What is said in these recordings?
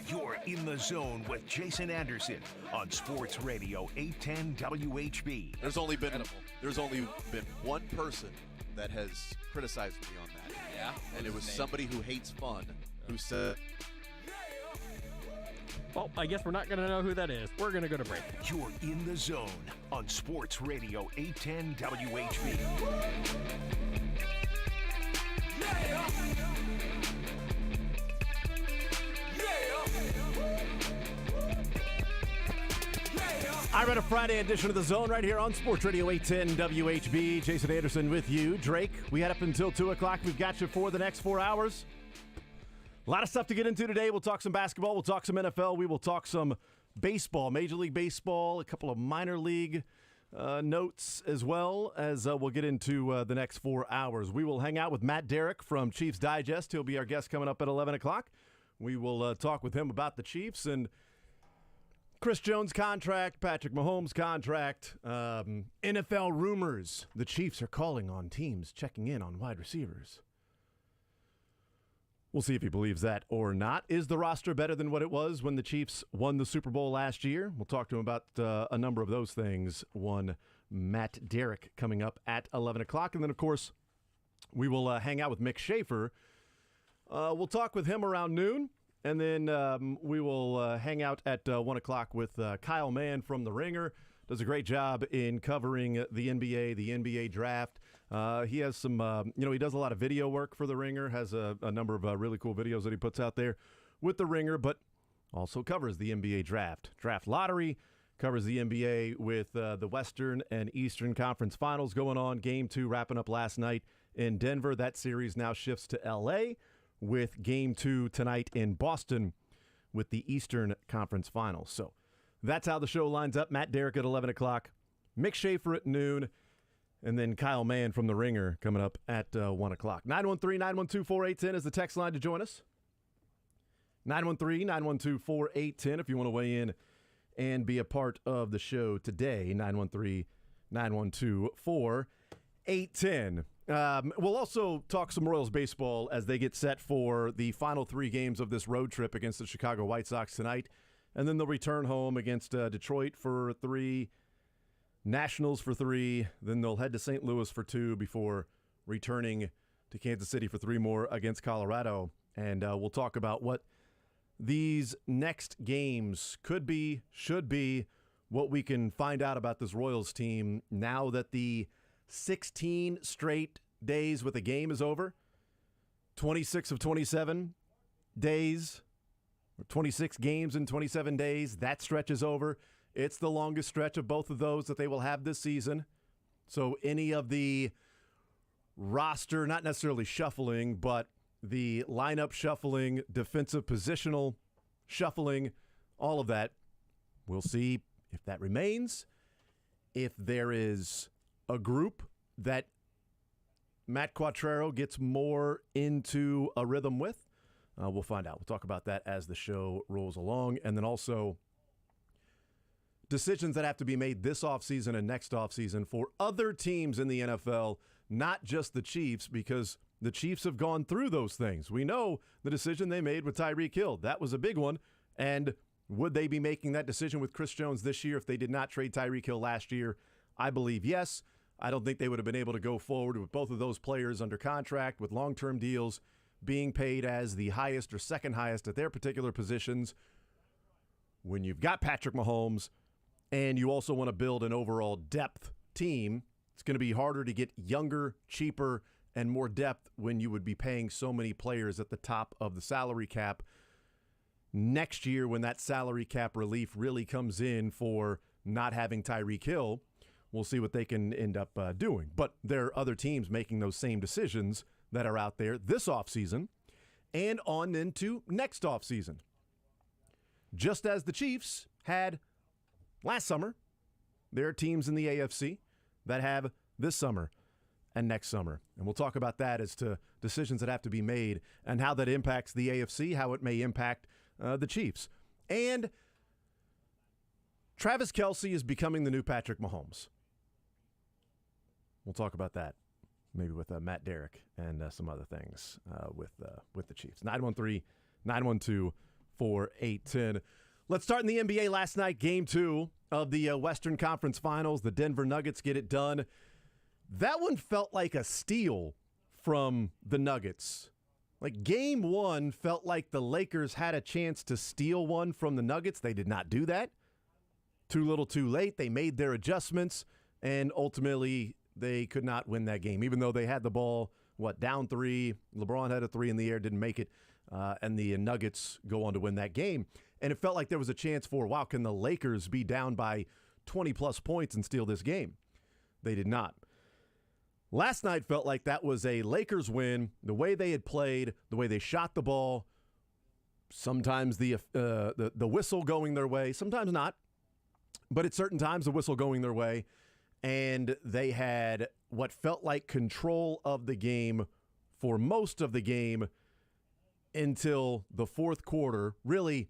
You're in the zone with Jason Anderson on Sports Radio 810 WHB. There's only been one person that has criticized me on that. Yeah. And it was somebody who hates fun who said, well, I guess we're not going to know who that is. We're going to go to break. You're in the zone on Sports Radio 810 WHB. I read a Friday edition of The Zone right here on Sports Radio 810 WHB. Jason Anderson with you. Drake, we had up until 2 o'clock. We've got you for the next 4 hours. A lot of stuff to get into today. We'll talk some basketball. We'll talk some NFL. We will talk some baseball, Major League Baseball, a couple of minor league notes, as well as we'll get into the next 4 hours. We will hang out with Matt Derrick from Chiefs Digest. He'll be our guest coming up at 11 o'clock. We will talk with him about the Chiefs and Chris Jones' contract, Patrick Mahomes' contract, NFL rumors. The Chiefs are calling on teams checking in on wide receivers. We'll see if he believes that or not. Is the roster better than what it was when the Chiefs won the Super Bowl last year? We'll talk to him about a number of those things. One Matt Derrick coming up at 11 o'clock. And then, of course, we will hang out with Mick Schaefer. We'll talk with him around noon. And then we will hang out at 1 o'clock with Kyle Mann from The Ringer. Does a great job in covering the NBA draft. He has some, he does a lot of video work for The Ringer, has a number of really cool videos that he puts out there with The Ringer, but also covers the NBA draft lottery, covers the NBA with the Western and Eastern Conference Finals going on. Game 2 wrapping up last night in Denver. That series now shifts to L.A., with Game 2 tonight in Boston with the Eastern Conference Finals. So that's how the show lines up. Matt Derrick at 11 o'clock, Mick Schaefer at noon, and then Kyle Mann from The Ringer coming up at 1 o'clock. 913-912-4810 is the text line to join us. 913-912-4810 if you want to weigh in and be a part of the show today. 913-912-4810. We'll also talk some Royals baseball as they get set for the final 3 games of this road trip against the Chicago White Sox tonight. And then they'll return home against Detroit for 3, Nationals for 3. Then they'll head to St. Louis for 2 before returning to Kansas City for 3 more against Colorado. And we'll talk about what these next games could be, should be, what we can find out about this Royals team now that the 16 straight days with a game is over. 26 of 27 days, or 26 games in 27 days. That stretch is over. It's the longest stretch of both of those that they will have this season. So any of the roster, not necessarily shuffling, but the lineup shuffling, defensive positional shuffling, all of that, we'll see if that remains, if there is a group that Matt Quatraro gets more into a rhythm with. We'll find out. We'll talk about that as the show rolls along. And then also decisions that have to be made this offseason and next offseason for other teams in the NFL, not just the Chiefs, because the Chiefs have gone through those things. We know the decision they made with Tyreek Hill. That was a big one. And would they be making that decision with Chris Jones this year if they did not trade Tyreek Hill last year? I believe yes. I don't think they would have been able to go forward with both of those players under contract with long-term deals being paid as the highest or second highest at their particular positions. When you've got Patrick Mahomes and you also want to build an overall depth team, it's going to be harder to get younger, cheaper, and more depth when you would be paying so many players at the top of the salary cap. Next year, when that salary cap relief really comes in for not having Tyreek Hill, we'll see what they can end up doing. But there are other teams making those same decisions that are out there this offseason and on into next offseason. Just as the Chiefs had last summer, there are teams in the AFC that have this summer and next summer. And we'll talk about that as to decisions that have to be made and how that impacts the AFC, how it may impact the Chiefs. And Travis Kelce is becoming the new Patrick Mahomes. We'll talk about that maybe with Matt Derrick and some other things with the Chiefs. 913-912-4810 for 810. Let's start in the NBA last night, Game 2 of the Western Conference Finals. The Denver Nuggets get it done. That one felt like a steal from the Nuggets. Like Game 1 felt like the Lakers had a chance to steal one from the Nuggets. They did not do that. Too little, too late. They made their adjustments, and ultimately they could not win that game, even though they had the ball, down 3. LeBron had a 3 in the air, didn't make it, and the Nuggets go on to win that game. And it felt like there was a chance for, wow, can the Lakers be down by 20-plus points and steal this game? They did not. Last night felt like that was a Lakers win, the way they had played, the way they shot the ball, sometimes the whistle going their way, sometimes not, but at certain times the whistle going their way, and they had what felt like control of the game for most of the game until the fourth quarter. Really,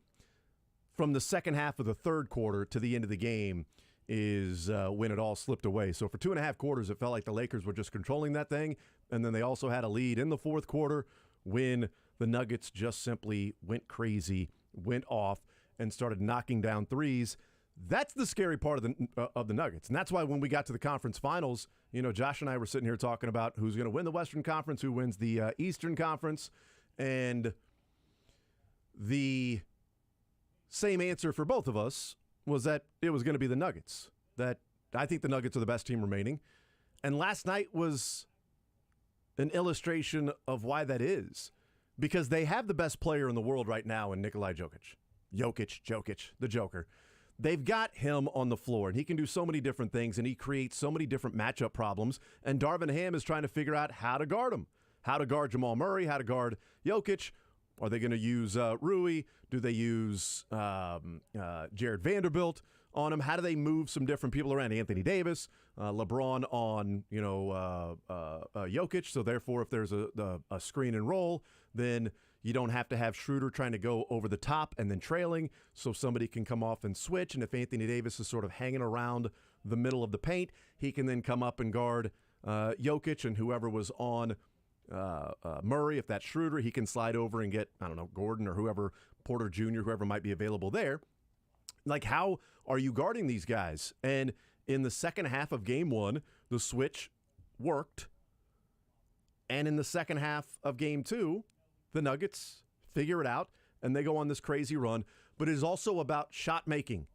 from the second half of the third quarter to the end of the game is when it all slipped away. So for 2.5 quarters, it felt like the Lakers were just controlling that thing, and then they also had a lead in the fourth quarter when the Nuggets just simply went crazy, went off, and started knocking down threes. That's the scary part of the Nuggets, and that's why when we got to the conference finals, Josh and I were sitting here talking about who's going to win the Western Conference, who wins the Eastern Conference, and the same answer for both of us was that it was going to be the Nuggets, that I think the Nuggets are the best team remaining. And last night was an illustration of why that is, because they have the best player in the world right now in Nikola Jokic, the Joker. They've got him on the floor, and he can do so many different things, and he creates so many different matchup problems, and Darvin Ham is trying to figure out how to guard him, how to guard Jamal Murray, how to guard Jokic. Are they going to use Rui? Do they use Jared Vanderbilt on him? How do they move some different people around? Anthony Davis, LeBron on Jokic. So therefore, if there's a screen and roll, then you don't have to have Schroeder trying to go over the top and then trailing, so somebody can come off and switch. And if Anthony Davis is sort of hanging around the middle of the paint, he can then come up and guard Jokic, and whoever was on Murray, if that's Schroeder, he can slide over and get, Gordon or whoever, Porter Jr., whoever might be available there. Like, how are you guarding these guys? And in the second half of Game 1, the switch worked. And in the second half of Game 2, the Nuggets figure it out, and they go on this crazy run. But it is also about shot making.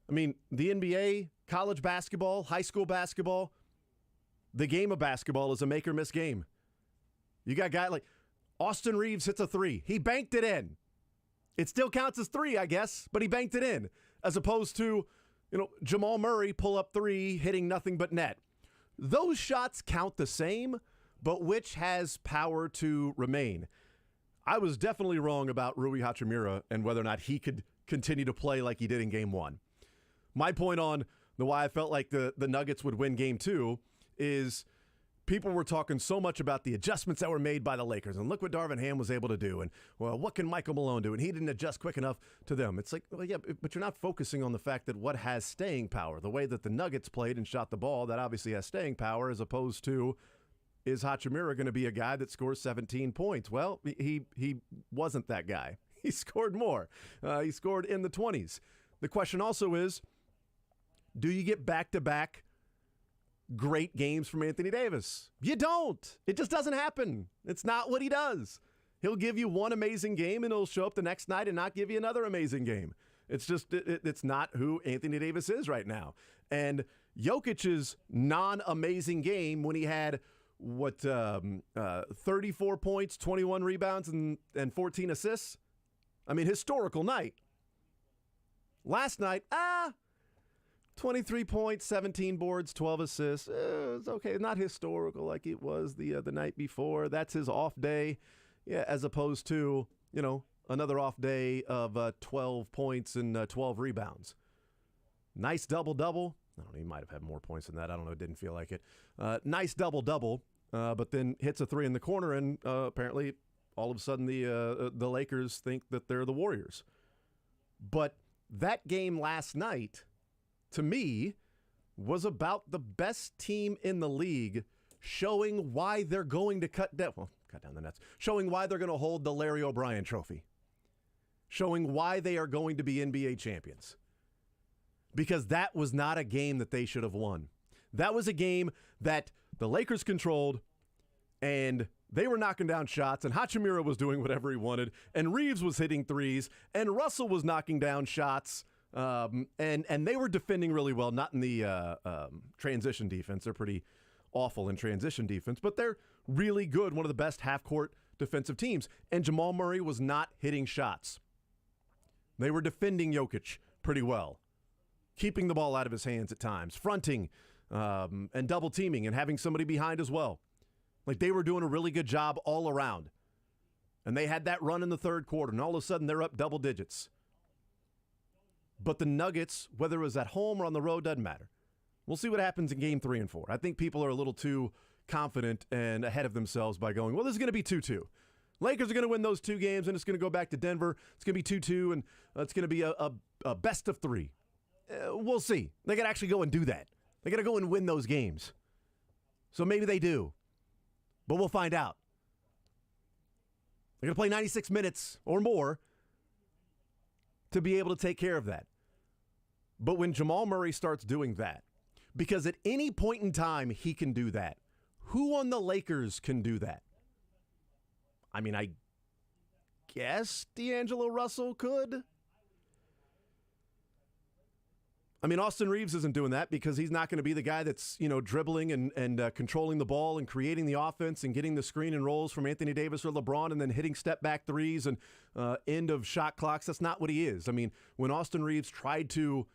I mean, the NBA, college basketball, high school basketball, the game of basketball is a make or miss game. You got a guy like Austin Reeves hits a 3. He banked it in. It still counts as 3, I guess, but he banked it in. As opposed to, Jamal Murray pull up 3, hitting nothing but net. Those shots count the same, but which has power to remain? I was definitely wrong about Rui Hachimura and whether or not he could continue to play like he did in Game 1. My point on why I felt like the Nuggets would win Game 2 is people were talking so much about the adjustments that were made by the Lakers, and look what Darvin Ham was able to do, and, well, what can Michael Malone do? And he didn't adjust quick enough to them. It's like, well, yeah, but you're not focusing on the fact that what has staying power, the way that the Nuggets played and shot the ball, that obviously has staying power, as opposed to, is Hachimura going to be a guy that scores 17 points? Well, he wasn't that guy. He scored more. He scored in the 20s. The question also is, do you get back-to-back great games from Anthony Davis? You don't. It just doesn't happen. It's not what he does. He'll give you one amazing game, and he'll show up the next night and not give you another amazing game. It's just, it's not who Anthony Davis is right now. And Jokic's non-amazing game when he had, 34 points, 21 rebounds, and 14 assists? I mean, historical night. Last night, 23 points, 17 boards, 12 assists. It's okay. Not historical like it was the night before. That's his off day. Yeah, as opposed to, another off day of 12 points and 12 rebounds. Nice double-double. I don't know, he might have had more points than that. I don't know. It didn't feel like it. Nice double-double, but then hits a 3 in the corner, and apparently all of a sudden the Lakers think that they're the Warriors. But that game last night, to me, was about the best team in the league showing why they're going to cut down the nets, showing why they're going to hold the Larry O'Brien trophy. showing why they are going to be NBA champions. Because that was not a game that they should have won. That was a game that the Lakers controlled, and they were knocking down shots, and Hachimura was doing whatever he wanted, and Reeves was hitting threes, and Russell was knocking down shots, and they were defending really well, not in the transition defense. They're pretty awful in transition defense, but they're really good, one of the best half-court defensive teams, and Jamal Murray was not hitting shots. They were defending Jokic pretty well, keeping the ball out of his hands at times, fronting and double teaming and having somebody behind as well. Like, they were doing a really good job all around. And they had that run in the third quarter, and all of a sudden they're up double digits. But the Nuggets, whether it was at home or on the road, doesn't matter. We'll see what happens in game 3 and 4. I think people are a little too confident and ahead of themselves by going, well, this is going to be 2-2. Lakers are going to win those 2 games, and it's going to go back to Denver. It's going to be 2-2, and it's going to be a best of 3. We'll see. They got to actually go and do that. They got to go and win those games. So maybe they do. But we'll find out. They're going to play 96 minutes or more to be able to take care of that. But when Jamal Murray starts doing that, because at any point in time he can do that, who on the Lakers can do that? I mean, I guess D'Angelo Russell could. I mean, Austin Reeves isn't doing that because he's not going to be the guy that's, dribbling and controlling the ball and creating the offense and getting the screen and rolls from Anthony Davis or LeBron and then hitting step-back threes and end of shot clocks. That's not what he is. I mean, when Austin Reeves tried to,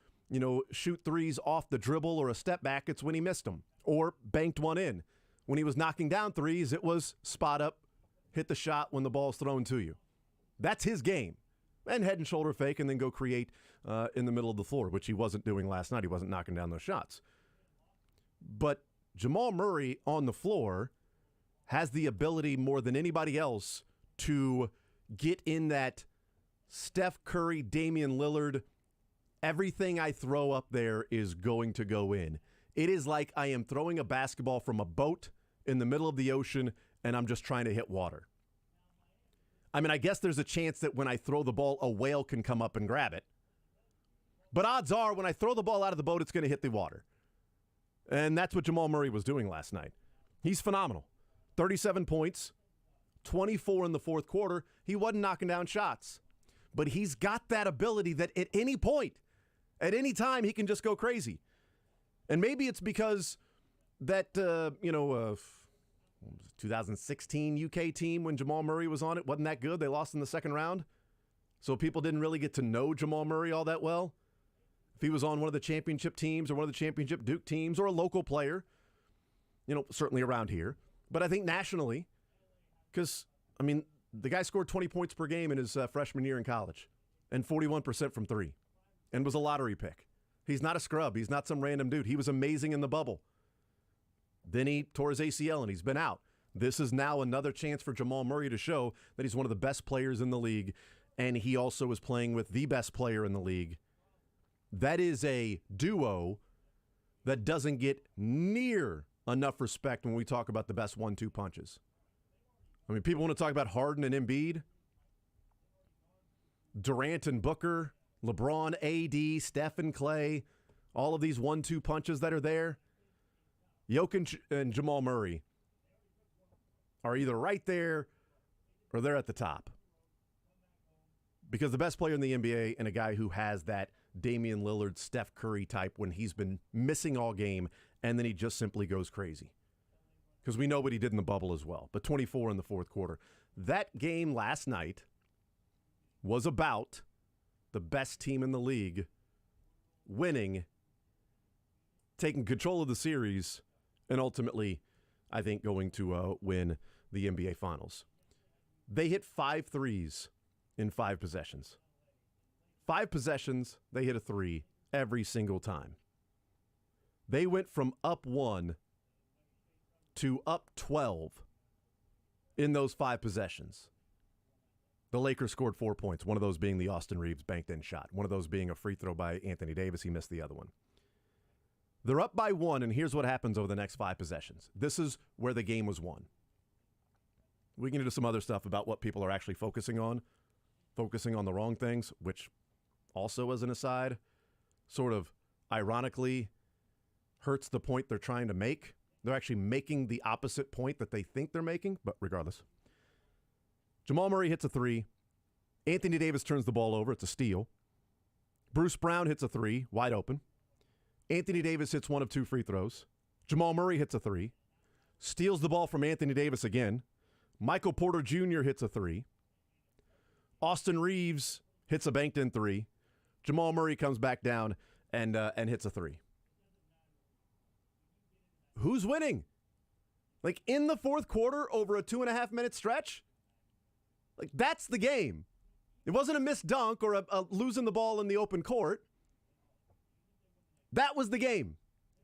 shoot threes off the dribble or a step back, it's when he missed them or banked one in. When he was knocking down threes, it was spot up, hit the shot when the ball's thrown to you. That's his game. And head and shoulder fake and then go create in the middle of the floor, which he wasn't doing last night. He wasn't knocking down those shots. But Jamal Murray on the floor has the ability more than anybody else to get in that Steph Curry, Damian Lillard, everything I throw up there is going to go in. It is like I am throwing a basketball from a boat in the middle of the ocean and I'm just trying to hit water. I mean, I guess there's a chance that when I throw the ball, a whale can come up and grab it. But odds are, when I throw the ball out of the boat, it's going to hit the water. And that's what Jamal Murray was doing last night. He's phenomenal. 37 points, 24 in the fourth quarter. He wasn't knocking down shots. But he's got that ability that at any point, at any time, he can just go crazy. And maybe it's because that, 2016 UK team when Jamal Murray was on it wasn't that good. They lost in the second round. So people didn't really get to know Jamal Murray all that well. If he was on one of the championship teams or one of the championship Duke teams or a local player, certainly around here. But I think nationally, because, the guy scored 20 points per game in his freshman year in college and 41% from 3 and was a lottery pick. He's not a scrub. He's not some random dude. He was amazing in the bubble. Then he tore his ACL and he's been out. This is now another chance for Jamal Murray to show that he's one of the best players in the league, and he also is playing with the best player in the league. That is a duo that doesn't get near enough respect when we talk about the best 1-2 punches. I mean, people want to talk about Harden and Embiid, Durant and Booker, LeBron, AD, Steph and Clay, all of these 1-2 punches that are there. Jokic and Jamal Murray are either right there or they're at the top. Because the best player in the NBA and a guy who has that Damian Lillard, Steph Curry type when he's been missing all game and then he just simply goes crazy. Because we know what he did in the bubble as well. But 24 in the fourth quarter. That game last night was about the best team in the league winning, taking control of the series, and ultimately, I think, going to win the NBA Finals. They hit 5 threes in 5 possessions. 5 possessions, they hit a 3 every single time. They went from up 1 to up 12 in those 5 possessions. The Lakers scored 4 points, one of those being the Austin Reeves banked-in shot, one of those being a free throw by Anthony Davis. He missed the other one. They're up by 1, and here's what happens over the next 5 possessions. This is where the game was won. We can get into some other stuff about what people are actually focusing on. focusing on the wrong things, which also, as an aside, sort of ironically hurts the point they're trying to make. They're actually making the opposite point that they think they're making, but regardless. Jamal Murray hits a three. Anthony Davis turns the ball over. It's a steal. Bruce Brown hits a three, wide open. Anthony Davis hits one of 2 free throws. Jamal Murray hits a three. Steals the ball from Anthony Davis again. Michael Porter Jr. hits a three. Austin Reeves hits a banked-in three. Jamal Murray comes back down and hits a three. Who's winning? Like, in the fourth quarter over a 2.5-minute stretch? Like, that's the game. It wasn't a missed dunk or a losing the ball in the open court. That was the game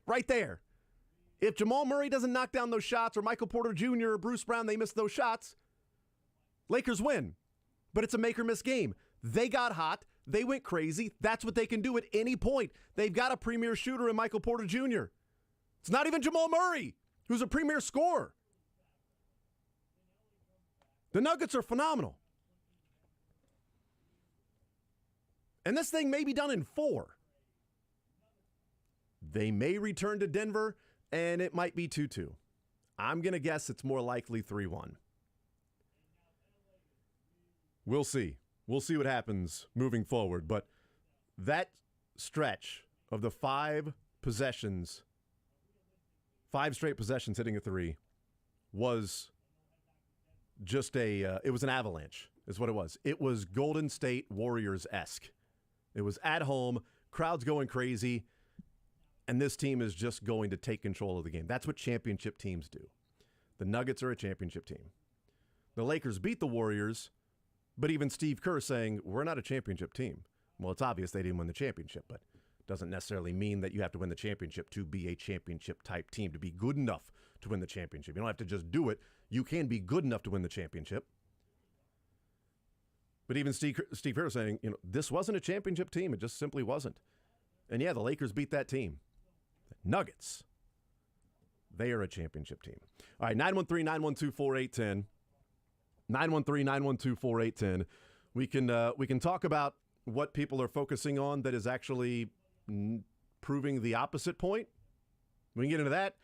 right there. If Jamal Murray doesn't knock down those shots, or Michael Porter Jr. or Bruce Brown, they miss those shots, Lakers win. But it's a make-or-miss game. They got hot. They went crazy. That's what they can do at any point. They've got a premier shooter in Michael Porter Jr. It's not even Jamal Murray, who's a premier scorer. The Nuggets are phenomenal. And this thing may be done in 4. They may return to Denver, and it might be 2-2. I'm going to guess it's more likely 3-1. We'll see. We'll see what happens moving forward. But that stretch of the 5 straight possessions hitting a three was just it was an avalanche, is what it was. It was Golden State Warriors-esque. It was at home, crowds going crazy, and this team is just going to take control of the game. That's what championship teams do. The Nuggets are a championship team. The Lakers beat the Warriors, but even Steve Kerr saying, we're not a championship team. Well, it's obvious they didn't win the championship, but doesn't necessarily mean that you have to win the championship to be a championship-type team, to be good enough to win the championship. You don't have to just do it. You can be good enough to win the championship. But even Steve Kerr saying, this wasn't a championship team. It just simply wasn't. And yeah, the Lakers beat that team. The Nuggets, they are a championship team. All right, 913-912-4810. 913-912-4810. We can talk about what people are focusing on that is actually proving the opposite point. We can get into that,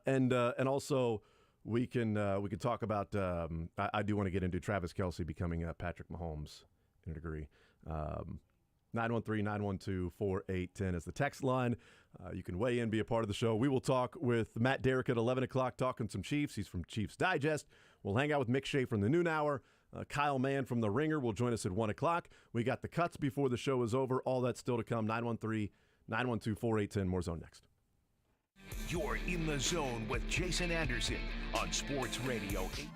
and also we can talk about. I do want to get into Travis Kelce becoming Patrick Mahomes in a degree. 913-912-4810 is the text line. You can weigh in, be a part of the show. We will talk with Matt Derrick at 11 o'clock, talking some Chiefs. He's from Chiefs Digest. We'll hang out with Mick Shea from the Noon Hour. Kyle Mann from The Ringer will join us at 1 o'clock. We got the cuts before the show is over. All that's still to come. 913-912-4810. More Zone next. You're in the zone with Jason Anderson on Sports Radio 8.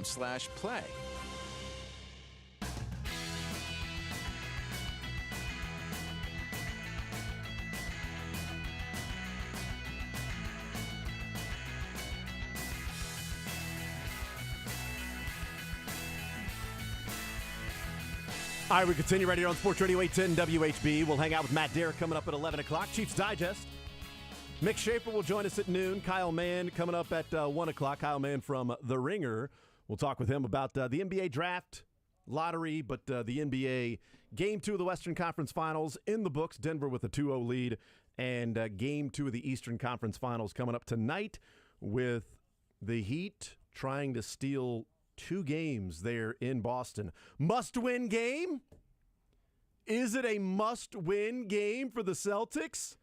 BetOnline.ag/play. All right, we continue right here on Sports Radio 810 WHB. We'll hang out with Matt Derrick coming up at 11 o'clock. Chiefs Digest. Mick Schaefer will join us at noon. Kyle Mann coming up at 1 o'clock. Kyle Mann from The Ringer. We'll talk with him about the NBA draft lottery, but the NBA Game 2 of the Western Conference Finals in the books. Denver with a 2-0 lead. And Game 2 of the Eastern Conference Finals coming up tonight with the Heat trying to steal 2 games there in Boston. Must-win game? Is it a must-win game for the Celtics?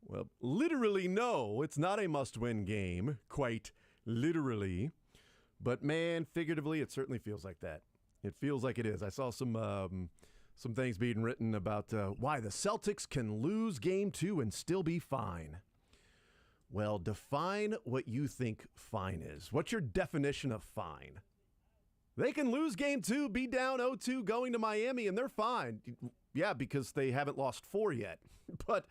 Well, literally no. It's not a must-win game, quite literally. But, man, figuratively, it certainly feels like that. It feels like it is. I saw some things being written about why the Celtics can lose Game 2 and still be fine. Well, define what you think fine is. What's your definition of fine? They can lose Game 2, be down 0-2 going to Miami, and they're fine. Yeah, because they haven't lost 4 yet. But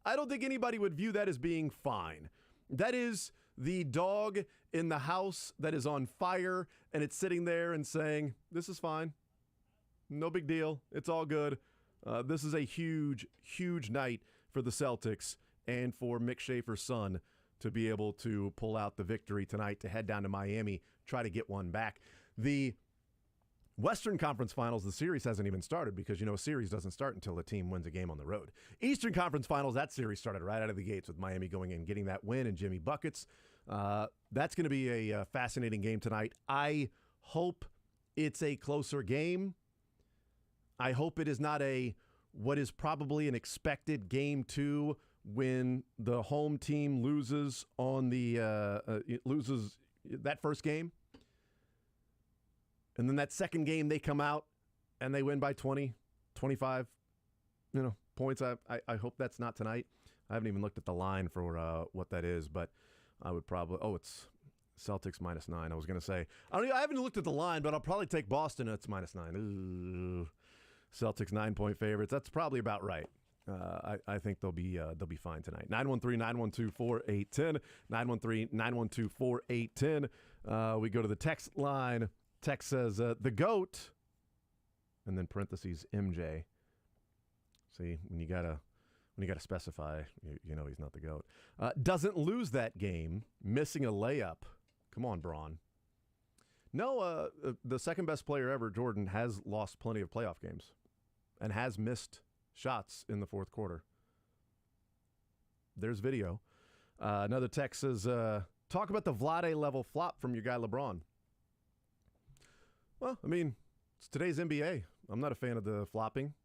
I don't think anybody would view that as being fine. That is the dog in the house that is on fire, and it's sitting there and saying, this is fine. No big deal. It's all good. This is a huge, huge night for the Celtics and for Mick Schaefer's son to be able to pull out the victory tonight to head down to Miami, try to get one back. The Western Conference Finals, the series hasn't even started because, a series doesn't start until the team wins a game on the road. Eastern Conference Finals, that series started right out of the gates with Miami going in, getting that win and Jimmy buckets. That's going to be a fascinating game tonight. I hope it's a closer game. I hope it is not what is probably an expected Game 2 when the home team loses on loses that first game. And then that second game, they come out and they win by 20, 25, points. I hope that's not tonight. I haven't even looked at the line for what that is, but I would probably, it's Celtics -9. I was going to say, I haven't looked at the line, but I'll probably take Boston. It's -9. Ooh. Celtics 9-point favorites. That's probably about right. I think they'll be fine tonight. 913-912-4810. 913-912-4810. We go to the text line. Text says, the GOAT, and then parentheses, MJ. See, when you gotta specify, you know he's not the GOAT. Doesn't lose that game, missing a layup. Come on, Braun. No, the second best player ever, Jordan, has lost plenty of playoff games and has missed shots in the fourth quarter. There's video. Another text says, talk about the Vlade level flop from your guy LeBron. Well, it's today's NBA. I'm not a fan of the flopping.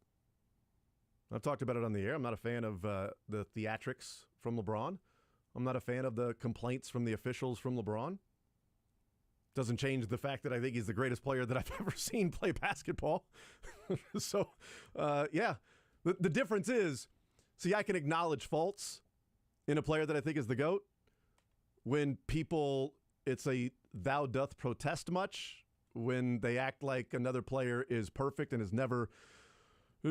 I've talked about it on the air. I'm not a fan of the theatrics from LeBron. I'm not a fan of the complaints from the officials from LeBron. Doesn't change the fact that I think he's the greatest player that I've ever seen play basketball. So, yeah. The difference is, see, I can acknowledge faults in a player that I think is the GOAT. When people, it's a thou doth protest much. When they act like another player is perfect and has never,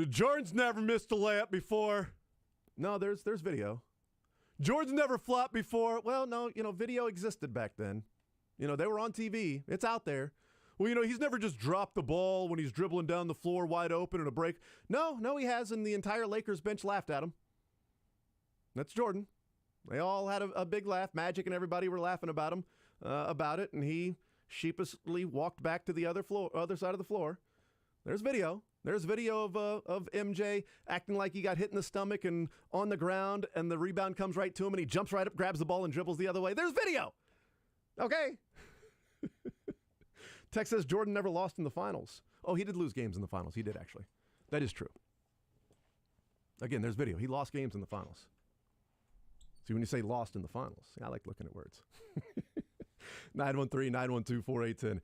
Jordan's never missed a layup before. No, there's video. Jordan's never flopped before. Well, no, video existed back then. They were on TV. It's out there. Well, he's never just dropped the ball when he's dribbling down the floor wide open in a break. No, he has, and the entire Lakers bench laughed at him. That's Jordan. They all had a big laugh. Magic and everybody were laughing about him, about it, and he sheepishly walked back to the other side of the floor. There's video. There's video of MJ acting like he got hit in the stomach and on the ground, and the rebound comes right to him, and he jumps right up, grabs the ball, and dribbles the other way. There's video. Okay. Tex says Jordan never lost in the finals. Oh, he did lose games in the finals. He did, actually. That is true. Again, there's video. He lost games in the finals. See, when you say lost in the finals, I like looking at words. 913-912-4810.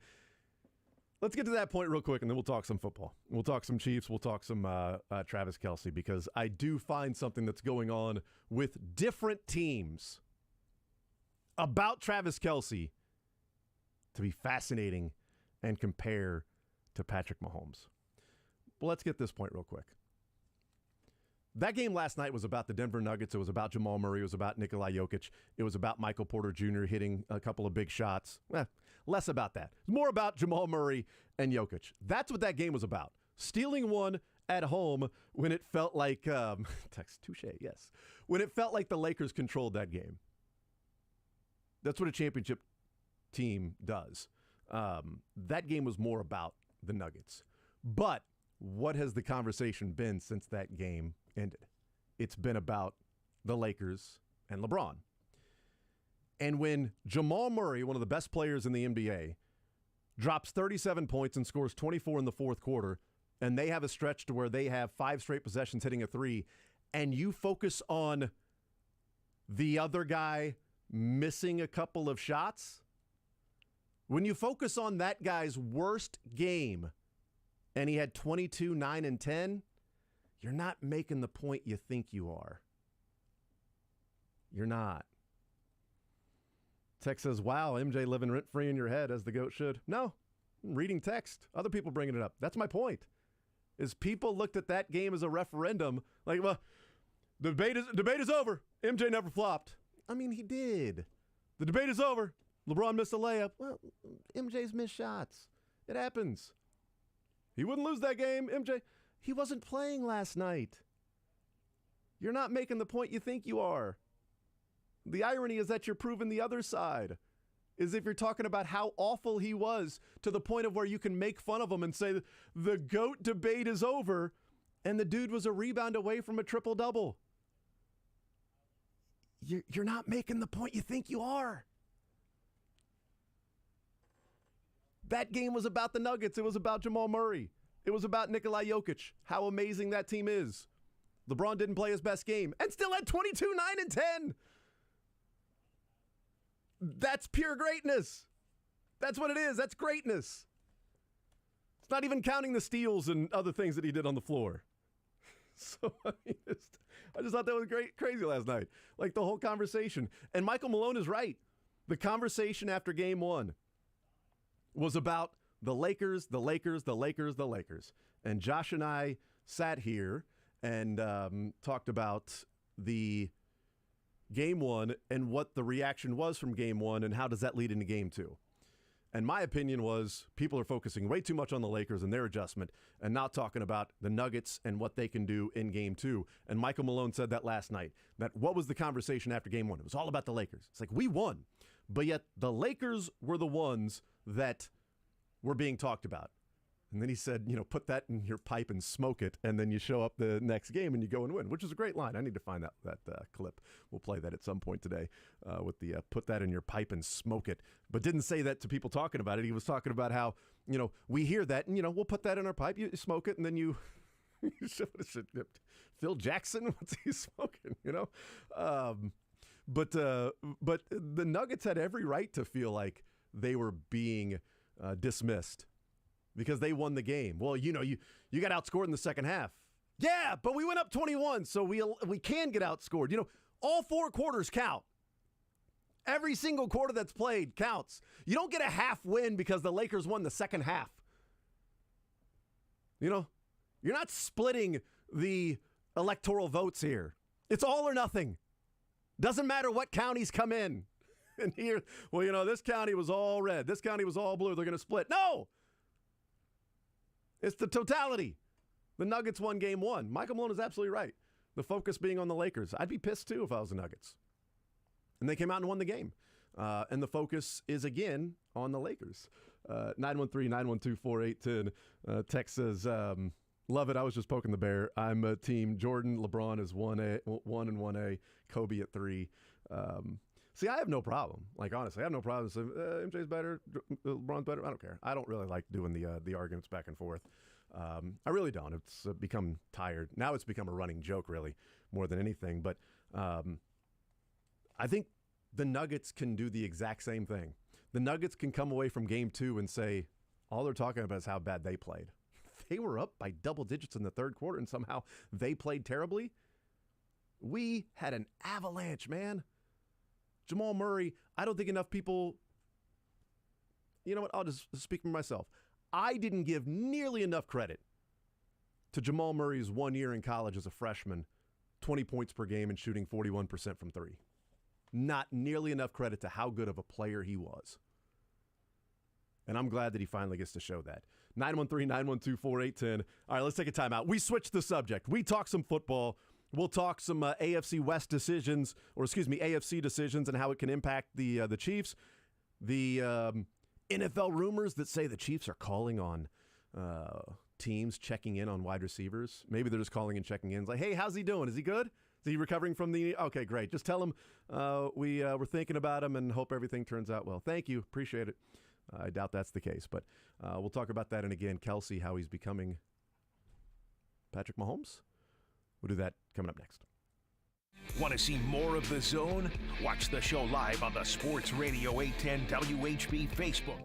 Let's get to that point real quick, and then we'll talk some football. We'll talk some Chiefs. We'll talk some Travis Kelce, because I do find something that's going on with different teams about Travis Kelce to be fascinating and compare to Patrick Mahomes. Well, let's get this point real quick. That game last night was about the Denver Nuggets. It was about Jamal Murray. It was about Nikola Jokic. It was about Michael Porter Jr. hitting a couple of big shots. Less about that. More about Jamal Murray and Jokic. That's what that game was about. Stealing one at home when it felt like, touche, yes. When it felt like the Lakers controlled that game. That's what a championship team does. That game was more about the Nuggets. But what has the conversation been since that game ended? It's been about the Lakers and LeBron. And when Jamal Murray, one of the best players in the NBA, drops 37 points and scores 24 in the fourth quarter, and they have a stretch to where they have 5 straight possessions hitting a three, and you focus on the other guy missing a couple of shots, when you focus on that guy's worst game and he had 22, 9, and 10, you're not making the point you think you are. You're not. Text says, wow, MJ living rent-free in your head as the GOAT should. No, I'm reading text. Other people bringing it up. That's my point. Is people looked at that game as a referendum. Like, well, the debate is over. MJ never flopped. I mean, he did. The debate is over. LeBron missed a layup. Well, MJ's missed shots. It happens. He wouldn't lose that game. MJ, he wasn't playing last night. You're not making the point you think you are. The irony is that you're proving the other side. Is if you're talking about how awful he was to the point of where you can make fun of him and say the GOAT debate is over and the dude was a rebound away from a triple-double. You're not making the point you think you are. That game was about the Nuggets. It was about Jamal Murray. It was about Nikola Jokic, how amazing that team is. LeBron didn't play his best game and still had 22, 9, and 10. That's pure greatness. That's what it is. That's greatness. It's not even counting the steals and other things that he did on the floor. So I just thought that was crazy last night. Like the whole conversation. And Michael Malone is right. The conversation after game one was about the Lakers, the Lakers, the Lakers, the Lakers. And Josh and I sat here and talked about the game one and what the reaction was from game one and how does that lead into game two. And my opinion was people are focusing way too much on the Lakers and their adjustment and not talking about the Nuggets and what they can do in game two. And Michael Malone said that last night, that what was the conversation after game one? It was all about the Lakers. It's like, we won, but yet the Lakers were the ones that were being talked about. And then he said, put that in your pipe and smoke it, and then you show up the next game and you go and win, which is a great line. I need to find that clip. We'll play that at some point today with the put that in your pipe and smoke it. But didn't say that to people talking about it. He was talking about how, we hear that and, we'll put that in our pipe, you smoke it, and then you Phil Jackson, what's he smoking, But the Nuggets had every right to feel like they were being dismissed because they won the game. Well, you got outscored in the second half. Yeah, but we went up 21, so we can get outscored. All 4 quarters count. Every single quarter that's played counts. You don't get a half win because the Lakers won the second half. You're not splitting the electoral votes here. It's all or nothing. Doesn't matter what counties come in. And here, this county was all red. This county was all blue. They're going to split. No! It's the totality. The Nuggets won game one. Michael Malone is absolutely right. The focus being on the Lakers. I'd be pissed too if I was the Nuggets. And they came out and won the game. And the focus is again on the Lakers. 913-912-4810. Text says, love it. I was just poking the bear. I'm a team. Jordan, LeBron is 1 and 1A. Kobe at 3. See, I have no problem. Like, honestly, I have no problem. So, MJ's better, LeBron's better. I don't care. I don't really like doing the arguments back and forth. I really don't. It's become tired. Now it's become a running joke, really, more than anything. But I think the Nuggets can do the exact same thing. The Nuggets can come away from game two and say, all they're talking about is how bad they played. They were up by double digits in the third quarter, and somehow they played terribly. We had an avalanche, man. Jamal Murray, I don't think enough people you know what? I'll just speak for myself. I didn't give nearly enough credit to Jamal Murray's 1 year in college as a freshman, 20 points per game and shooting 41% from three. Not nearly enough credit to how good of a player he was. And I'm glad that he finally gets to show that. 913-912-4810. All right, let's take a timeout. We switched the subject. We talk some football. We'll talk some AFC West decisions, AFC decisions and how it can impact the Chiefs. The NFL rumors that say the Chiefs are calling on teams checking in on wide receivers. Maybe they're just calling and checking in. It's like, hey, how's he doing? Is he good? Is he recovering from the... Okay, great. Just tell him we're thinking about him and hope everything turns out well. Thank you. Appreciate it. I doubt that's the case, but we'll talk about that. And again, Kelsey, how he's becoming Patrick Mahomes. We'll do that coming up next. Want to see more of The Zone? Watch the show live on the Sports Radio 810 WHB Facebook.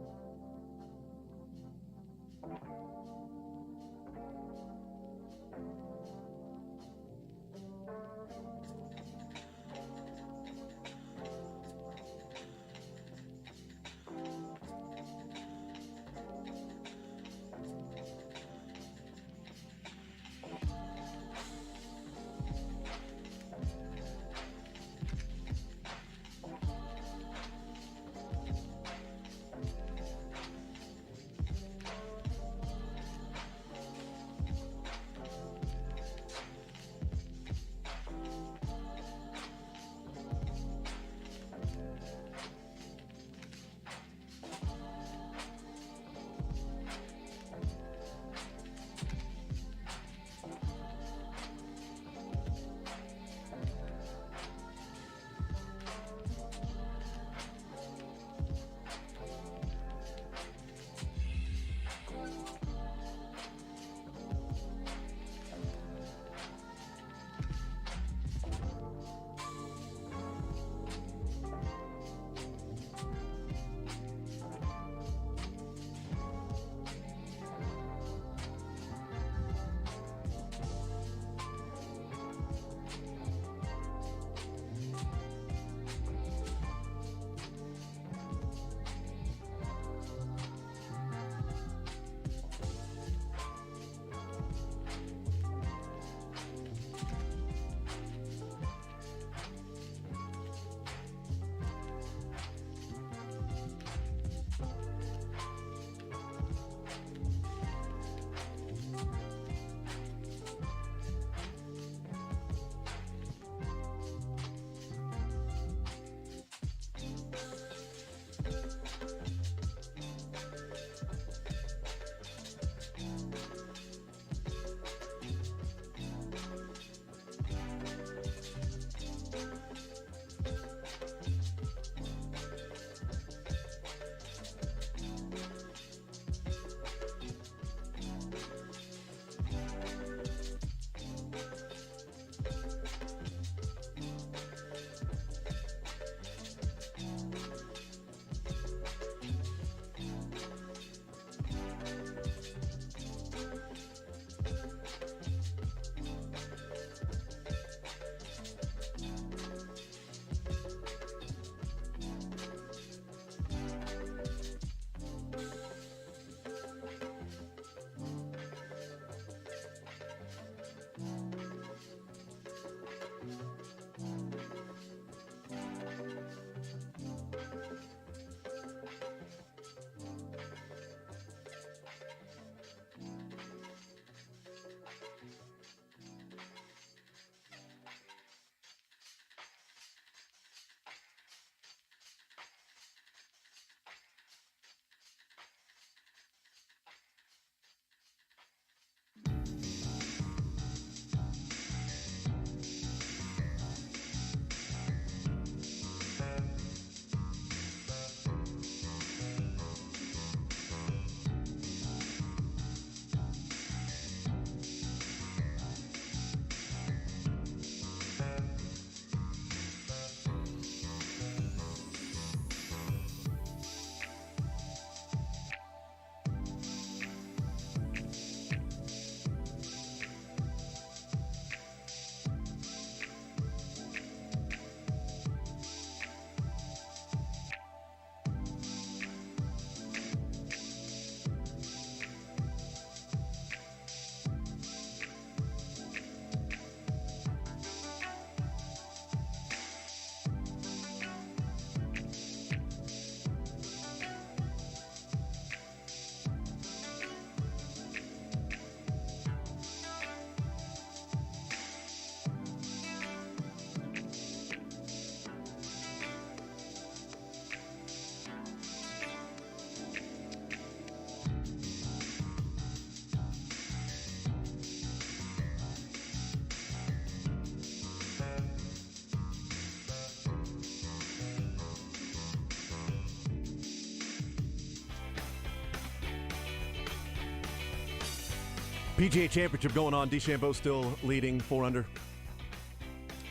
PGA Championship going on. DeChambeau still leading 4 under.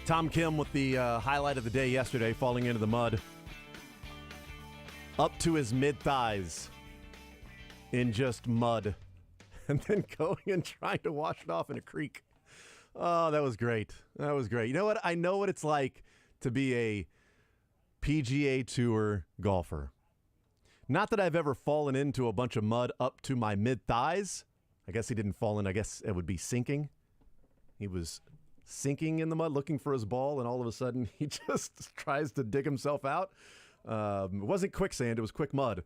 Tom Kim with the highlight of the day yesterday, falling into the mud. Up to his mid-thighs in just mud. And then going and trying to wash it off in a creek. Oh, that was great. That was great. You know what? I know what it's like to be a PGA Tour golfer. Not that I've ever fallen into a bunch of mud up to my mid-thighs. I guess he didn't fall in. I guess it would be sinking. He was sinking in the mud looking for his ball, and all of a sudden he just tries to dig himself out. It wasn't quicksand. It was quick mud.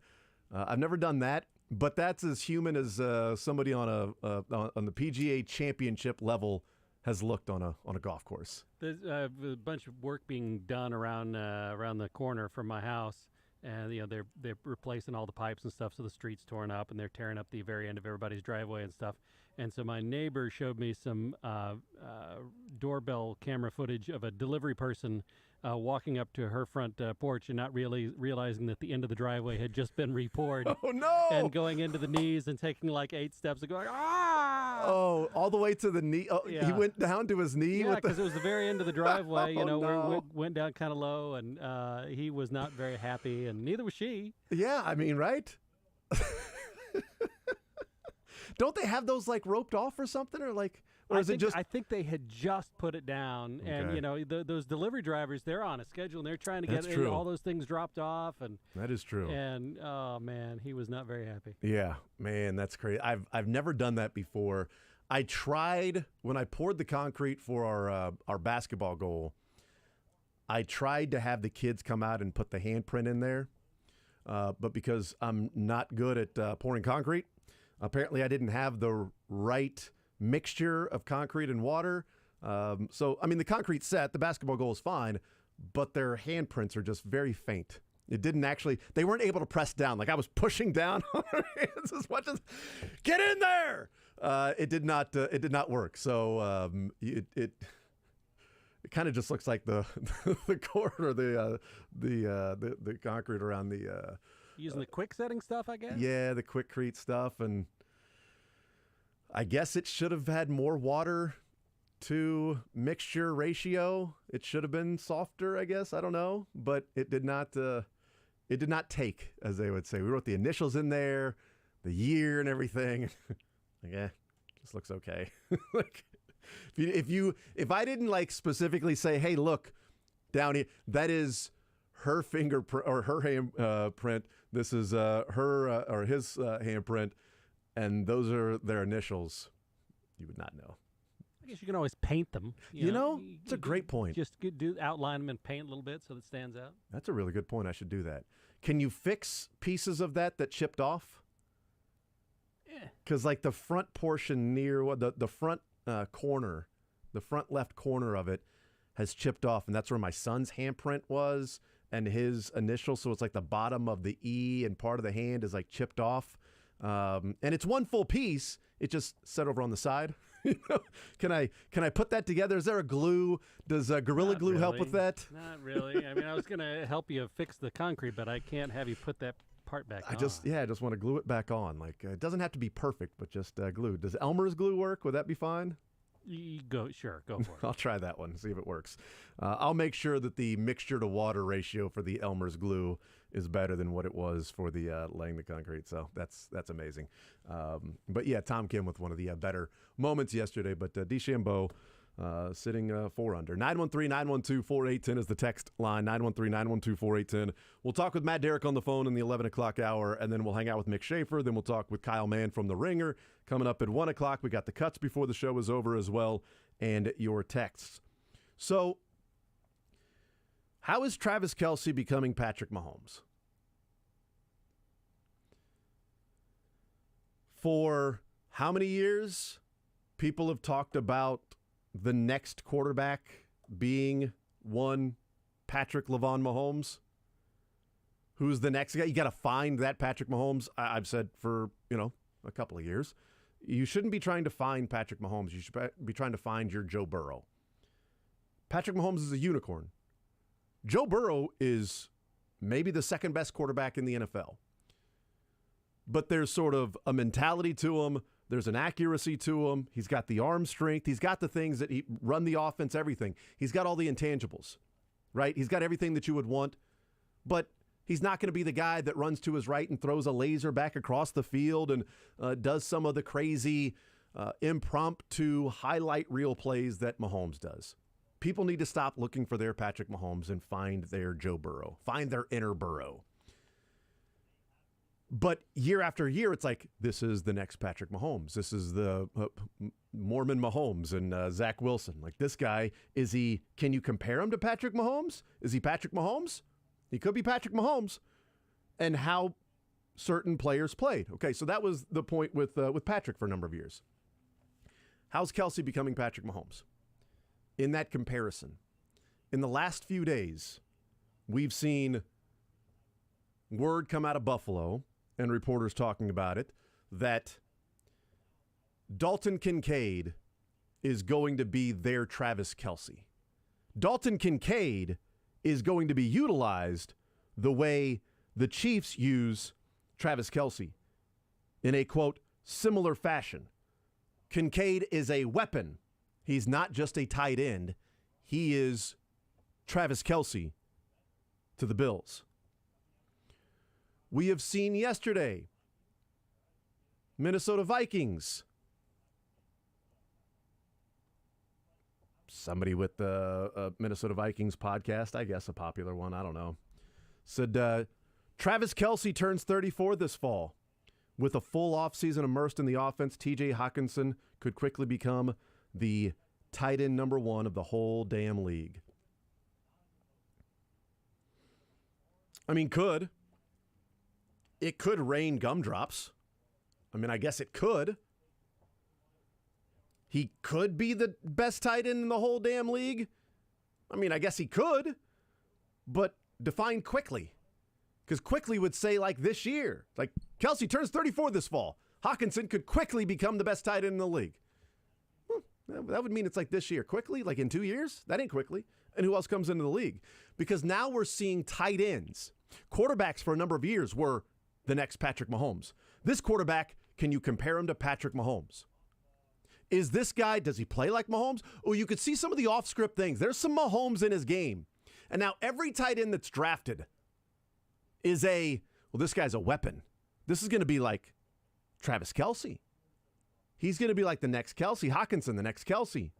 I've never done that, but that's as human as somebody on the PGA Championship level has looked on a golf course. There's a bunch of work being done around the corner from my house, and they're replacing all the pipes and stuff, so the street's torn up, and they're tearing up the very end of everybody's driveway and stuff. And so my neighbor showed me some doorbell camera footage of a delivery person walking up to her front porch and not really realizing that the end of the driveway had just been re-poured. Oh, no! And going into the knees and taking like 8 steps and going, ah! Oh, all the way to the knee. Oh, Yeah. He went down to his knee? Yeah, because it was the very end of the driveway, Oh, where no. it went down kind of low, and he was not very happy, and neither was she. Yeah, I mean, right? Don't they have those like roped off or something, or is it just? I think they had just put it down, Okay. and those delivery drivers, they're on a schedule, and they're trying to That's get true. all those things dropped off, and That is true. oh man, he was not very happy. Yeah, man, that's crazy. I've never done that before. I tried when I poured the concrete for our basketball goal. I tried to have the kids come out and put the handprint in there, but because I'm not good at pouring concrete, apparently I didn't have the right mixture of concrete and water. So I mean, the concrete's set, the basketball goal is fine, but their handprints are just very faint. It didn't actually, they weren't able to press down. Like I was pushing down on their hands as much as, get in there! It did not work. So it kind of just looks like the the cord or the concrete around the Using the quick setting stuff, I guess. yeah, the Quikrete stuff, and I guess it should have had more water to mixture ratio. It should have been softer, I guess. I don't know, but it did not. It did not take, as they would say. We wrote the initials in there, the year, and everything. Like, just looks okay. Like, if I didn't like specifically say, hey, look down here, that is her fingerprint or her hand print. This is her or his handprint, and those are their initials. You would not know. I guess you can always paint them. You know, it's a great point. Just outline them and paint a little bit so that it stands out. That's a really good point. I should do that. Can you fix pieces of that chipped off? Yeah. Because like the front portion near the front corner, the front left corner of it has chipped off, and that's where my son's handprint was and his initial. So it's like the bottom of the E and part of the hand is like chipped off. And it's one full piece. It just set over on the side. You know? Can I put that together? Is there a glue? Does Gorilla Not Glue help with really. that? Not really. I mean, I was going to help you fix the concrete, but I can't have you put that part back on. I just want to glue it back on. Like it doesn't have to be perfect, but just glue. Does Elmer's glue work? Would that be fine? Go for it. I'll try that one, see if it works. I'll make sure that the mixture to water ratio for the Elmer's glue is better than what it was for the laying the concrete. So that's amazing. But yeah, Tom Kim with one of the better moments yesterday. But DeChambeau sitting 4 under. 913-912-4810 is the text line. 913-912-4810. We'll talk with Matt Derrick on the phone in the 11 o'clock hour, and then we'll hang out with Mick Schaefer. Then we'll talk with Kyle Mann from The Ringer. Coming up at 1 o'clock, we got the cuts before the show is over as well, and your texts. So, how is Travis Kelce becoming Patrick Mahomes? For how many years people have talked about the next quarterback being one Patrick LeVon Mahomes? Who's the next guy? You got to find that Patrick Mahomes. I've said for, a couple of years. You shouldn't be trying to find Patrick Mahomes. You should be trying to find your Joe Burrow. Patrick Mahomes is a unicorn. Joe Burrow is maybe the second best quarterback in the NFL. But there's sort of a mentality to him. There's an accuracy to him. He's got the arm strength. He's got the things that he run the offense, everything. He's got all the intangibles, right? He's got everything that you would want, but he's not going to be the guy that runs to his right and throws a laser back across the field and does some of the crazy impromptu highlight reel plays that Mahomes does. People need to stop looking for their Patrick Mahomes and find their Joe Burrow, find their inner Burrow. But year after year, it's like, this is the next Patrick Mahomes. This is the Mormon Mahomes and Zach Wilson. Like, this guy, can you compare him to Patrick Mahomes? Is he Patrick Mahomes? He could be Patrick Mahomes. And how certain players played. Okay, so that was the point with Patrick for a number of years. How's Kelce becoming Patrick Mahomes? In that comparison, in the last few days, we've seen word come out of Buffalo, and reporters talking about it, that Dalton Kincaid is going to be their Travis Kelce. Dalton Kincaid is going to be utilized the way the Chiefs use Travis Kelce, in a, quote, similar fashion. Kincaid is a weapon. He's not just a tight end. He is Travis Kelce to the Bills. We have seen yesterday, Minnesota Vikings. Somebody with the Minnesota Vikings podcast, I guess a popular one, I don't know, said Travis Kelce turns 34 this fall. With a full offseason immersed in the offense, TJ Hawkinson could quickly become the tight end number one of the whole damn league. I mean, could. It could rain gumdrops. I mean, I guess it could. He could be the best tight end in the whole damn league. I mean, I guess he could. But define quickly. Because quickly would say, like, this year. Like, Kelce turns 34 this fall. Hawkinson could quickly become the best tight end in the league. That would mean it's like this year. Quickly? Like in 2 years? That ain't quickly. And who else comes into the league? Because now we're seeing tight ends. Quarterbacks for a number of years were the next Patrick Mahomes. This quarterback, can you compare him to Patrick Mahomes? Is this guy, does he play like Mahomes? Oh, you could see some of the off-script things. There's some Mahomes in his game. And now every tight end that's drafted is this guy's a weapon. This is going to be like Travis Kelce. He's going to be like the next Kelce. Hawkinson, the next Kelce.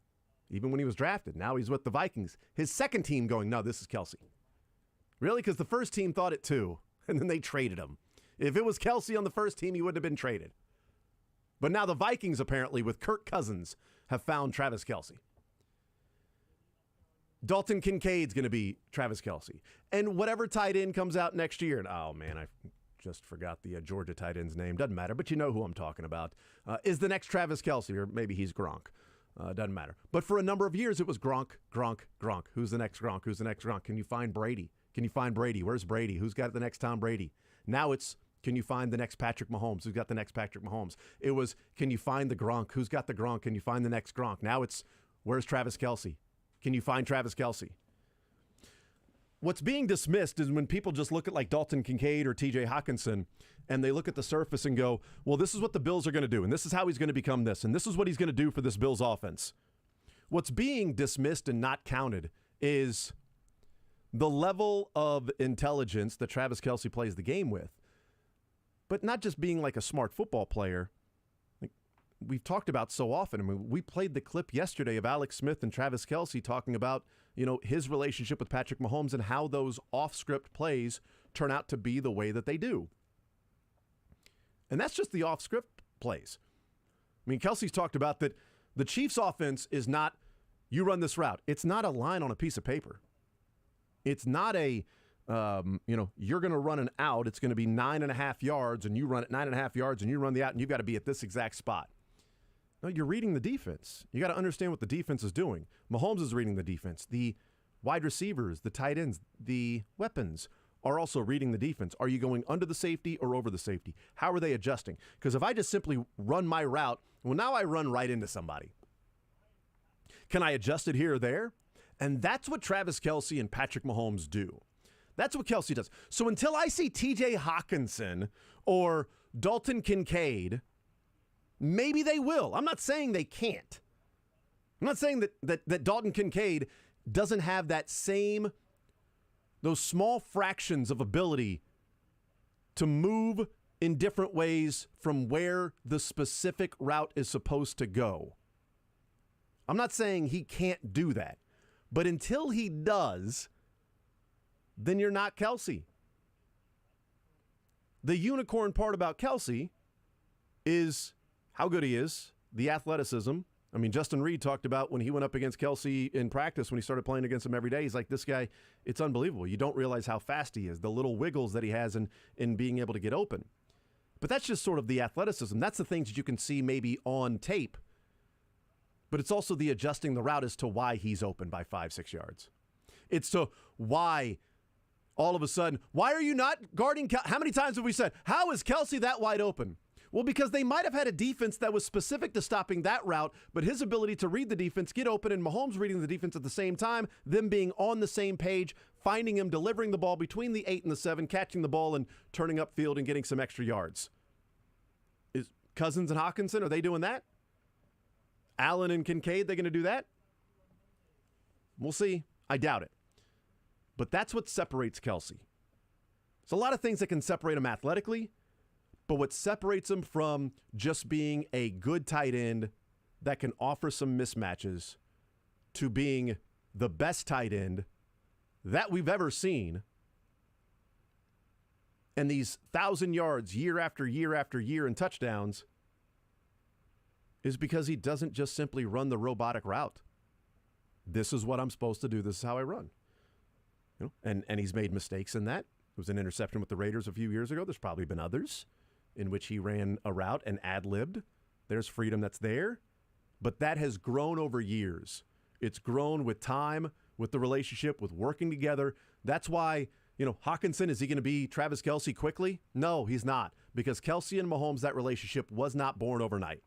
Even when he was drafted. Now he's with the Vikings. His second team going, no, this is Kelce. Really? Because the first team thought it too. And then they traded him. If it was Kelce on the first team, he wouldn't have been traded. But now the Vikings, apparently, with Kirk Cousins, have found Travis Kelce. Dalton Kincaid's going to be Travis Kelce. And whatever tight end comes out next year, and oh man, I just forgot the Georgia tight end's name. Doesn't matter, but you know who I'm talking about. Is the next Travis Kelce, or maybe he's Gronk. Doesn't matter. But for a number of years, it was Gronk, Gronk, Gronk. Who's the next Gronk? Who's the next Gronk? Can you find Brady? Can you find Brady? Where's Brady? Who's got the next Tom Brady? Now it's, can you find the next Patrick Mahomes? Who's got the next Patrick Mahomes? It was, can you find the Gronk? Who's got the Gronk? Can you find the next Gronk? Now it's, where's Travis Kelce? Can you find Travis Kelce? What's being dismissed is when people just look at like Dalton Kincaid or TJ Hawkinson and they look at the surface and go, well, this is what the Bills are going to do, and this is how he's going to become this, and this is what he's going to do for this Bills offense. What's being dismissed and not counted is the level of intelligence that Travis Kelce plays the game with. But not just being like a smart football player, like we've talked about so often. I mean, we played the clip yesterday of Alex Smith and Travis Kelce talking about, his relationship with Patrick Mahomes and how those off-script plays turn out to be the way that they do. And that's just the off-script plays. I mean, Kelce's talked about that the Chiefs' offense is not, you run this route. It's not a line on a piece of paper. It's not a, you're going to run an out. It's going to be 9.5 yards, and you run it 9.5 yards, and you run the out, and you've got to be at this exact spot. No, you're reading the defense. You got to understand what the defense is doing. Mahomes is reading the defense. The wide receivers, the tight ends, the weapons are also reading the defense. Are you going under the safety or over the safety? How are they adjusting? Because if I just simply run my route, well, now I run right into somebody. Can I adjust it here or there? And that's what Travis Kelce and Patrick Mahomes do. That's what Kelce does. So until I see TJ Hawkinson or Dalton Kincaid Maybe they will. I'm not saying they can't. I'm not saying that Dalton Kincaid doesn't have those small fractions of ability to move in different ways from where the specific route is supposed to go. I'm not saying he can't do that. But until he does, then you're not Kelce. The unicorn part about Kelce is how good he is, the athleticism. I mean, Justin Reed talked about when he went up against Kelce in practice, when he started playing against him every day, he's like, this guy, it's unbelievable. You don't realize how fast he is, the little wiggles that he has in being able to get open. But that's just sort of the athleticism. That's the things that you can see maybe on tape. But it's also the adjusting the route as to why he's open by 5-6 yards. It's to why all of a sudden, why are you not guarding how many times have we said, how is Kelce that wide open? Well, because they might have had a defense that was specific to stopping that route, but his ability to read the defense, get open, and Mahomes reading the defense at the same time, them being on the same page, finding him, delivering the ball between the 8 and the 7, catching the ball and turning upfield and getting some extra yards. Is Cousins and Hockenson, are they doing that? Allen and Kincaid, they going to do that? We'll see. I doubt it. But that's what separates Kelce. There's a lot of things that can separate him athletically, but what separates him from just being a good tight end that can offer some mismatches to being the best tight end that we've ever seen, and these 1,000 yards year after year after year and touchdowns, is because he doesn't just simply run the robotic route. This is what I'm supposed to do. This is how I run. You know, and he's made mistakes in that. It was an interception with the Raiders a few years ago. There's probably been others in which he ran a route and ad-libbed. There's freedom that's there. But that has grown over years. It's grown with time, with the relationship, with working together. That's why, you know, Hockenson, is he going to be Travis Kelce quickly? No, he's not. Because Kelce and Mahomes, that relationship was not born overnight.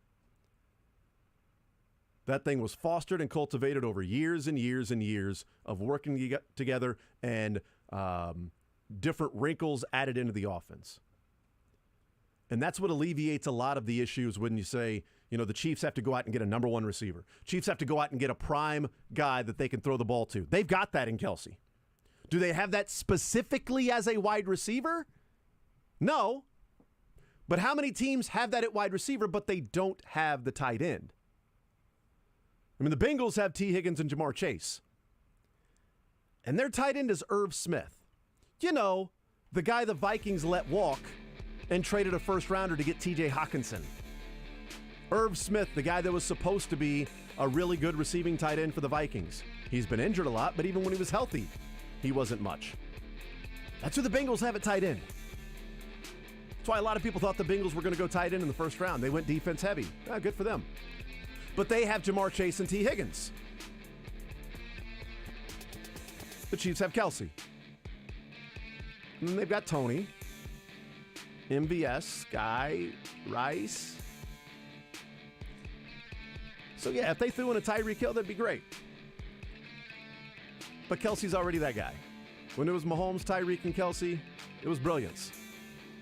That thing was fostered and cultivated over years and years and years of working together and different wrinkles added into the offense. And that's what alleviates a lot of the issues when you say, you know, the Chiefs have to go out and get a number one receiver. Chiefs have to go out and get a prime guy that they can throw the ball to. They've got that in Kelce. Do they have that specifically as a wide receiver? No. But how many teams have that at wide receiver, but they don't have the tight end? I mean, the Bengals have T. Higgins and Jamar Chase. And their tight end is Irv Smith. You know, the guy the Vikings let walk and traded a first-rounder to get T.J. Hockenson. Irv Smith, the guy that was supposed to be a really good receiving tight end for the Vikings. He's been injured a lot, but even when he was healthy, he wasn't much. That's who the Bengals have at tight end. That's why a lot of people thought the Bengals were going to go tight end in the first round. They went defense heavy. Good for them. But they have Jamar Chase and T. Higgins. The Chiefs have Kelce. And then they've got Tony, MVS, Guy, Rice. So, yeah, if they threw in a Tyreek Hill, that'd be great. But Kelce's already that guy. When it was Mahomes, Tyreek, and Kelce, it was brilliance.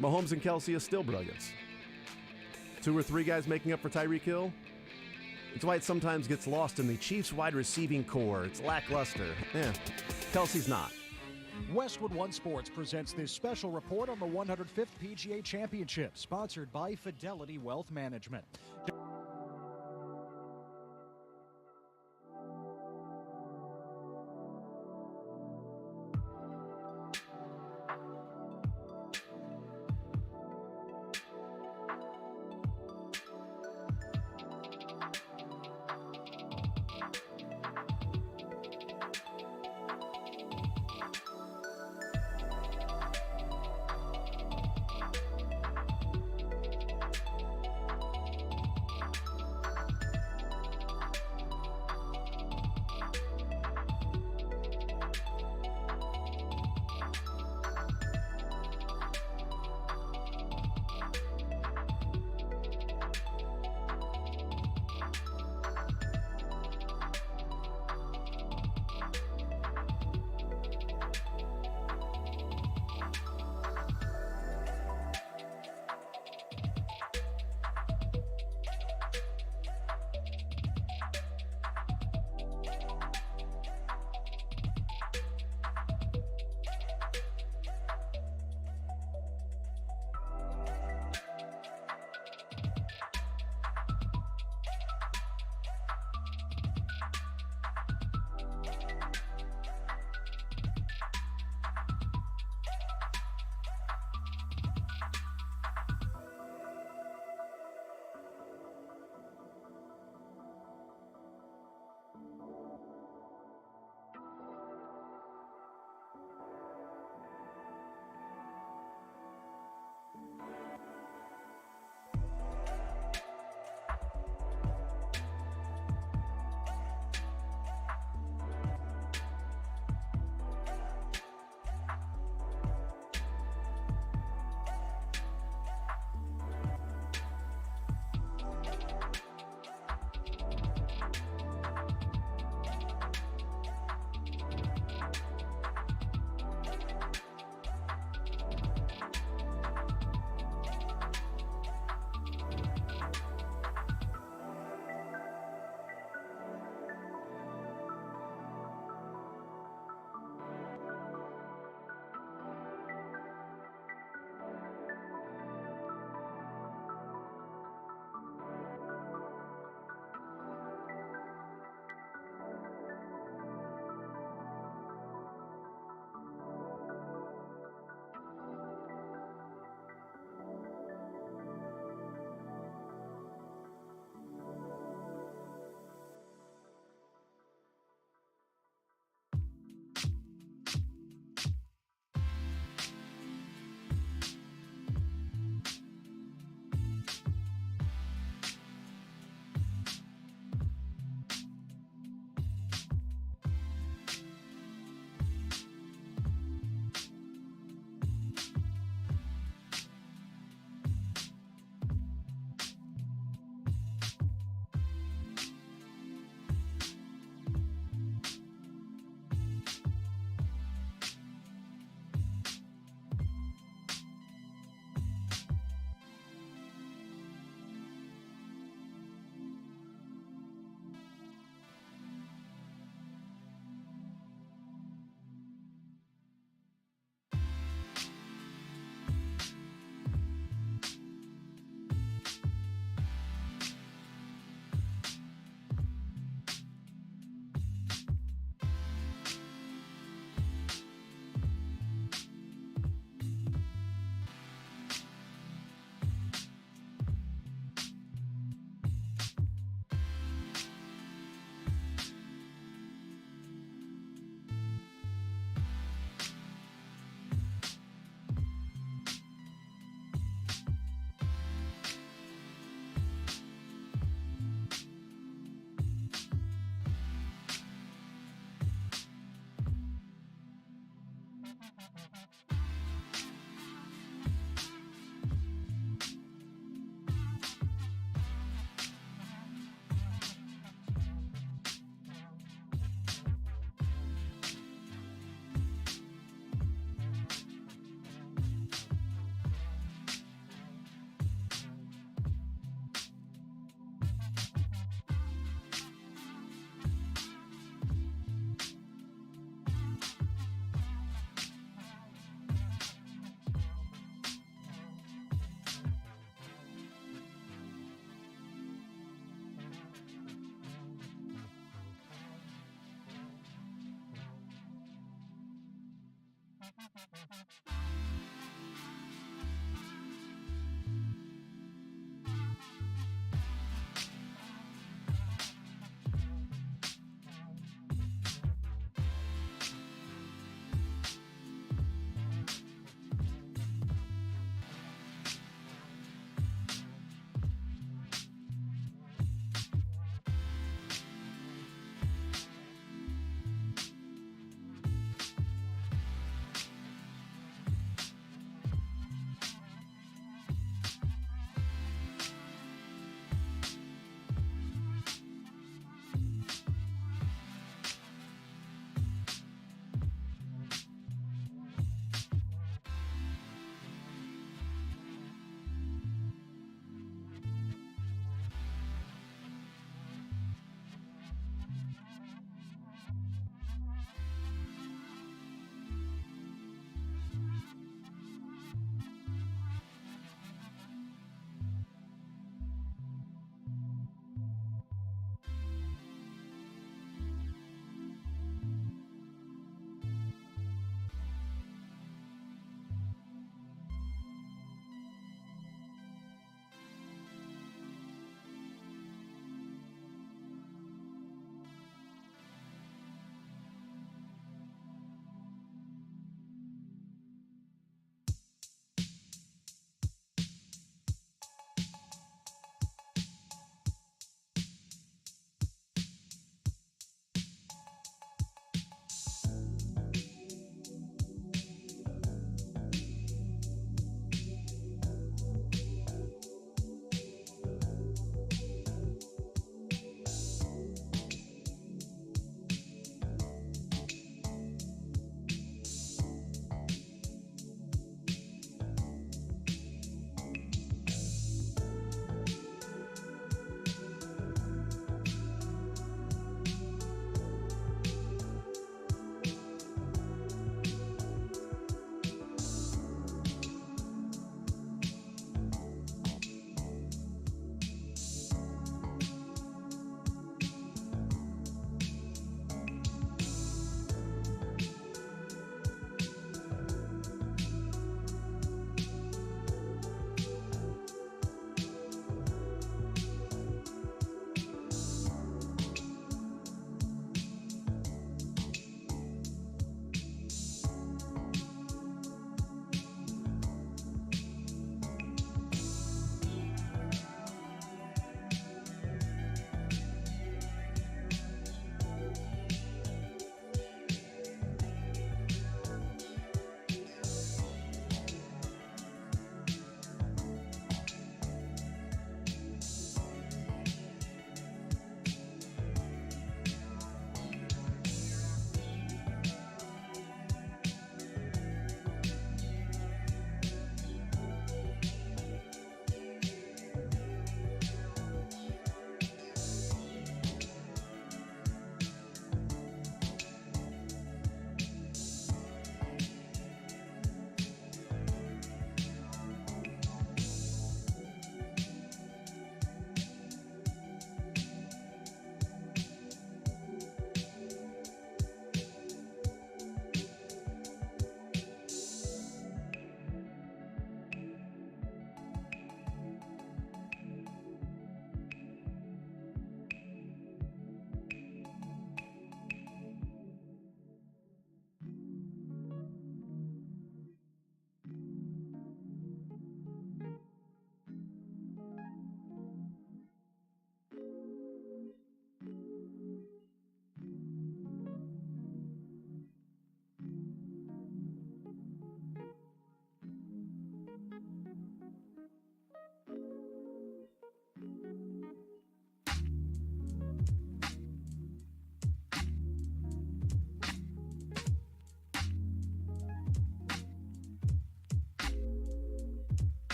Mahomes and Kelce is still brilliance. 2 or 3 guys making up for Tyreek Hill. It's why it sometimes gets lost in the Chiefs wide receiving core. It's lackluster. Kelce's not. Westwood One Sports presents this special report on the 105th PGA Championship, sponsored by Fidelity Wealth Management.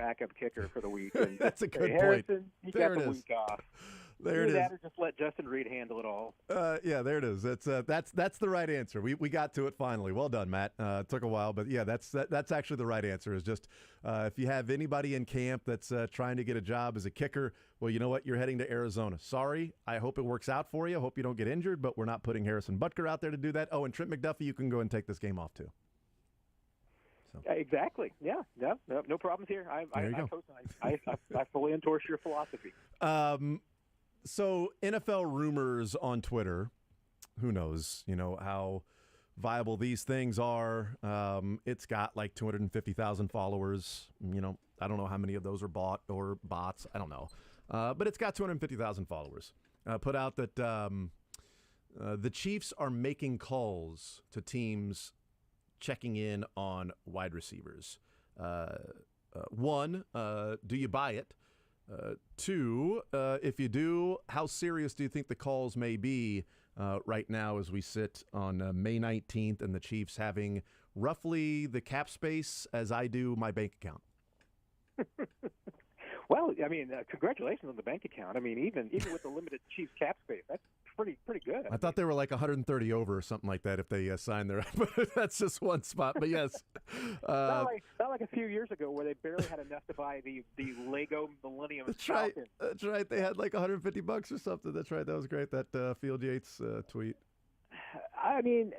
backup kicker for the week. And That's a good hey, point. Harrison, you There got it the is. week off. There it Either is. that or just let Justin Reed handle it all. Yeah, there it is. That's the right answer. We got to it finally. Well done, Matt. It took a while, but yeah, that's actually the right answer. Is just if you have anybody in camp that's trying to get a job as a kicker, well, you know what? You're heading to Arizona. Sorry. I hope it works out for you. I hope you don't get injured, but we're not putting Harrison Butker out there to do that. Oh, and Trent McDuffie, you can go and take this game off too. Exactly. Yeah. No problems here. There you go. I fully endorse your philosophy. So NFL rumors on Twitter, who knows, how viable these things are. It's got like 250,000 followers. I don't know how many of those are bought or bots. I don't know. But it's got 250,000 followers. Put out that the Chiefs are making calls to teams checking in on wide receivers. One, do you buy it? Two, if you do, how serious do you think the calls may be right now as we sit on May 19th and the Chiefs having roughly the cap space as I do my bank account? Well, I mean, congratulations on the bank account. I mean, even with the limited Chiefs cap space, that's pretty good. I thought they were like 130 over or something like that if they signed their. But that's just one spot. But yes, not like a few years ago where they barely had enough to buy the Lego Millennium Falcon. That's right. They had like $150 or something. That's right. That was great. That Field Yates tweet. I mean,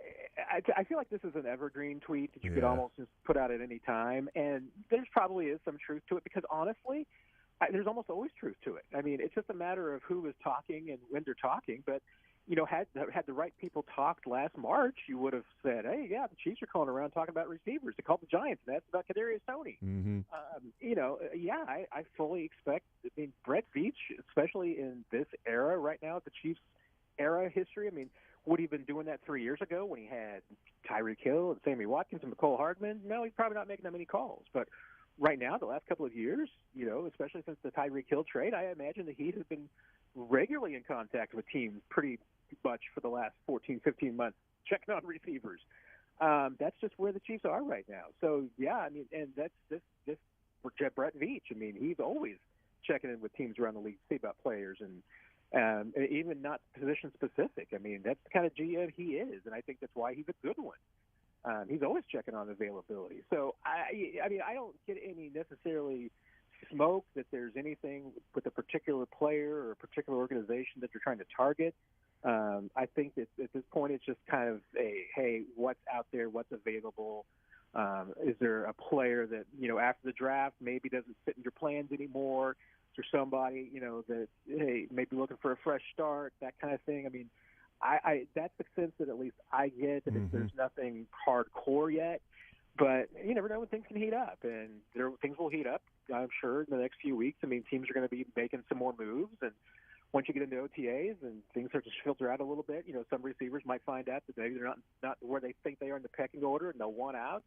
I feel like this is an evergreen tweet that you could almost just put out at any time, and there probably is some truth to it because honestly, there's almost always truth to it. I mean, it's just a matter of who is talking and when they're talking. But had the right people talked last March, you would have said, "Hey, yeah, the Chiefs are calling around talking about receivers." They called the Giants and asked about Kadarius Toney. Mm-hmm. I fully expect. I mean, Brett Veach, especially in this era right now, the Chiefs era history. I mean, would he have been doing that 3 years ago when he had Tyreek Hill and Sammy Watkins and McCole Hardman? No, he's probably not making that many calls, but. Right now, the last couple of years, especially since the Tyreek Hill trade, I imagine the Heat have been regularly in contact with teams pretty much for the last 14, 15 months, checking on receivers. That's just where the Chiefs are right now. So, yeah, I mean, and that's this for Brett Veach. I mean, he's always checking in with teams around the league to see about players and even not position specific. I mean, that's the kind of GM he is, and I think that's why he's a good one. He's always checking on availability. So, I mean, I don't get any necessarily smoke that there's anything with a particular player or a particular organization that you're trying to target. I think that at this point it's just kind of hey, what's out there, what's available? Is there a player that, after the draft maybe doesn't fit in your plans anymore? Is there somebody, that, hey, maybe looking for a fresh start, that kind of thing? I mean, I that's the sense that at least I get that there's nothing hardcore yet, but you never know when things can heat up, and things will heat up, I'm sure, in the next few weeks. I mean, teams are going to be making some more moves, and once you get into OTAs and things start to filter out a little bit, some receivers might find out that maybe they're not where they think they are in the pecking order, and they'll want out.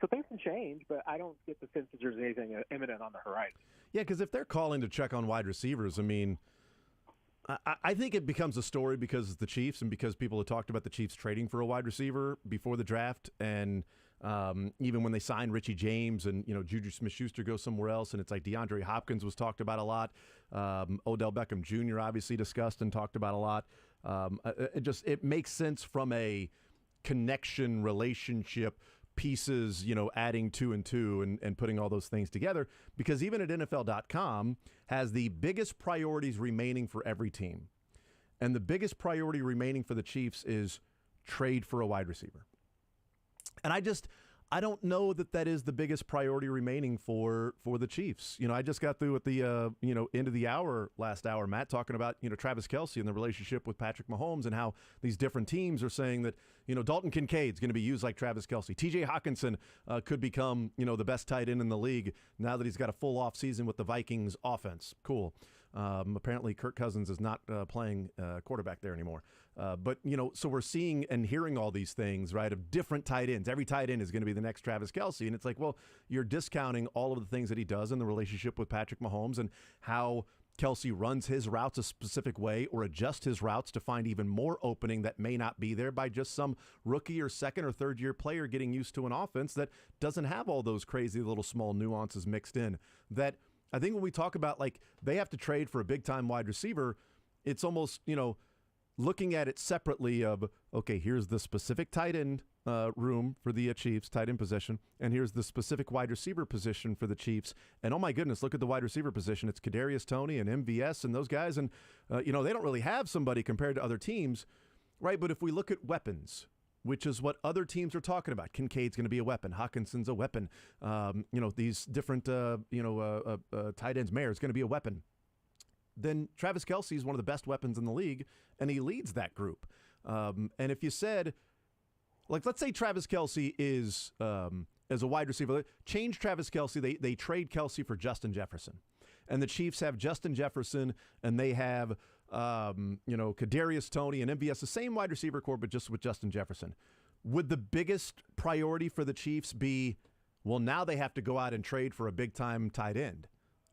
So things can change, but I don't get the sense that there's anything imminent on the horizon. Yeah, because if they're calling to check on wide receivers, I mean, I think it becomes a story because it's the Chiefs and because people have talked about the Chiefs trading for a wide receiver before the draft, and even when they signed Richie James and Juju Smith-Schuster goes somewhere else, and it's like DeAndre Hopkins was talked about a lot. Odell Beckham Jr. obviously discussed and talked about a lot. It makes sense from a connection relationship. Pieces, adding 2 and 2 and putting all those things together, because even at NFL.com has the biggest priorities remaining for every team. And the biggest priority remaining for the Chiefs is trade for a wide receiver. And I don't know that is the biggest priority remaining for the Chiefs. I just got through at the end of the last hour, Matt, talking about Travis Kelce and the relationship with Patrick Mahomes and how these different teams are saying that Dalton Kincaid's going to be used like Travis Kelce. T.J. Hawkinson could become the best tight end in the league now that he's got a full off season with the Vikings offense. Cool. Apparently Kirk Cousins is not playing quarterback there anymore. But so we're seeing and hearing all these things, right, of different tight ends. Every tight end is going to be the next Travis Kelce. And it's like, well, you're discounting all of the things that he does in the relationship with Patrick Mahomes and how Kelce runs his routes a specific way or adjusts his routes to find even more opening that may not be there by just some rookie or second or third year player getting used to an offense that doesn't have all those crazy little small nuances mixed in. That I think when we talk about like they have to trade for a big time wide receiver, it's almost, looking at it separately of, okay, here's the specific tight end room for the Chiefs, tight end position, and here's the specific wide receiver position for the Chiefs. And oh my goodness, look at the wide receiver position. It's Kadarius Toney and MVS and those guys. And, they don't really have somebody compared to other teams, right? But if we look at weapons, which is what other teams are talking about, Kincaid's going to be a weapon. Hawkinson's a weapon. These different, tight ends, Mayer's going to be a weapon. Then Travis Kelce is one of the best weapons in the league, and he leads that group. And if you said, like, let's say Travis Kelce is, as a wide receiver, change Travis Kelce. They trade Kelce for Justin Jefferson. And the Chiefs have Justin Jefferson, and they have, Kadarius Toney and MVS, the same wide receiver core, but just with Justin Jefferson. Would the biggest priority for the Chiefs be, well, now they have to go out and trade for a big-time tight end?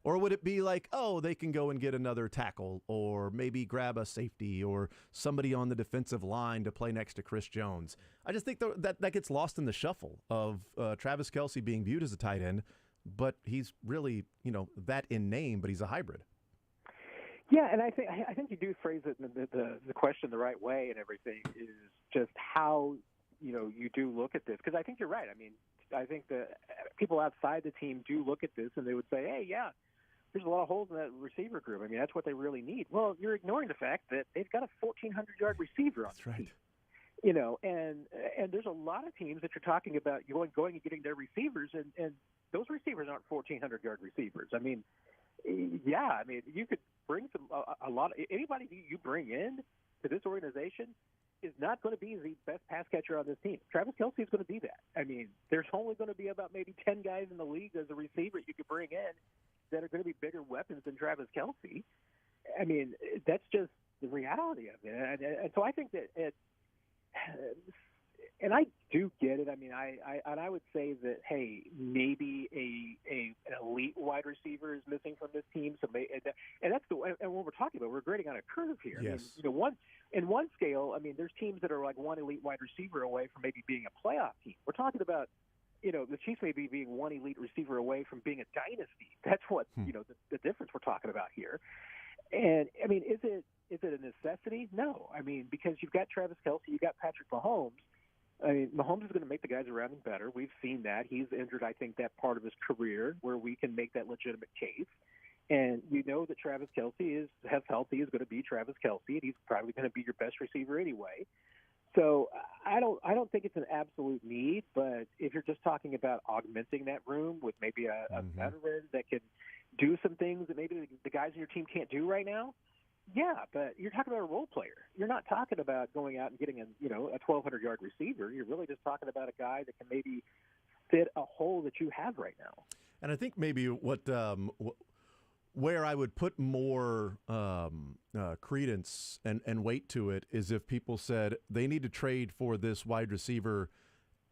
Or would it be like, oh, they can go and get another tackle or maybe grab a safety or somebody on the defensive line to play next to Chris Jones? I just think that gets lost in the shuffle of Travis Kelce being viewed as a tight end, but he's really, that in name, but he's a hybrid. Yeah, and I think you do phrase it the question the right way, and everything is just how you do look at this, because I think you're right. I mean, I think that people outside the team do look at this and they would say, hey, yeah, there's a lot of holes in that receiver group. I mean, that's what they really need. Well, you're ignoring the fact that they've got a 1,400-yard receiver on the team. And there's a lot of teams that you're talking about going and getting their receivers, and those receivers aren't 1,400-yard receivers. I mean, you could bring a lot of anybody you bring in to this organization is not going to be the best pass catcher on this team. Travis Kelce is going to be that. I mean, there's only going to be about maybe 10 guys in the league as a receiver you could bring in that are going to be bigger weapons than Travis Kelce. I mean, that's just the reality of it. And so I think that and I do get it. I mean, I would say that, hey, maybe an elite wide receiver is missing from this team. So and that's and what we're talking about, we're grading on a curve here. Yes. I mean, in one scale, I mean, there's teams that are like one elite wide receiver away from maybe being a playoff team. We're talking about, the Chiefs may be being one elite receiver away from being a dynasty. That's what, the difference we're talking about here. And, I mean, is it a necessity? No. I mean, because you've got Travis Kelce, you've got Patrick Mahomes. I mean, Mahomes is going to make the guys around him better. We've seen that. He's injured, I think, that part of his career where we can make that legitimate case. And that Travis Kelce has healthy, is going to be Travis Kelce, and he's probably going to be your best receiver anyway. So I don't think it's an absolute need, but if you're just talking about augmenting that room with maybe a veteran that can do some things that maybe the guys in your team can't do right now, yeah, but you're talking about a role player. You're not talking about going out and getting a 1,200-yard receiver. You're really just talking about a guy that can maybe fit a hole that you have right now. And I think maybe where I would put more credence and weight to it is if people said they need to trade for this wide receiver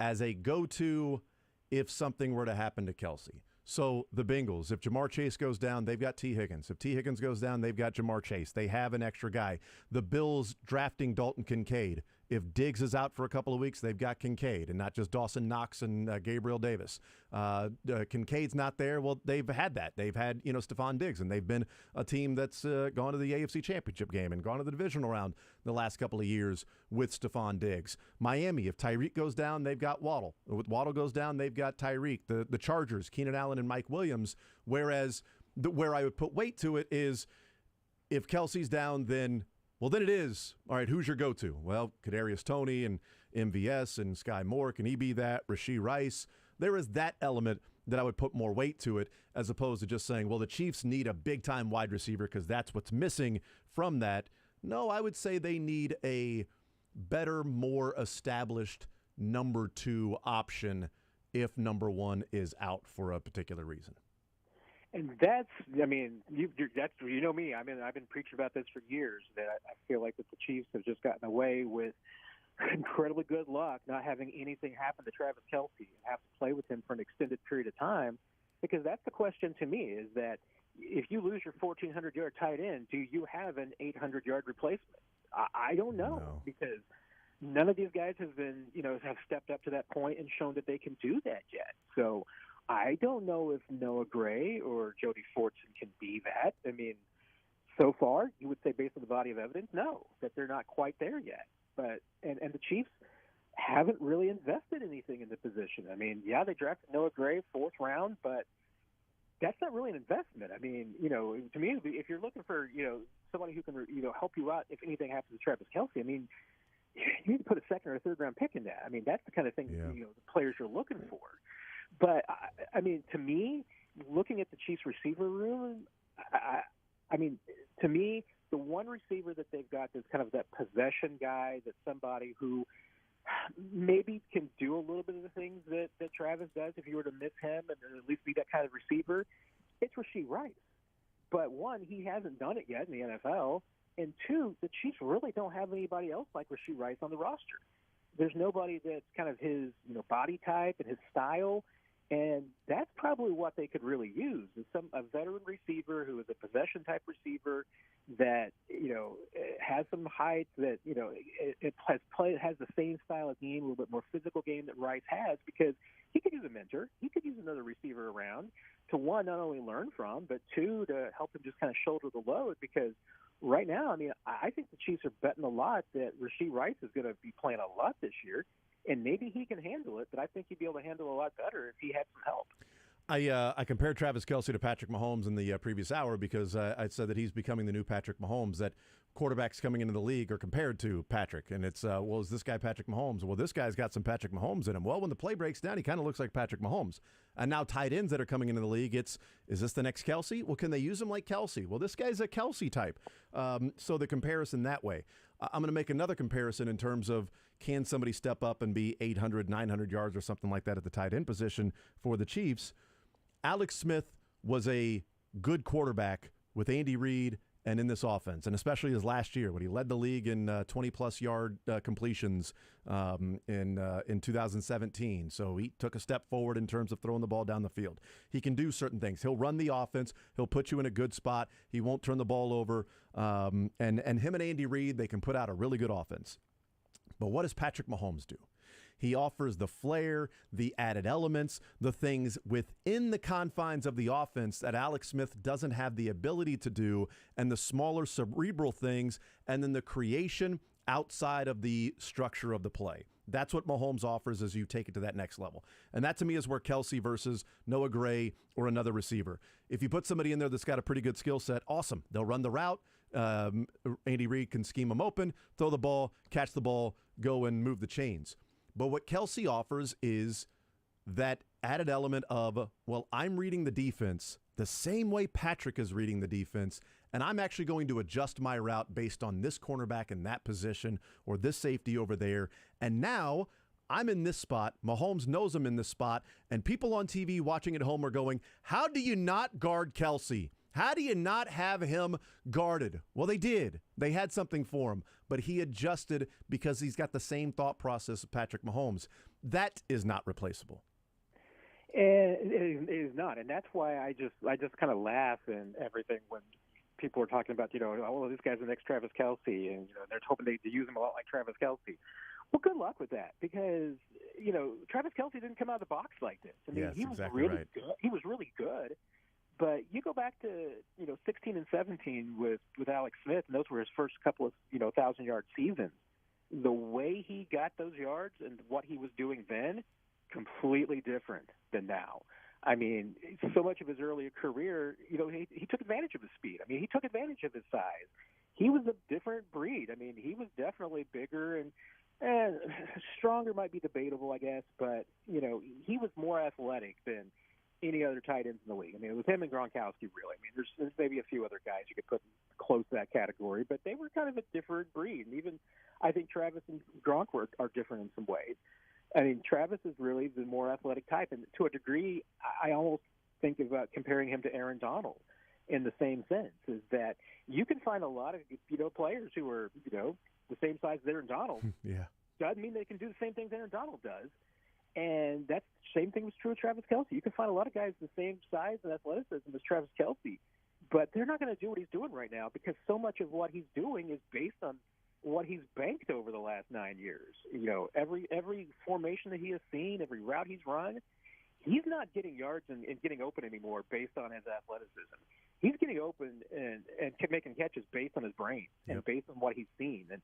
as a go-to if something were to happen to Kelce. So the Bengals, if Jamar Chase goes down, they've got T. Higgins. If T. Higgins goes down, they've got Jamar Chase. They have an extra guy. The Bills drafting Dalton Kincaid. If Diggs is out for a couple of weeks, they've got Kincaid and not just Dawson Knox and Gabriel Davis. Kincaid's not there. Well, they've had that. They've had, Stephon Diggs, and they've been a team that's gone to the AFC Championship game and gone to the divisional round the last couple of years with Stephon Diggs. Miami, if Tyreek goes down, they've got Waddle. If Waddle goes down, they've got Tyreek. The Chargers, Keenan Allen and Mike Williams, whereas where I would put weight to it is if Kelce's down, then it is, all right, who's your go-to? Well, Kadarius Toney and MVS and Sky Moore, can he be that? Rashee Rice. There is that element that I would put more weight to it as opposed to just saying, well, the Chiefs need a big-time wide receiver because that's what's missing from that. No, I would say they need a better, more established number 2 option if number 1 is out for a particular reason. And that's, I mean, you know me. I mean, I've been preaching about this for years. That I feel like that the Chiefs have just gotten away with incredibly good luck not having anything happen to Travis Kelce and have to play with him for an extended period of time. Because that's the question to me: is that if you lose your 1,400-yard tight end, do you have an 800-yard replacement? I don't know No. because none of these guys have been, have stepped up to that point and shown that they can do that yet. So I don't know if Noah Gray or Jody Fortson can be that. I mean, so far, you would say based on the body of evidence, no, that they're not quite there yet. But and the Chiefs haven't really invested anything in the position. I mean, yeah, they drafted Noah Gray 4th round, but that's not really an investment. I mean, to me, if you're looking for, somebody who can, help you out if anything happens to Travis Kelce, I mean, you need to put a 2nd or 3rd round pick in that. I mean, that's the kind of thing, the players you're looking for. But, I mean, to me, looking at the Chiefs receiver room, I mean, to me, the one receiver that they've got that's kind of that possession guy, that's somebody who maybe can do a little bit of the things that Travis does if you were to miss him and at least be that kind of receiver, it's Rashee Rice. But one, he hasn't done it yet in the NFL, and two, the Chiefs really don't have anybody else like Rashee Rice on the roster. There's nobody that's kind of his body type and his style, and that's probably what they could really use is a veteran receiver who is a possession type receiver that has some height, that it has the same style of game, a little bit more physical game that Rice has, because he could use a mentor, he could use another receiver around to one, not only learn from, but two, to help him just kind of shoulder the load. Because right now, I mean, I think the Chiefs are betting a lot that Rashee Rice is going to be playing a lot this year. And maybe he can handle it, but I think he'd be able to handle it a lot better if he had some help. I compared Travis Kelce to Patrick Mahomes in the previous hour because I said that he's becoming the new Patrick Mahomes, that quarterbacks coming into the league are compared to Patrick. And it's, is this guy Patrick Mahomes? Well, this guy's got some Patrick Mahomes in him. Well, when the play breaks down, he kind of looks like Patrick Mahomes. And now tight ends that are coming into the league, is this the next Kelce? Well, can they use him like Kelce? Well, this guy's a Kelce type. So the comparison that way. I'm going to make another comparison in terms of can somebody step up and be 800, 900 yards or something like that at the tight end position for the Chiefs. Alex Smith was a good quarterback with Andy Reid and in this offense, and especially his last year when he led the league in 20-plus yard completions in 2017. So he took a step forward in terms of throwing the ball down the field. He can do certain things. He'll run the offense. He'll put you in a good spot. He won't turn the ball over. And him and Andy Reid, they can put out a really good offense. But what does Patrick Mahomes do? He offers the flair, the added elements, the things within the confines of the offense that Alex Smith doesn't have the ability to do, and the smaller cerebral things, and then the creation outside of the structure of the play. That's what Mahomes offers as you take it to that next level. And that, to me, is where Kelce versus Noah Gray or another receiver. If you put somebody in there that's got a pretty good skill set, awesome. They'll run the route. Andy Reid can scheme them open, throw the ball, catch the ball, go and move the chains. But what Kelce offers is that added element of, well, I'm reading the defense the same way Patrick is reading the defense, and I'm actually going to adjust my route based on this cornerback in that position or this safety over there. And now I'm in this spot. Mahomes knows I'm in this spot, and people on TV watching at home are going, how do you not guard Kelce? How do you not have him guarded? Well, they did. They had something for him, but he adjusted because he's got the same thought process as Patrick Mahomes. That is not replaceable. It is not, and that's why I just kind of laugh and everything when people are talking about, oh, this guy's the next Travis Kelce, and they're hoping they use him a lot like Travis Kelce. Well, good luck with that, because Travis Kelce didn't come out of the box like this. I mean, yes, he was exactly really right. good. He was really good. But you go back to 16 and 17 with Alex Smith, and those were his first couple of 1,000-yard seasons. The way he got those yards and what he was doing then, completely different than now. I mean, so much of his earlier career, he took advantage of his speed. I mean, he took advantage of his size. He was a different breed. I mean, he was definitely bigger and stronger might be debatable, I guess, but he was more athletic than any other tight ends in the league. I mean, it was him and Gronkowski, really. I mean, there's maybe a few other guys you could put close to that category, but they were kind of a different breed. And even I think Travis and Gronk are different in some ways. I mean, Travis is really the more athletic type, and to a degree, I almost think about comparing him to Aaron Donald in the same sense, is that you can find a lot of players who are the same size as Aaron Donald. Yeah, doesn't mean they can do the same things Aaron Donald does. And that same thing was true with Travis Kelce. You can find a lot of guys the same size and athleticism as Travis Kelce, but they're not going to do what he's doing right now because so much of what he's doing is based on what he's banked over the last 9 years. You know, every formation that he has seen, every route he's run, he's not getting yards and getting open anymore based on his athleticism. He's getting open and making catches based on his brain and based on what he's seen. And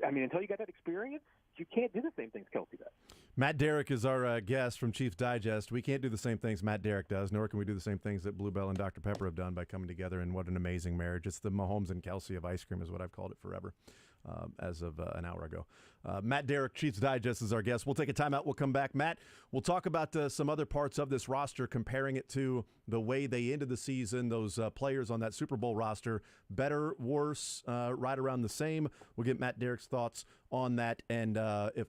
until you got that experience, you can't do the same things Kelsey does. Matt Derrick is our guest from Chiefs Digest. We can't do the same things Matt Derrick does, nor can we do the same things that Bluebell and Dr. Pepper have done by coming together. And what an amazing marriage. It's the Mahomes and Kelsey of ice cream is what I've called it forever, as of an hour ago. Matt Derrick, Chiefs Digest, is our guest. We'll take a timeout. We'll come back. Matt, we'll talk about some other parts of this roster, comparing it to the way they ended the season, those players on that Super Bowl roster. Better, worse, right around the same. We'll get Matt Derrick's thoughts on that, and if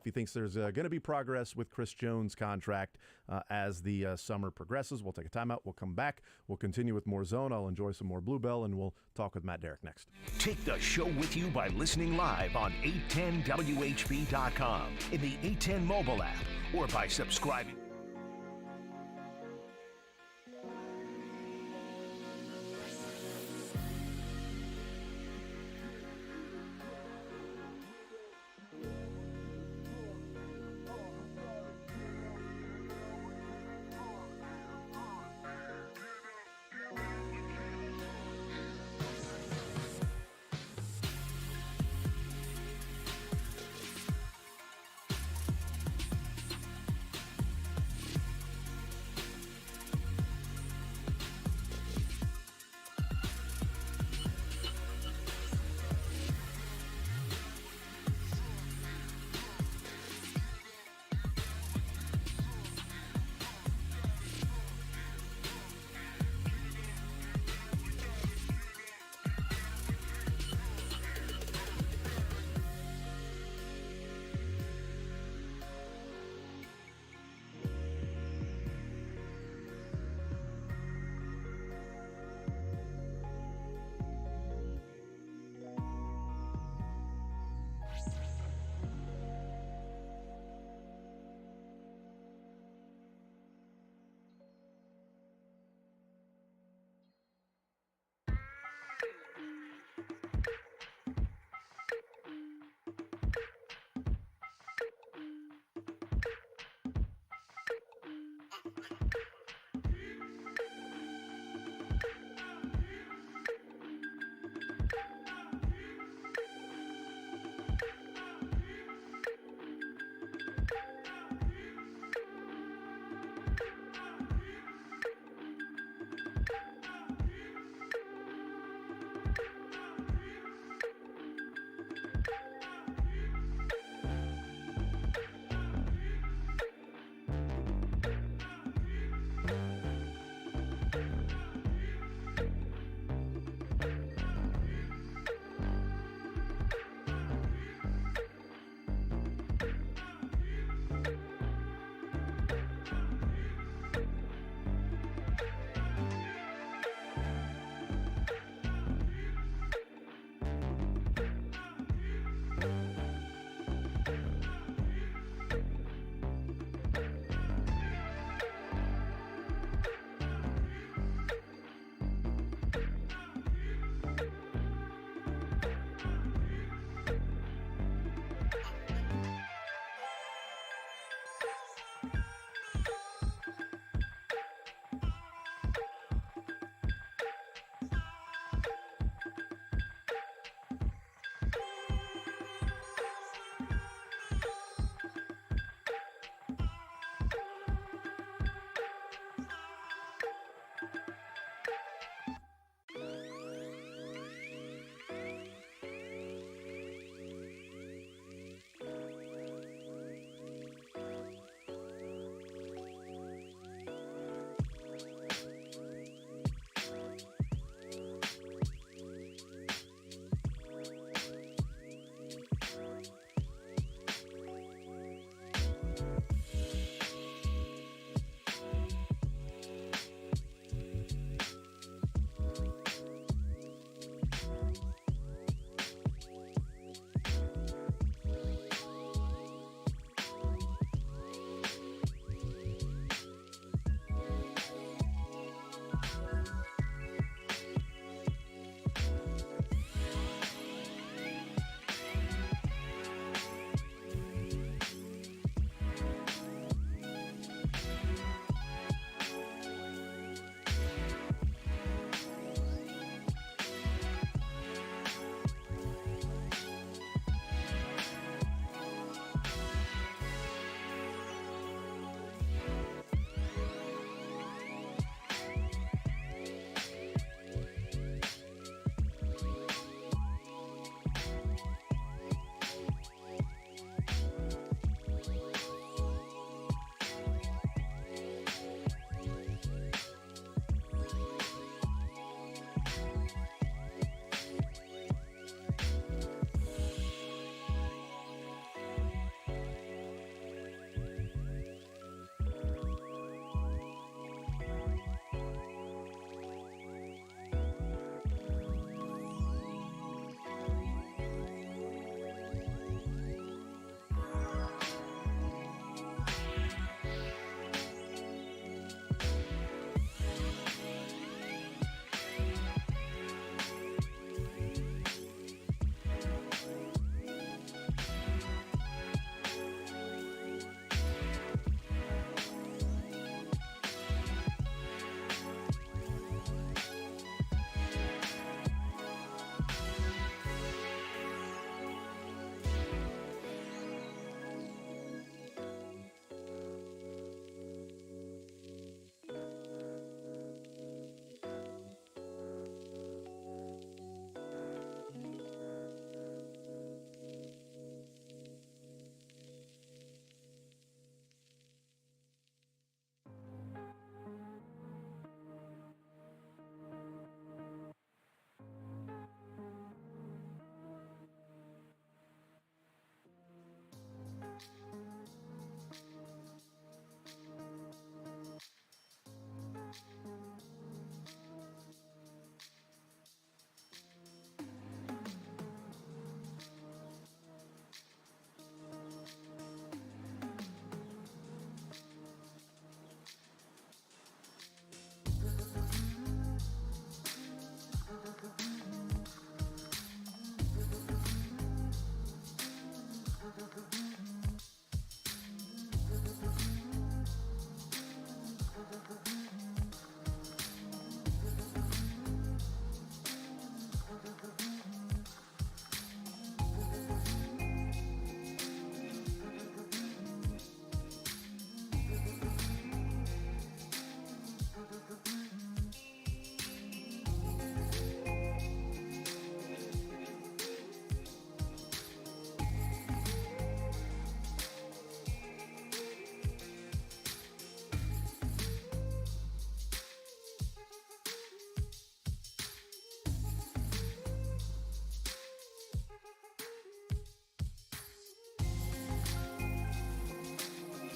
he thinks there's going to be progress with Chris Jones' contract as the summer progresses. We'll take a timeout. We'll come back. We'll continue with more Zone. I'll enjoy some more Bluebell, and we'll talk with Matt Derrick next. Take the show with you by listening live on 810WHB.com, in the 810 mobile app, or by subscribing.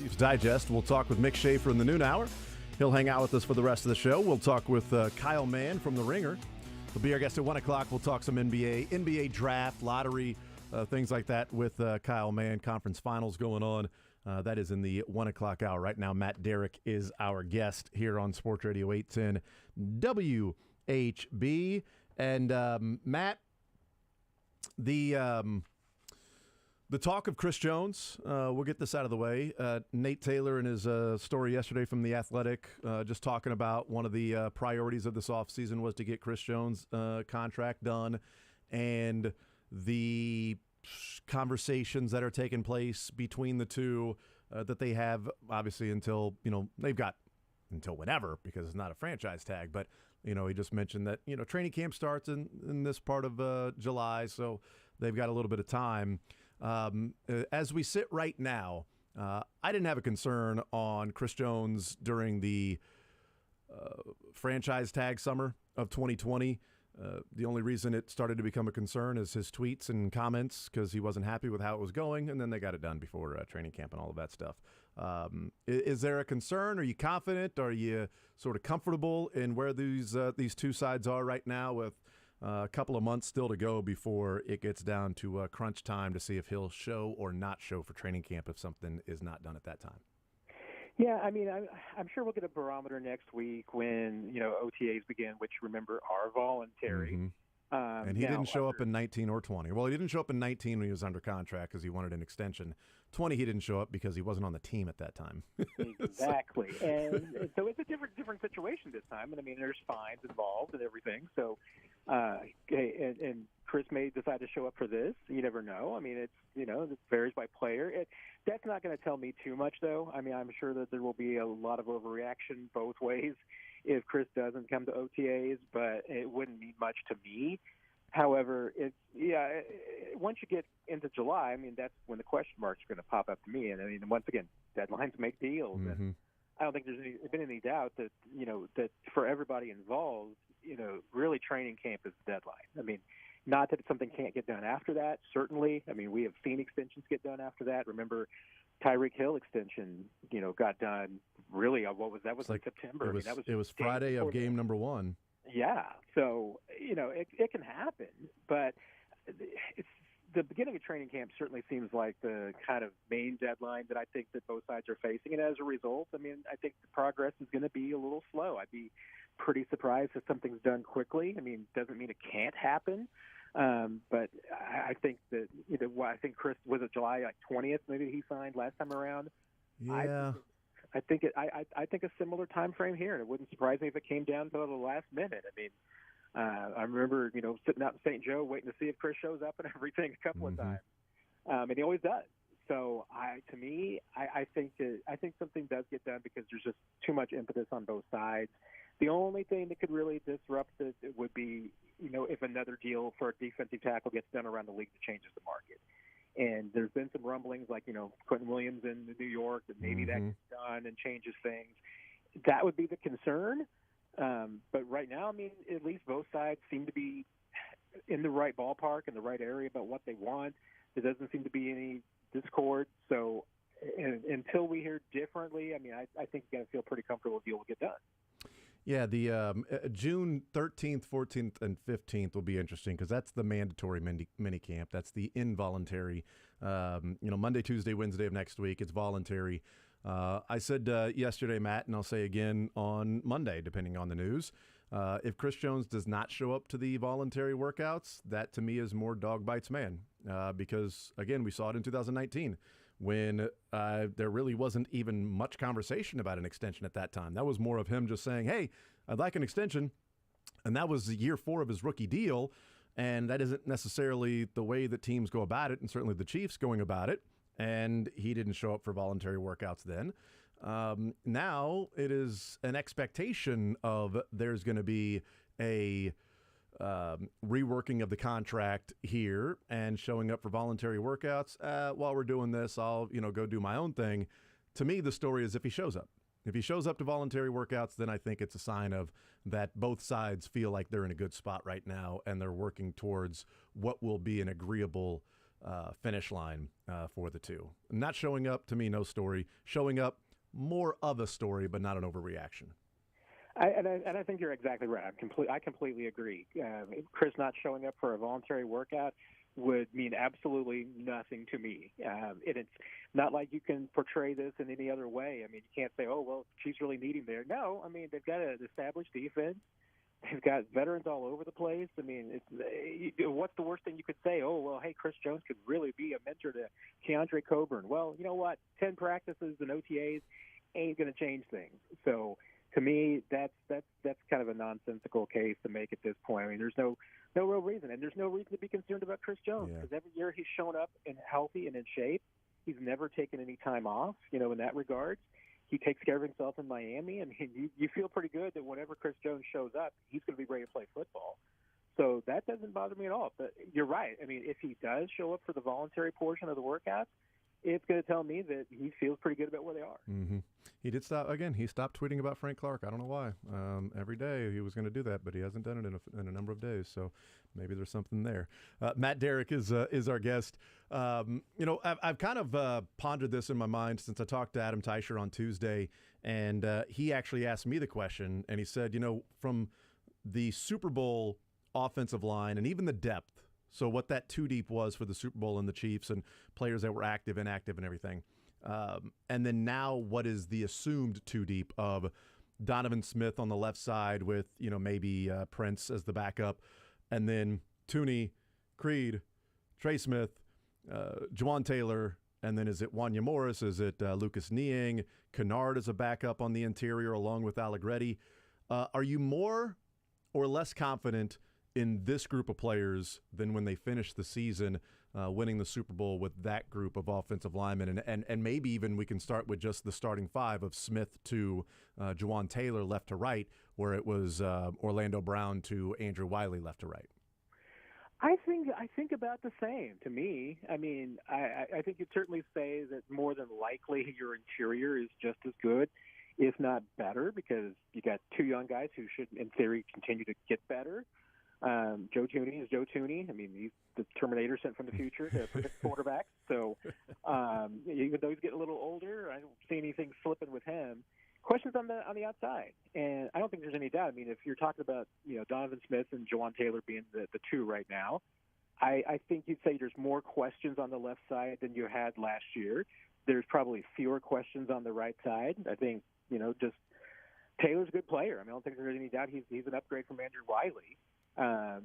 Chiefs Digest. We'll talk with Mick Schaefer in the noon hour. He'll hang out with us for the rest of the show. We'll talk with Kyle Mann from The Ringer. He'll be our guest at 1 o'clock. We'll talk some NBA draft, lottery, things like that with Kyle Mann. Conference finals going on. That is in the 1 o'clock hour. Right now, Matt Derrick is our guest here on Sports Radio 810 WHB. And Matt, the talk of Chris Jones, we'll get this out of the way. Nate Taylor in his story yesterday from The Athletic, just talking about one of the priorities of this offseason was to get Chris Jones' contract done, and the conversations that are taking place between the two that they have, obviously, until, they've got until whenever, because it's not a franchise tag, but he just mentioned that, training camp starts in this part of July, so they've got a little bit of time. As we sit right now, I didn't have a concern on Chris Jones during the franchise tag summer of 2020. The only reason it started to become a concern is his tweets and comments, because he wasn't happy with how it was going, and then they got it done before training camp and all of that stuff. Is there a concern? Are you confident? Are you sort of comfortable in where these two sides are right now, with a couple of months still to go before it gets down to crunch time to see if he'll show or not show for training camp if something is not done at that time? Yeah, I mean, I'm sure we'll get a barometer next week when, OTAs begin, which, remember, are voluntary. Mm-hmm. And he didn't show up in 19 or 20. Well, he didn't show up in 19 when he was under contract because he wanted an extension. 20, he didn't show up because he wasn't on the team at that time. Exactly. And so it's a different situation this time. And, I mean, there's fines involved and everything. So, and Chris may decide to show up for this. You never know. I mean, it varies by player. That's not going to tell me too much, though. I mean, I'm sure that there will be a lot of overreaction both ways if Chris doesn't come to OTAs, but it wouldn't mean much to me. However, once you get into July, I mean, that's when the question marks are going to pop up to me. And, I mean, once again, deadlines make deals. Mm-hmm. And I don't think there's been any doubt that, that for everybody involved, really training camp is the deadline. I mean, not that something can't get done after that, certainly. I mean, we have seen extensions get done after that. Remember, Tyreek Hill extension, got done really, what was that? Was like September. It was Friday of game number one. Yeah. So, it can happen, but it's the beginning of training camp certainly seems like the kind of main deadline that I think that both sides are facing. And as a result, I mean, I think the progress is going to be a little slow. I'd be pretty surprised if something's done quickly. I mean, doesn't mean it can't happen. But I think that, I think Chris, was it July 20th maybe he signed last time around? Yeah. I think a similar time frame here, and it wouldn't surprise me if it came down to the last minute. I mean, I remember, sitting out in St. Joe waiting to see if Chris shows up and everything a couple of times. And he always does. So I think something does get done because there's just too much impetus on both sides. The only thing that could really disrupt it would be, if another deal for a defensive tackle gets done around the league that changes the market. And there's been some rumblings like, Quentin Williams in New York, that maybe that gets done and changes things. That would be the concern. But right now, I mean, at least both sides seem to be in the right ballpark, in the right area about what they want. There doesn't seem to be any discord. So until we hear differently, I mean, I think you got to feel pretty comfortable the deal will get done. Yeah, the June 13th, 14th, and 15th will be interesting because that's the mandatory mini camp. That's the involuntary. Monday, Tuesday, Wednesday of next week, it's voluntary. I said yesterday, Matt, and I'll say again on Monday, depending on the news, if Chris Jones does not show up to the voluntary workouts, that to me is more dog bites man because, again, we saw it in 2019. When there really wasn't even much conversation about an extension at that time. That was more of him just saying, hey, I'd like an extension. And that was year 4 of his rookie deal. And that isn't necessarily the way that teams go about it, and certainly the Chiefs going about it. And he didn't show up for voluntary workouts then. Now it is an expectation of there's going to be a reworking of the contract here and showing up for voluntary workouts. While we're doing this, I'll go do my own thing. To me, the story is if he shows up. If he shows up to voluntary workouts, then I think it's a sign of that both sides feel like they're in a good spot right now and they're working towards what will be an agreeable finish line for the two. Not showing up, to me, no story. Showing up, more of a story, but not an overreaction. I think you're exactly right. I completely agree. Chris not showing up for a voluntary workout would mean absolutely nothing to me. It's not like you can portray this in any other way. I mean, you can't say, oh, well, Chiefs really need him there. No, I mean, they've got an established defense. They've got veterans all over the place. I mean, what's the worst thing you could say? Oh, well, hey, Chris Jones could really be a mentor to Keandre Coburn. Well, you know what? 10 practices and OTAs ain't going to change things. So to me, that's kind of a nonsensical case to make at this point. I mean, there's no real reason, and there's no reason to be concerned about Chris Jones because every year he's shown up and healthy and in shape. He's never taken any time off, in that regard. He takes care of himself in Miami, and you feel pretty good that whenever Chris Jones shows up, he's going to be ready to play football. So that doesn't bother me at all. But you're right. I mean, if he does show up for the voluntary portion of the workouts, it's going to tell me that he feels pretty good about where they are. Mm-hmm. He did stop again. He stopped tweeting about Frank Clark. I don't know why. Every day he was going to do that, but he hasn't done it in a number of days. So maybe there's something there. Matt Derrick is our guest. I've kind of pondered this in my mind since I talked to Adam Teicher on Tuesday, and he actually asked me the question, and he said, from the Super Bowl offensive line and even the depth. So what that two deep was for the Super Bowl and the Chiefs and players that were active, inactive, and everything. And then now what is the assumed two deep of Donovan Smith on the left side with, maybe Prince as the backup. And then Thuney, Creed, Trey Smith, Juwan Taylor, and then is it Wanya Morris? Is it Lucas Niang? Kennard as a backup on the interior along with Allegretti. Are you more or less confident in this group of players than when they finished the season winning the Super Bowl with that group of offensive linemen? And maybe even we can start with just the starting five of Smith to Juwan Taylor left to right, where it was Orlando Brown to Andrew Wiley left to right. I think about the same. To me, I mean, I think you'd certainly say that more than likely your interior is just as good, if not better, because you got two young guys who should, in theory, continue to get better. Joe Thuney is Joe Thuney. I mean, he's the Terminator sent from the future to predict quarterbacks. So even though he's getting a little older, I don't see anything slipping with him. Questions on the outside, and I don't think there's any doubt. I mean, if you're talking about Donovan Smith and Juwan Taylor being the two right now, I think you'd say there's more questions on the left side than you had last year. There's probably fewer questions on the right side. I think just Taylor's a good player. I mean, I don't think there's any doubt he's an upgrade from Andrew Wiley.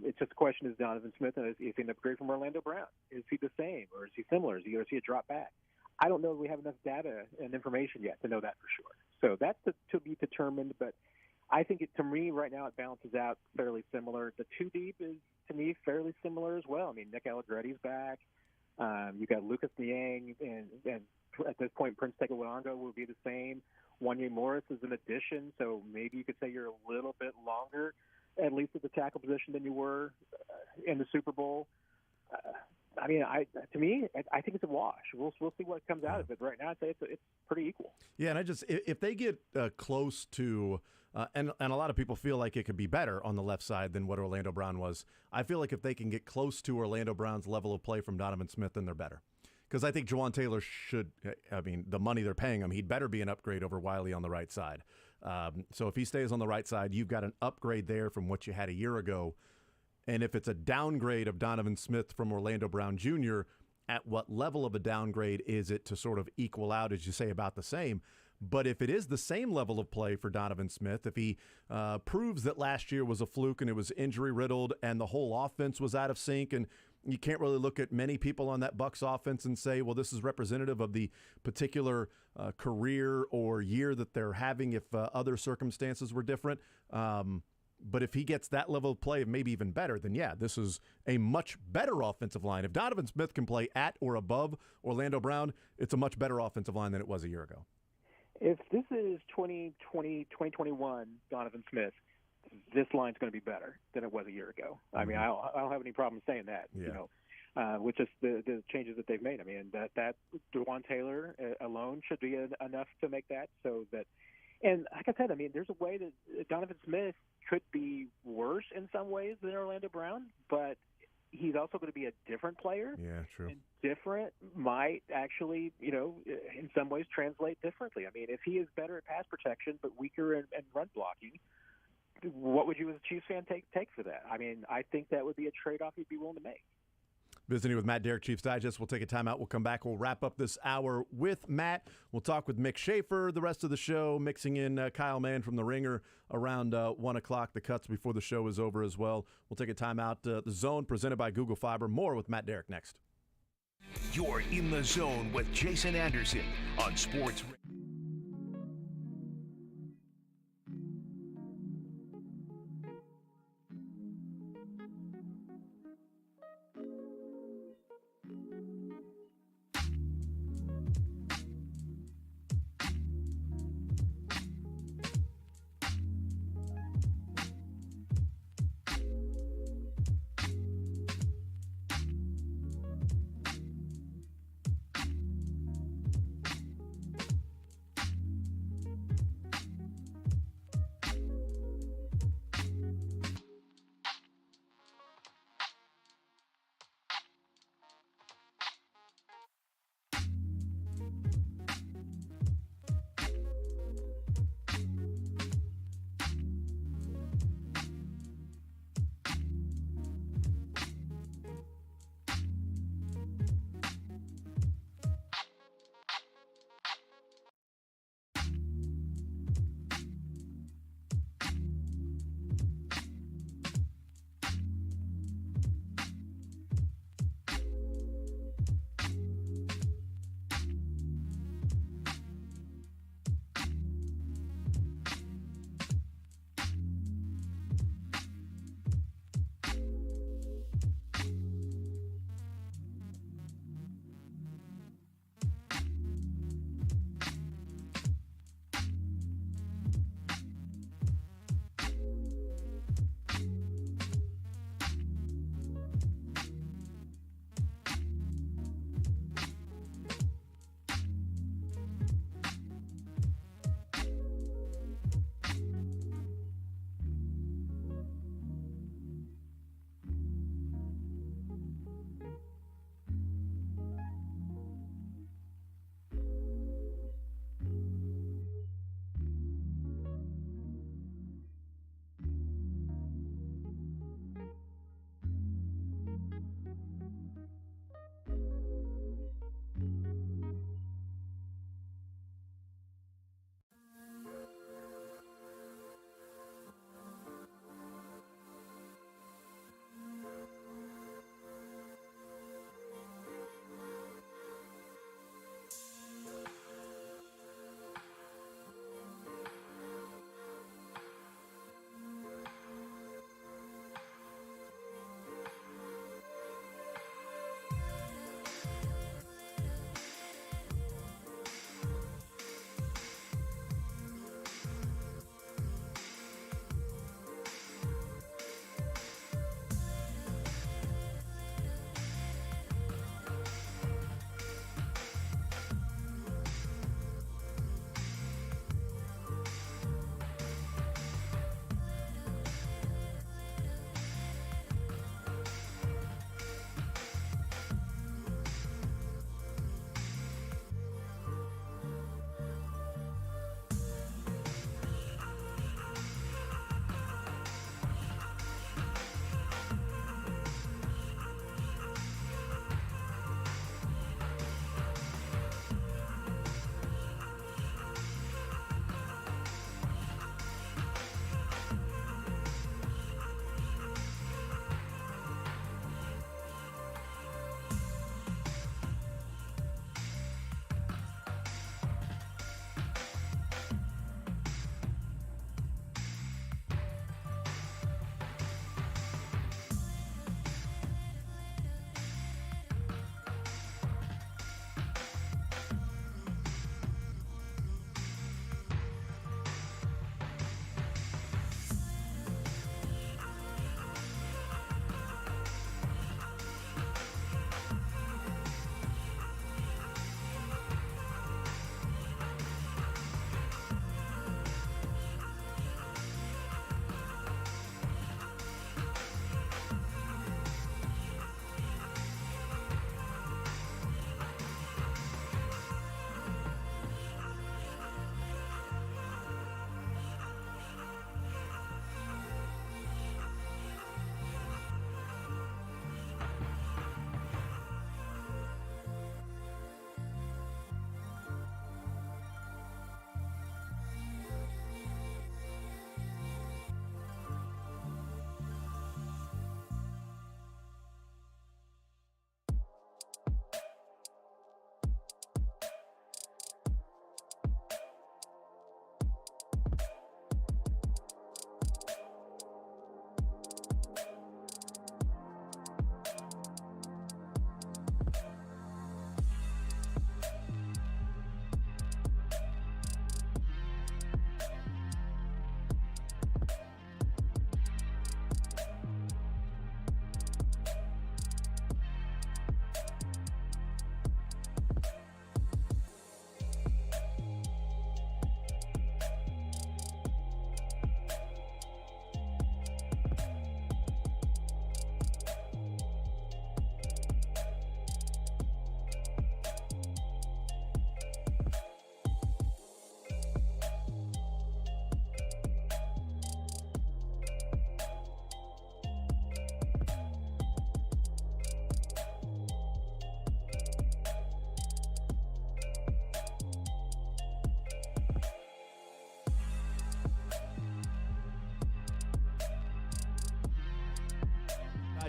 It's just a question, is Donovan Smith, and is he an upgrade from Orlando Brown? Is he the same, or is he similar? Is he a drop back? I don't know if we have enough data and information yet to know that for sure. So that's to be determined, but I think to me right now it balances out fairly similar. The two deep is, to me, fairly similar as well. I mean, Nick Allegretti's back. You got Lucas Niang, and at this point, Prince Teguango will be the same. Wanya Morris is an addition, so maybe you could say you're a little bit longer, at least at the tackle position, than you were in the Super Bowl. I mean, to me, I think it's a wash. We'll see what comes out of it. Right now, I'd say it's pretty equal. Yeah, and if they get close to, and a lot of people feel like it could be better on the left side than what Orlando Brown was. I feel like if they can get close to Orlando Brown's level of play from Donovan Smith, then they're better. Because I think Juwan Taylor should, the money they're paying him, he'd better be an upgrade over Wiley on the right side. So if he stays on the right side, you've got an upgrade there from what you had a year ago. And if it's a downgrade of Donovan Smith from Orlando Brown Jr., at what level of a downgrade is it to sort of equal out, as you say, about the same? But if it is the same level of play for Donovan Smith, if he proves that last year was a fluke and it was injury-riddled and the whole offense was out of sync, and you can't really look at many people on that Bucs offense and say, well, this is representative of the particular career or year that they're having if other circumstances were different. But if he gets that level of play, maybe even better, then yeah, this is a much better offensive line. If Donovan Smith can play at or above Orlando Brown, it's a much better offensive line than it was a year ago. If this is 2020, 2021 Donovan Smith, this line's going to be better than it was a year ago. I mean, I don't have any problem saying that, with just the changes that they've made. I mean, that Juwan Taylor alone should be enough to make that so that. And like I said, I mean, there's a way that Donovan Smith could be worse in some ways than Orlando Brown, but he's also going to be a different player. Yeah, true. And different might actually, in some ways translate differently. I mean, if he is better at pass protection but weaker in run blocking, what would you as a Chiefs fan take for that? I mean, I think that would be a trade-off you'd be willing to make. Visiting with Matt Derrick, Chiefs Digest. We'll take a timeout. We'll come back. We'll wrap up this hour with Matt. We'll talk with Mick Schaefer the rest of the show, mixing in Kyle Mann from The Ringer around 1 o'clock, the cuts before the show is over as well. We'll take a timeout. The Zone presented by Google Fiber. More with Matt Derrick next. You're in the zone with Jason Anderson on Sports.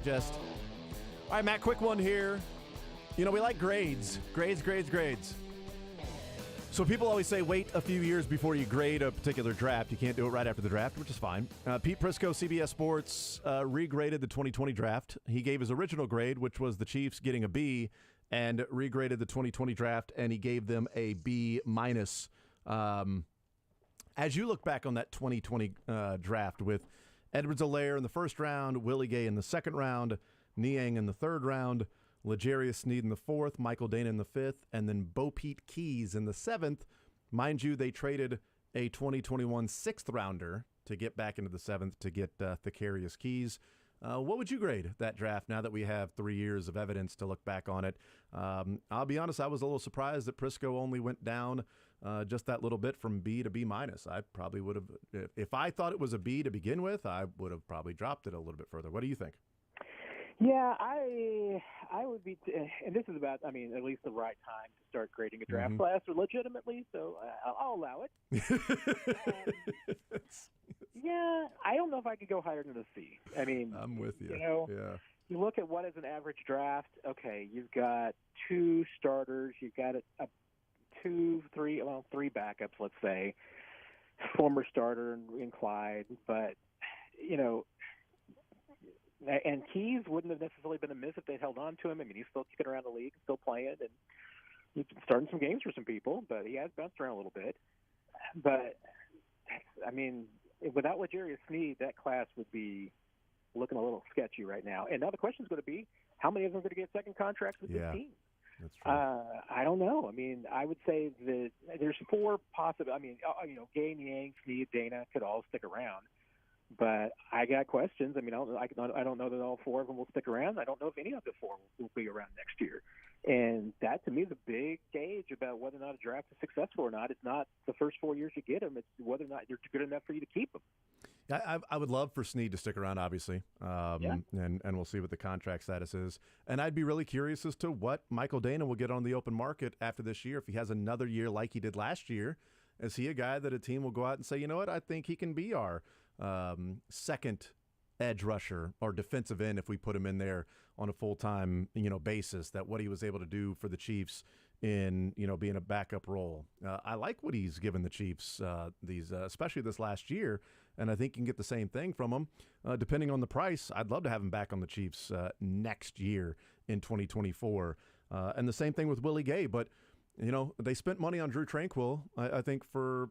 Digest. All right, Matt, quick one here. You know, we like grades. Grades. So people always say wait a few years before you grade a particular draft. You can't do it right after the draft, which is fine. Pete Prisco, CBS Sports, regraded the 2020 draft. He gave his original grade, which was the Chiefs getting a B, and regraded the 2020 draft, and he gave them a B minus. As you look back on that 2020 draft with Edwards-Helaire in the first round, Willie Gay in the second round, Niang in the third round, L'Jarius Sneed in the fourth, Michael Dana in the fifth, and then Bo-Pete Keys in the seventh. Mind you, they traded a 2021 sixth rounder to get back into the seventh to get Thakarius Keys. What would you grade that draft now that we have 3 years of evidence to look back on it? I'll be honest, I was a little surprised that Prisco only went down just that little bit from B to B minus. I probably would have, if I thought it was a B to begin with, I would have probably dropped it a little bit further. What do you think? Yeah, I would be, and this is about, I mean, at least the right time to start grading a draft class legitimately, so I'll allow it. Yeah, I don't know if I could go higher than a C. I mean, I'm with you. You know, yeah. You look at what is an average draft. Okay, you've got 2 starters, you've got three backups, let's say, former starter in Clyde, but you know. And Keys wouldn't have necessarily been a miss if they'd held on to him. I mean, he's still kicking around the league, still playing, and he's starting some games for some people, but he has bounced around a little bit. But, I mean, without L'Jarius Sneed, that class would be looking a little sketchy right now. And now the question is going to be, how many of them are going to get second contracts with this team? That's true. I don't know. I mean, I would say that there's 4 possible. I mean, you know, Gay, Niang, Sneed, Dana could all stick around. But I got questions. I mean, I don't know that all 4 of them will stick around. I don't know if any of the 4 will be around next year. And that, to me, is a big gauge about whether or not a draft is successful or not. It's not the first 4 years you get them. It's whether or not they're good enough for you to keep them. I would love for Sneed to stick around, obviously, and we'll see what the contract status is. And I'd be really curious as to what Michael Dana will get on the open market after this year. If he has another year like he did last year, is he a guy that a team will go out and say, you know what, I think he can be our second edge rusher or defensive end if we put him in there on a full-time, basis, that what he was able to do for the Chiefs in, being a backup role. I like what he's given the Chiefs, especially this last year, and I think you can get the same thing from him. Depending on the price, I'd love to have him back on the Chiefs next year in 2024. And the same thing with Willie Gay, but they spent money on Drew Tranquill, I think, for,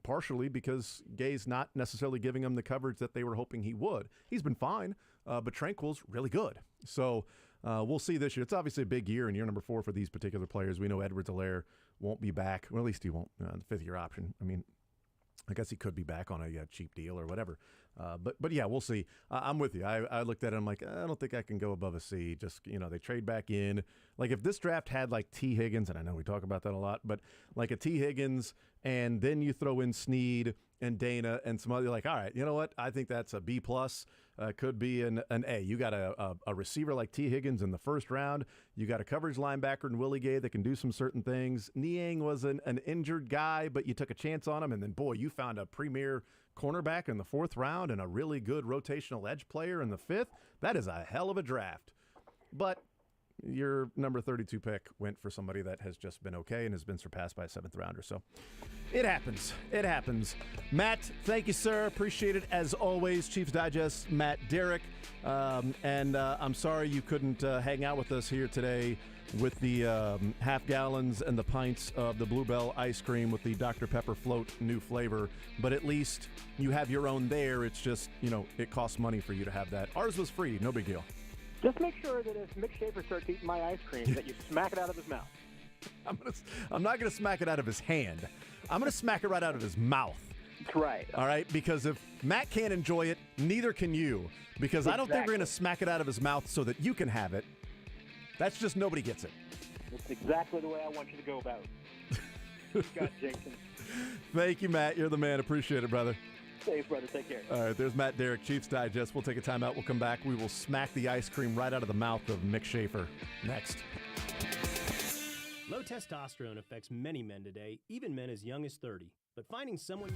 partially because Gay's not necessarily giving him the coverage that they were hoping he would. He's been fine, but Tranquill's really good. So we'll see this year. It's obviously a big year in year number 4 for these particular players. We know Edwards-Helaire won't be back, or at least he won't, the fifth-year option. I mean, I guess he could be back on a cheap deal or whatever. But yeah, we'll see. I'm with you. I looked at it, I'm like, I don't think I can go above a C. Just, they trade back in. Like if this draft had like T. Higgins, and I know we talk about that a lot, but like a T. Higgins, and then you throw in Sneed and Dana and some other, like, all right, you know what? I think that's a B+. Could be an A. You got a receiver like T. Higgins in the first round. You got a coverage linebacker in Willie Gay that can do some certain things. Niang was an injured guy, but you took a chance on him, and then, boy, you found a premier cornerback in the 4th round and a really good rotational edge player in the 5th. That is a hell of a draft. But your number 32 pick went for somebody that has just been okay and has been surpassed by a 7th rounder. So it happens. It happens. Matt, thank you, sir. Appreciate it as always. Chiefs Digest, Matt Derrick. And I'm sorry you couldn't hang out with us here today with the half gallons and the pints of the Bluebell ice cream with the Dr. Pepper float new flavor. But at least you have your own there. It's just, it costs money for you to have that. Ours was free. No big deal. Just make sure that if Mick Schaefer starts eating my ice cream, that you smack it out of his mouth. I'm not going to smack it out of his hand. I'm going to smack it right out of his mouth. That's right. All right? Because if Matt can't enjoy it, neither can you. Because I don't think we're going to smack it out of his mouth so that you can have it. That's just nobody gets it. That's exactly the way I want you to go about it. Scott Jenkins. Thank you, Matt. You're the man. Appreciate it, brother. Safe, brother. Take care. All right, there's Matt Derrick, Chiefs Digest. We'll take a timeout. We'll come back. We will smack the ice cream right out of the mouth of Mick Schaefer next. Low testosterone affects many men today, even men as young as 30. But finding someone...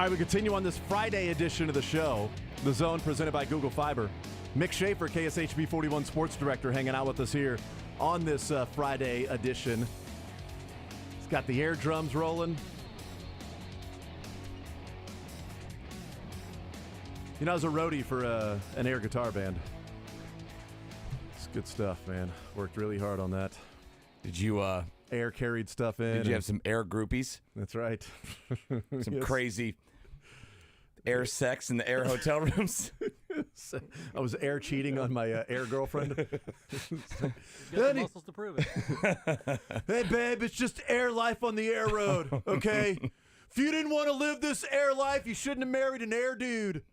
All right, we continue on this Friday edition of the show. The Zone presented by Google Fiber. Mick Schaefer, KSHB 41 Sports Director, hanging out with us here on this Friday edition. He's got the air drums rolling. You know, I was a roadie for an air guitar band. It's good stuff, man. Worked really hard on that. Did you Air carried stuff in. Did you have some air groupies? That's right. Some Yes. crazy air sex in the air hotel rooms? I was air cheating on my air girlfriend. He's got the muscles to prove it. Hey, babe, it's just air life on the air road, okay? If you didn't want to live this air life, you shouldn't have married an air dude.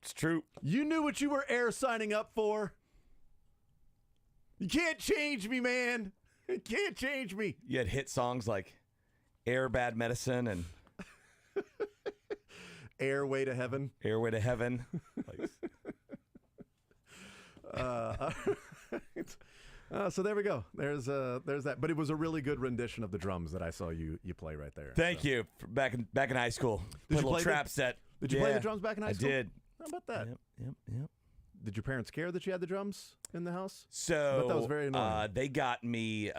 It's true. You knew what you were air signing up for. You can't change me, man. You can't change me. You had hit songs like Air Bad Medicine and Airway to Heaven. Airway to Heaven. Like, So there we go. There's that. But it was a really good rendition of the drums that I saw you play right there. thank you. Back in high school. Did Played you a little play trap set. Did you play the drums back in high school? I did. How about that? Yep. Did your parents care that you had the drums in the house? So I bet that was very annoying. they got me.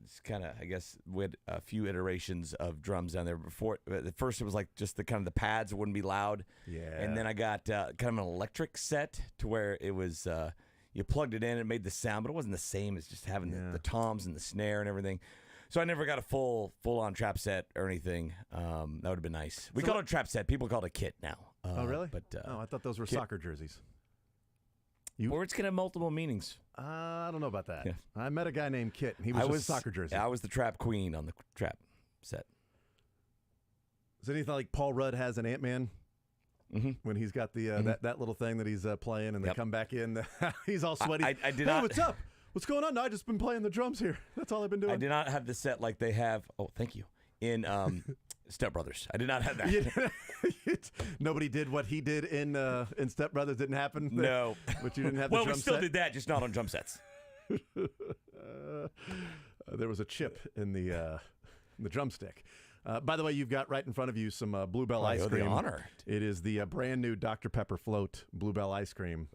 It's kind of, I guess, we had a few iterations of drums down there before. At first, it was like just the kind of the pads wouldn't be loud. Yeah. And then I got kind of an electric set to where it was you plugged it in, it made the sound, but it wasn't the same as just having the toms and the snare and everything. So I never got a full on trap set or anything. That would have been nice. We call it a trap set. People call it a kit now. Oh, really? But I thought those were kit. soccer jerseys. Words can have multiple meanings. I don't know about that. Yeah. I met a guy named Kit, and he was just a soccer jersey. I was the trap queen on the trap set. Is it anything like Paul Rudd has an Ant-Man? Mm-hmm. When he's got the that little thing that he's playing, and they Yep. come back in, he's all sweaty. I did hey, not. what's up? What's going on? No, I just been playing the drums here. That's all I've been doing. I did not have the set like they have. Oh, thank you. In Step Brothers, I did not have that. Nobody did what he did in Step Brothers. Didn't happen. No, but you didn't have. well, the we drum still set? did that, just not on drum sets. There was a chip in the drumstick. By the way, you've got right in front of you some Bluebell ice the cream. honor. It is the brand new Dr. Pepper Float Bluebell ice cream.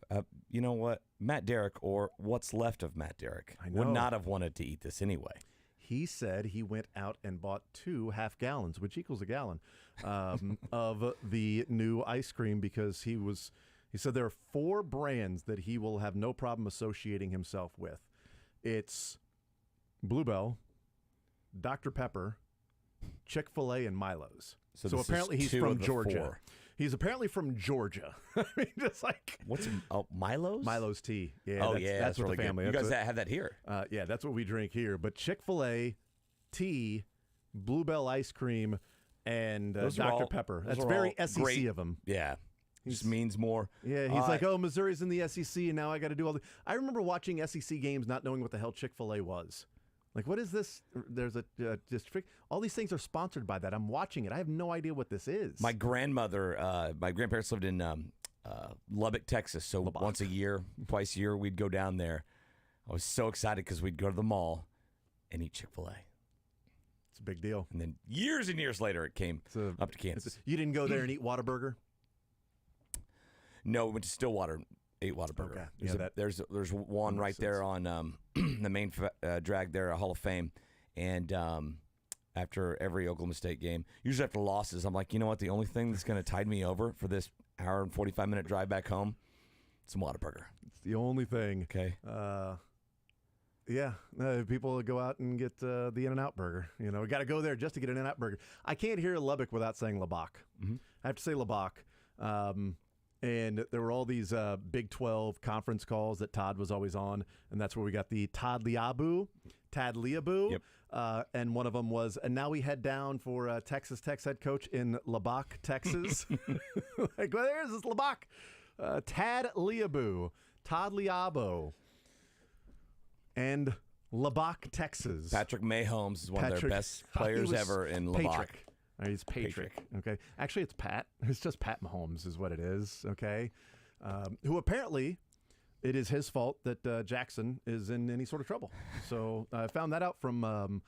You know what? Matt Derrick, or what's left of Matt Derrick, would know. not have wanted to eat this anyway. He said he went out and bought 2 half gallons, which equals a gallon, of the new ice cream because he said there are 4 brands that he will have no problem associating himself with. It's Bluebell, Dr. Pepper, Chick-fil-A, and Milo's. So So this is apparently he's 2 from of the Georgia. 4. He's apparently from Georgia. I mean, just like What's Milo's? Milo's tea. Yeah, Oh that's, yeah, that's what really the family. good. You that's guys what- have that here. yeah, that's what we drink here. But Chick-fil-A, tea, Bluebell ice cream, and Those are Dr. all- Pepper. those That's are very all SEC great. of him. Yeah, just means more. Yeah, he's like, oh, Missouri's in the SEC, and now I got to do all the. I remember watching SEC games, not knowing what the hell Chick-fil-A was. Like, what is this? There's a district. All these things are sponsored by that. I'm watching it. I have no idea what this is. My grandmother, my grandparents lived in Lubbock, Texas. So once a year, twice a year, we'd go down there. I was so excited because we'd go to the mall and eat Chick-fil-A. It's a big deal. And then years and years later, it came up to Kansas. You didn't go there and eat Whataburger? No, we went to Stillwater, ate Whataburger. Okay. There's, Yeah, there's one that right makes there on the main drag there, Hall of Fame. And after every Oklahoma State game, usually after losses, I'm like, you know what? The only thing that's going to tide me over for this hour and 45-minute drive back home, some Whataburger. It's the only thing. Okay. Yeah, people go out and get the In-N-Out burger. You know, we got to go there just to get an In-N-Out burger. I can't hear Lubbock without saying Lubbock. Mm-hmm. I have to say Lubbock. And there were all these Big 12 conference calls that Todd was always on, and that's where we got the Tad Leabu. Yep. And one of them was, and now we head down for Texas Tech's head coach in Lubbock, Texas. Like, well, there's this Lubbock. Tad Leabu. Todd Liabo. And Lubbock, Texas. Patrick Mahomes is one of their best players ever in Lubbock. Patrick. He's Patrick. Okay. Actually, it's Pat. It's just Pat Mahomes is what it is. Okay. Who apparently it is his fault that Jackson is in any sort of trouble. So I found that out from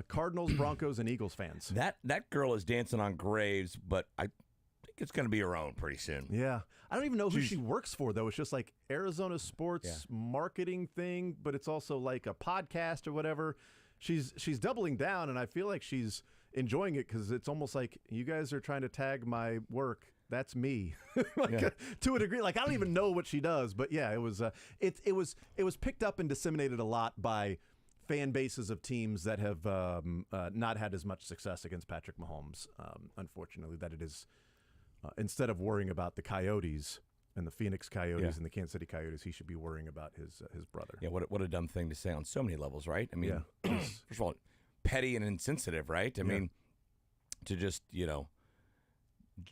Cardinals, Broncos, and Eagles fans. That girl is dancing on graves, but I think it's going to be her own pretty soon. Yeah. I don't even know who she works for, though. It's just like Arizona sports marketing thing, but it's also like a podcast or whatever. She's doubling down, and I feel like she's enjoying it because it's almost like you guys are trying to tag my work. That's me, to a degree. Like I don't even know what she does, but yeah, it was picked up and disseminated a lot by fan bases of teams that have not had as much success against Patrick Mahomes. Unfortunately, that it is instead of worrying about the Coyotes and the Phoenix Coyotes and the Kansas City Coyotes, he should be worrying about his brother. Yeah, what a dumb thing to say on so many levels, right? I mean, first of all, petty and insensitive, right? I mean, to just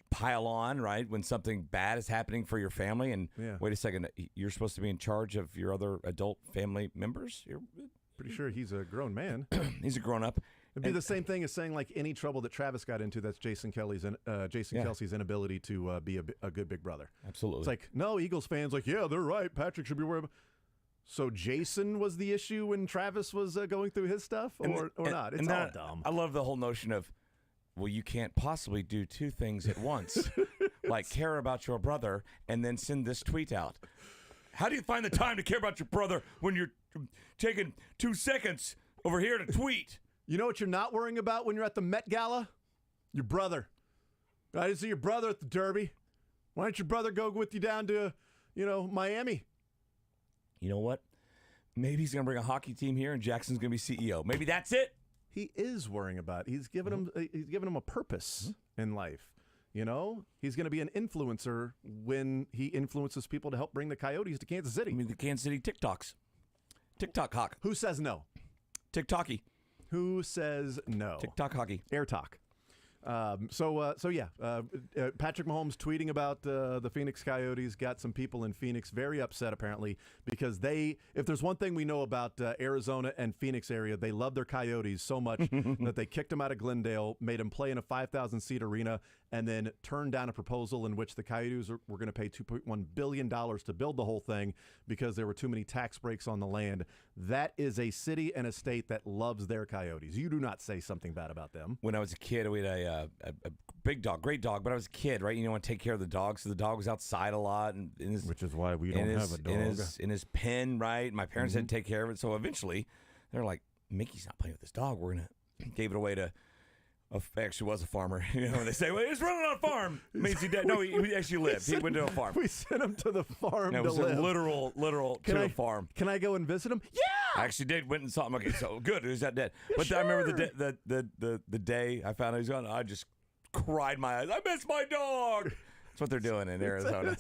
pile on, right, when something bad is happening for your family, and wait a second, you're supposed to be in charge of your other adult family members? You're pretty sure he's a grown man. He's a grown-up. It'd be the same thing as saying like any trouble that Travis got into. That's Jason Kelsey's inability to be a good big brother. Absolutely. It's like, no, Eagles fans like, yeah, they're right. Patrick should be worried. So Jason was the issue when Travis was going through his stuff, or not? It's all dumb. I love the whole notion of, well, you can't possibly do two things at once, like care about your brother and then send this tweet out. How do you find the time to care about your brother when you're taking 2 seconds over here to tweet? You know what you're not worrying about when you're at the Met Gala? Your brother. I didn't see your brother at the Derby. Why don't your brother go with you down to, Miami? You know what? Maybe he's going to bring a hockey team here and Jackson's going to be CEO. Maybe that's it. He is worrying about it. He's given him a purpose in life. He's going to be an influencer when he influences people to help bring the Coyotes to Kansas City. I mean, the Kansas City TikToks. TikTok Hawk. Who says no? TikToky. Who says no? TikTok hockey. Air talk. Patrick Mahomes tweeting about the Phoenix Coyotes got some people in Phoenix very upset, apparently, because if there's one thing we know about Arizona and Phoenix area, they love their Coyotes so much that they kicked them out of Glendale, made them play in a 5,000-seat arena, and then turned down a proposal in which the Coyotes were going to pay $2.1 billion to build the whole thing because there were too many tax breaks on the land. That is a city and a state that loves their Coyotes. You do not say something bad about them. When I was a kid, we had a big dog, great dog, but I was a kid, right? You want to take care of the dog, so the dog was outside a lot. Which is why we don't have a dog. In his pen, right? My parents had to take care of it, so eventually they're like, Mickey's not playing with this dog. We're going to gave it away to actually was a farmer. They say, well, he's running on a farm. Means he did. No, he actually lived. He went to a farm. We sent him to the farm to it was live. A literal to a farm. Can I go and visit him? Yeah! I actually did. Went and saw him. Okay, so good. Who's that dead? But sure. I remember the day I found out he was gone, I just cried my eyes. I miss my dog. That's what they're doing in Arizona.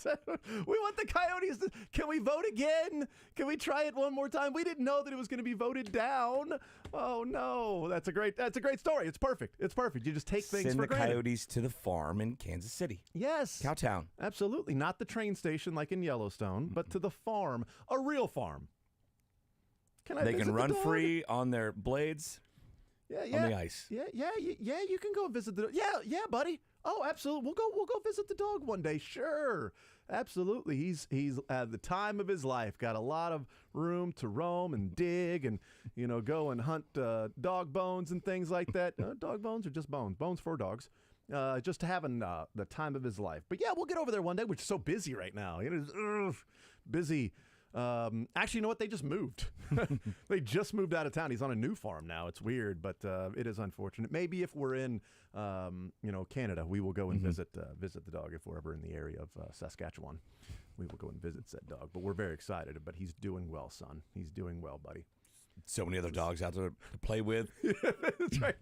We want the Coyotes. Can we vote again? Can we try it one more time? We didn't know that it was going to be voted down. Oh no, that's a great story. It's perfect. You just take things for granted. Send the Coyotes to the farm in Kansas City. Yes, Cowtown. Absolutely, not the train station like in Yellowstone, but to the farm, a real farm. They can run free on their blades. Yeah. On the ice. Yeah. You can go visit the. Yeah, buddy. Oh, absolutely. We'll go visit the dog one day. Sure, absolutely. He's at the time of his life. Got a lot of room to roam and dig, and go and hunt dog bones and things like that. Dog bones are just bones. Bones for dogs. Just having the time of his life. But yeah, we'll get over there one day. We're so busy right now. Busy. Actually, you know what? They just moved. They just moved out of town. He's on a new farm now. It's weird, but it is unfortunate. Maybe if we're in, Canada, we will go and visit the dog. If we're ever in the area of Saskatchewan, we will go and visit said dog. But we're very excited. But he's doing well, son. He's doing well, buddy. So many other dogs out there to play with. That's right.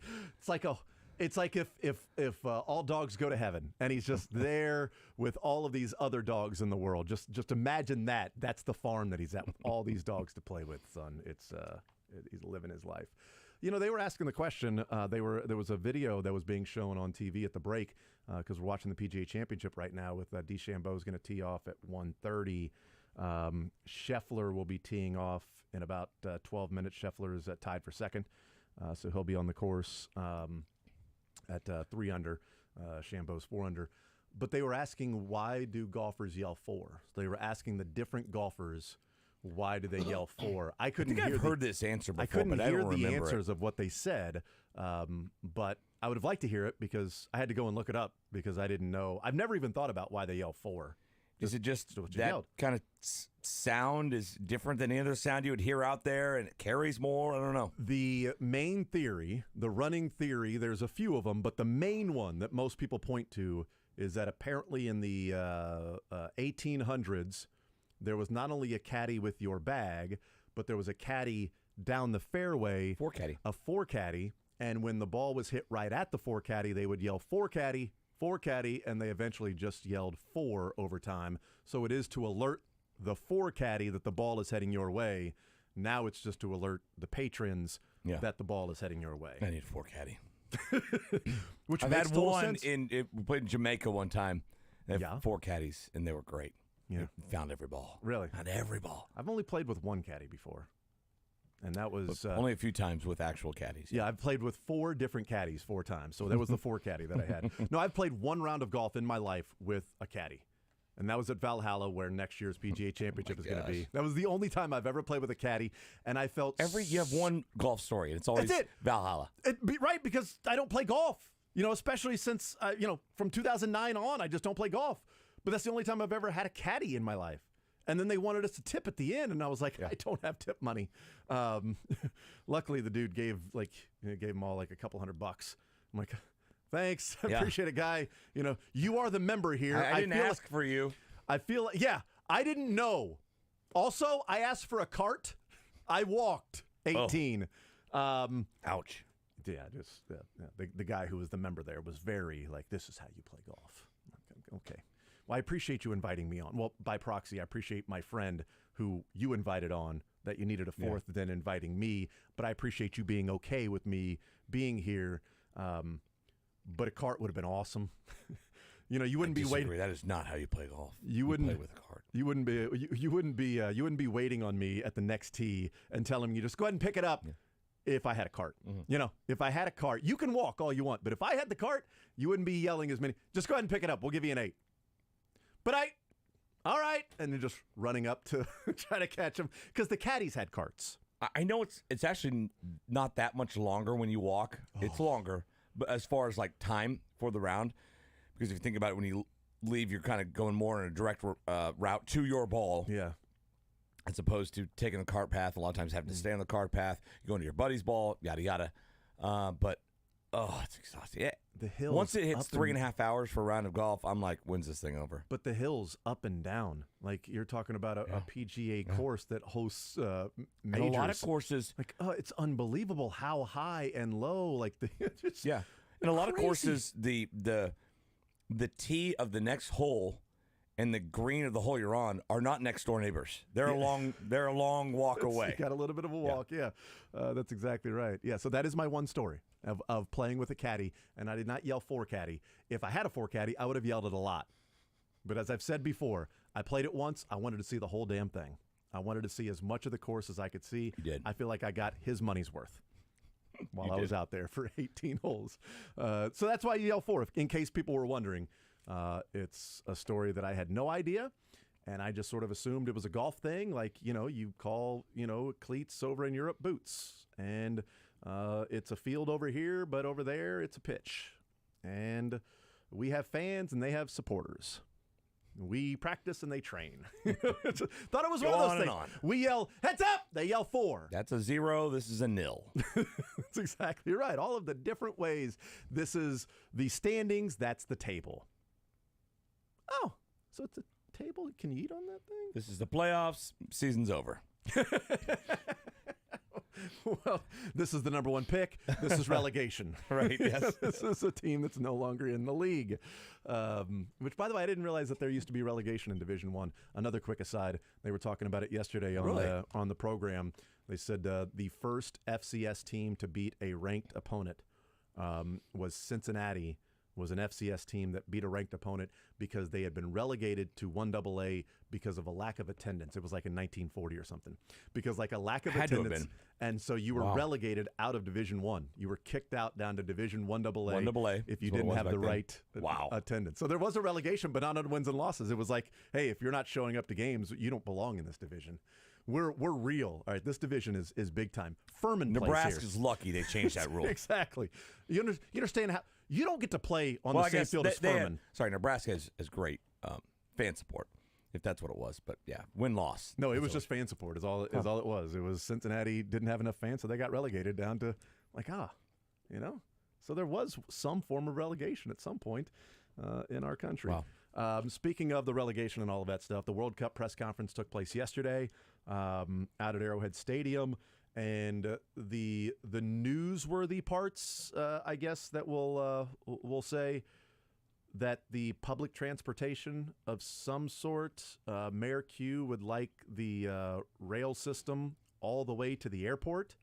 It's like if all dogs go to heaven and he's just there with all of these other dogs in the world. Just imagine that. That's the farm that he's at with all these dogs to play with, son. He's living his life. They were asking the question. There was a video that was being shown on TV at the break because we're watching the PGA Championship right now with DeChambeau is going to tee off at 1:30. Scheffler will be teeing off in about 12 minutes. Scheffler is tied for second, so he'll be on the course at 3 under. Chambeau's 4 under. But they were asking, why do golfers yell 4? So they were asking the different golfers why do they yell 4? I couldn't I think hear I've heard this answer before, I couldn't but I hear don't the remember answers it. of what they said, but I would have liked to hear it because I had to go and look it up because I didn't know. I've never even thought about why they yell 4. Is it just what you that yelled. kind of sound is different than any other sound you would hear out there, and it carries more? I don't know. The main theory, the running theory, there's a few of them, but the main one that most people point to is that apparently in the 1800s, there was not only a caddy with your bag, but there was a caddy down the fairway. 4 caddy. A 4 caddy. And when the ball was hit right at the 4 caddy, they would yell 4 caddy, 4 caddy, and they eventually just yelled 4 over time. So it is to alert the 4 caddy that the ball is heading your way. Now it's just to alert the patrons that the ball is heading your way. I need a 4 caddy. Which I've makes had total one sense. we played in Jamaica one time. They had 4 caddies, and they were great. Yeah. They found every ball. Really? Found every ball. I've only played with 1 caddy before. And that was only a few times with actual caddies. Yeah, I've played with 4 different caddies 4 times. So that was the 4 caddy that I had. No, I've played 1 round of golf in my life with a caddy. And that was at Valhalla, where next year's PGA Championship is going to be. That was the only time I've ever played with a caddy, and I felt You have one golf story, and it's always That's it. Valhalla. Right, because I don't play golf. Especially since from 2009 on, I just don't play golf. But that's the only time I've ever had a caddy in my life. And then they wanted us to tip at the end, and I was like, I don't have tip money. Luckily, the dude gave them all like a couple $100. I'm like, thanks, I appreciate it, guy. You are the member here. I didn't ask for you. I feel like, I didn't know. Also, I asked for a cart. I walked 18. Ouch. Yeah, the guy who was the member there was very like, this is how you play golf. Okay. Well, I appreciate you inviting me on. Well, by proxy, I appreciate my friend who you invited on that you needed a 4th than inviting me. But I appreciate you being okay with me being here. But a cart would have been awesome. You wouldn't be waiting. That is not how you play golf. You wouldn't play with a cart. You wouldn't be waiting on me at the next tee and telling me just go ahead and pick it up. If I had a cart, if I had a cart, you can walk all you want. But if I had the cart, you wouldn't be yelling as many. Just go ahead and pick it up. We'll give you an 8. But all right. And then just running up to try to catch them because the caddies had carts. I know it's actually not that much longer when you walk. It's longer, but as far as like time for the round, because if you think about it, when you leave, you're kind of going more in a direct route to your ball. Yeah. As opposed to taking the cart path. A lot of times having to stay on the cart path. You go into your buddy's ball, yada, yada. But, it's exhausting. Yeah. The hills. Once it hits 3.5 hours for a round of golf, I'm like, when's this thing over? But the hills up and down. Like you're talking about a PGA course that hosts majors. And a lot of courses. Like, it's unbelievable how high and low. Like And a lot of courses, the tee of the next hole and the green of the hole you're on are not next door neighbors. They're a long walk away. You got a little bit of a walk, that's exactly right. Yeah, so that is my one story of playing with a caddy, and I did not yell 4 caddy. If I had a 4 caddy, I would have yelled it a lot. But as I've said before, I played it once. I wanted to see the whole damn thing. I wanted to see as much of the course as I could see. You did. I feel like I got his money's worth while I was out there for 18 holes. So that's why you yell 4, in case people were wondering. It's a story that I had no idea, and I just sort of assumed it was a golf thing. Like, you call, cleats over in Europe boots, and it's a field over here, but over there it's a pitch. And we have fans and they have supporters. We practice and they train. Thought it was one of those things. We yell, heads up! They yell 4. That's a 0. This is a 0. That's exactly right. All of the different ways. This is the standings. That's the table. Oh, so it's a table? Can you eat on that thing? This is the playoffs. Season's over. Well, this is the number 1 pick. This is relegation. Right, yes. This is a team that's no longer in the league. Which, by the way, I didn't realize that there used to be relegation in Division I. Another quick aside, they were talking about it yesterday on the program. They said the first FCS team to beat a ranked opponent was Cincinnati, was an FCS team that beat a ranked opponent because they had been relegated to 1AA because of a lack of attendance. It was like in 1940 or something. Because like a lack of attendance. And so you were relegated out of Division I. You were kicked out down to Division 1AA. 1AA. If you didn't have the right attendance. So there was a relegation, but not on wins and losses. It was like, hey, if you're not showing up to games, you don't belong in this division. We're real. All right, this division is big time. Furman Nebraska's lucky they changed that rule. Exactly. You understand how you don't get to play on the same field as Furman. Nebraska has great fan support, if that's what it was. But yeah, win-loss. No, it was just fan support is all it was. It was Cincinnati didn't have enough fans, so they got relegated down to So there was some form of relegation at some point in our country. Wow. Speaking of the relegation and all of that stuff, the World Cup press conference took place yesterday out at Arrowhead Stadium, and the newsworthy parts, I guess, that we'll say that the public transportation of some sort, Mayor Q would like the rail system all the way to the airport,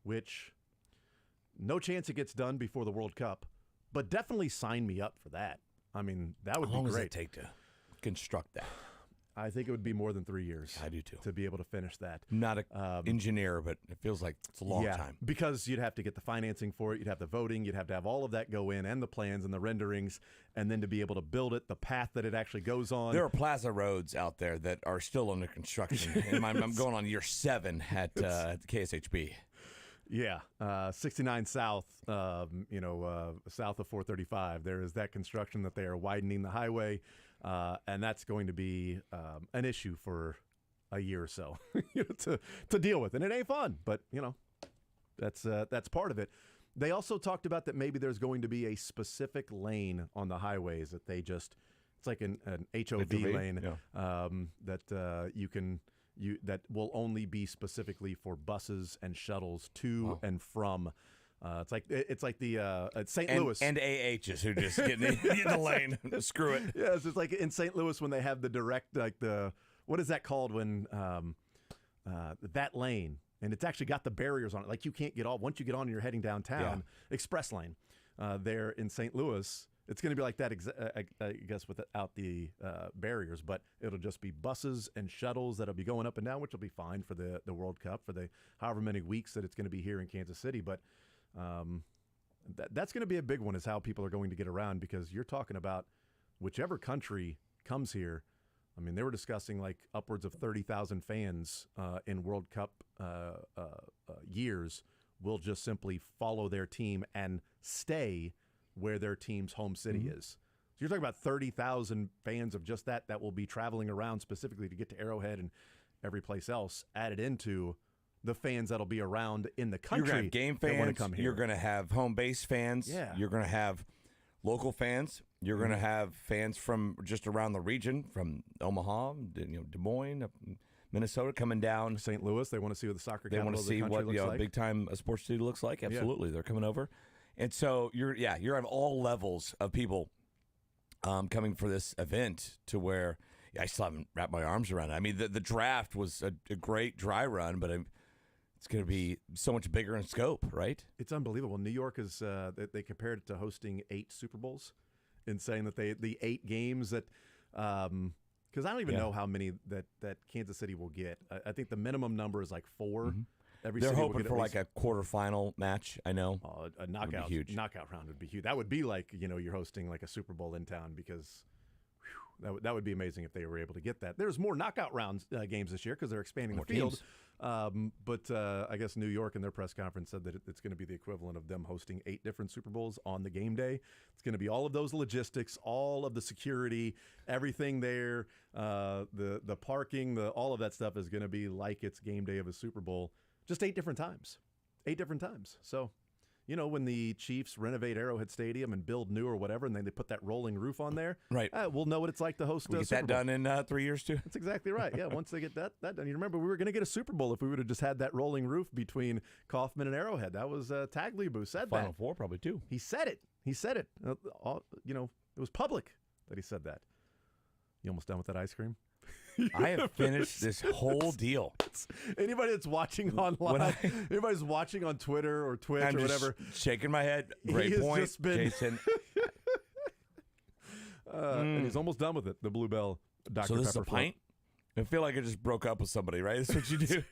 which no chance it gets done before the World Cup, but definitely sign me up for that. I mean, that would be great. How long does it take to construct that? I think it would be more than 3 years. I do too. To be able to finish that. I'm not an engineer, but it feels like it's a long time. Because you'd have to get the financing for it, you'd have the voting, you'd have to have all of that go in, and the plans and the renderings, and then to be able to build it, the path that it actually goes on. There are plaza roads out there that are still under construction. And I'm going on year 7 at the KSHB. Yeah, 69 South, south of 435. There is that construction that they are widening the highway, and that's going to be an issue for a year or so to deal with. And it ain't fun, but, that's part of it. They also talked about that maybe there's going to be a specific lane on the highways that they just – it's like an HOV lane that you can – that will only be specifically for buses and shuttles to and from. It's like the St. Louis and AHs who just get in the lane. Screw it. Yeah, it's like in St. Louis when they have the direct what is that called when that lane, and it's actually got the barriers on it. Like you can't get off once you get on and you're heading downtown. Yeah. Express lane there in St. Louis. It's going to be like that, I guess, without the barriers, but it'll just be buses and shuttles that'll be going up and down, which will be fine for the World Cup for the however many weeks that it's going to be here in Kansas City. But that's going to be a big one, is how people are going to get around, because you're talking about whichever country comes here. I mean, they were discussing like upwards of 30,000 fans in World Cup years will just simply follow their team and stay where their team's home city is. So you're talking about 30,000 fans of just that will be traveling around specifically to get to Arrowhead and every place else, added into the fans that'll be around in the country. You're going to have game fans. Come here. You're going to have home base fans. Yeah. You're going to have local fans. You're going to have fans from just around the region, from Omaha, Des Moines, Minnesota, coming down. St. Louis. They want to see what the soccer capital of the country looks like. They want to see what big time sports city looks like. Absolutely, they're coming over. And so you're on all levels of people coming for this event, to where I still haven't wrapped my arms around it. I mean, the draft was a great dry run, but it's going to be so much bigger in scope, right? It's unbelievable. New York is they compared it to hosting 8 Super Bowls, in saying that the 8 games that because I don't even know how many that Kansas City will get. I think the minimum number is like 4. Mm-hmm. They're hoping for like a quarterfinal match. I know a knockout round would be huge. That would be like you're hosting like a Super Bowl in town, because that would be amazing if they were able to get that. There's more knockout rounds games this year because they're expanding the field. But I guess New York in their press conference said that it's going to be the equivalent of them hosting 8 different Super Bowls on the game day. It's going to be all of those logistics, all of the security, everything there, the parking, all of that stuff is going to be like it's game day of a Super Bowl. Just 8 different times. 8 different times. So, when the Chiefs renovate Arrowhead Stadium and build new or whatever, and then they put that rolling roof on there, right? We'll know what it's like to host a Super Bowl. Get that done in 3 years, too? That's exactly right. Yeah, once they get that done. You remember, we were going to get a Super Bowl if we would have just had that rolling roof between Kaufman and Arrowhead. That was Tagliabue said Final that. Four, probably, too. He said it. It was public that he said that. You almost done with that ice cream? I have finished this whole deal. Anybody that's watching online, anybody's watching on Twitter or Twitch or whatever, shaking my head. Great point, Jason. And he's almost done with it. The Bluebell Dr. So this Pepper is a pint? I feel like I just broke up with somebody, right? That's what you do.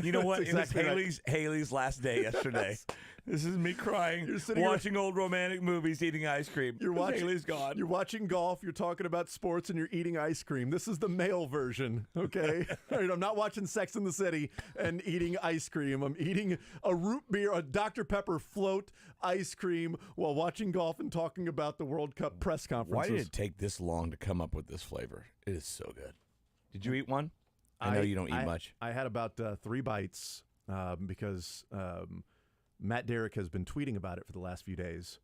You know what? That's It was exactly right. Haley's last day yesterday. This is me crying, You're sitting here- watching old romantic movies, eating ice cream. You're watching. Haley's gone. You're watching golf. You're talking about sports, and you're eating ice cream. This is the male version, okay? All right, I'm not watching Sex in the City and eating ice cream. I'm eating a root beer, a Dr. Pepper float ice cream while watching golf and talking about the World Cup press Why conferences. did it take this long to come up with this flavor? It is so good. Did you eat one? I know you don't eat much. I had about 3 bites because Matt Derrick has been tweeting about it for the last few days,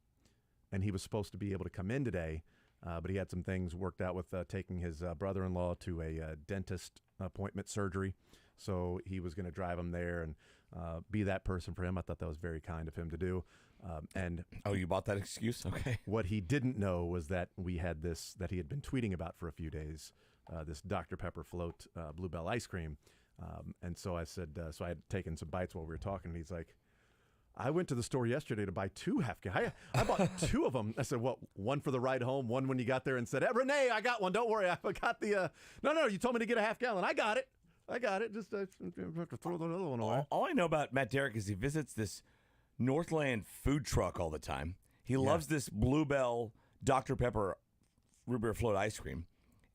and he was supposed to be able to come in today, but he had some things worked out with taking his brother-in-law to a dentist appointment surgery, so he was going to drive him there and be that person for him. I thought that was very kind of him to do. And Oh, you bought that excuse? Okay. what he didn't know was that we had this that he had been tweeting about for a few days, this Dr. Pepper float Bluebell ice cream. And so I said, so I had taken some bites while we were talking, and he's like, I went to the store yesterday to buy 2 half-gallons. I bought 2 of them. I said, what, one for the ride home, one when you got there, and said, hey, Renee, I got one. Don't worry. I got the, no, you told me to get a half-gallon. I got it. Just have to throw the other one away. All I know about Matt Derrick is he visits this Northland food truck all the time. He loves this Bluebell Dr. Pepper root beer float ice cream,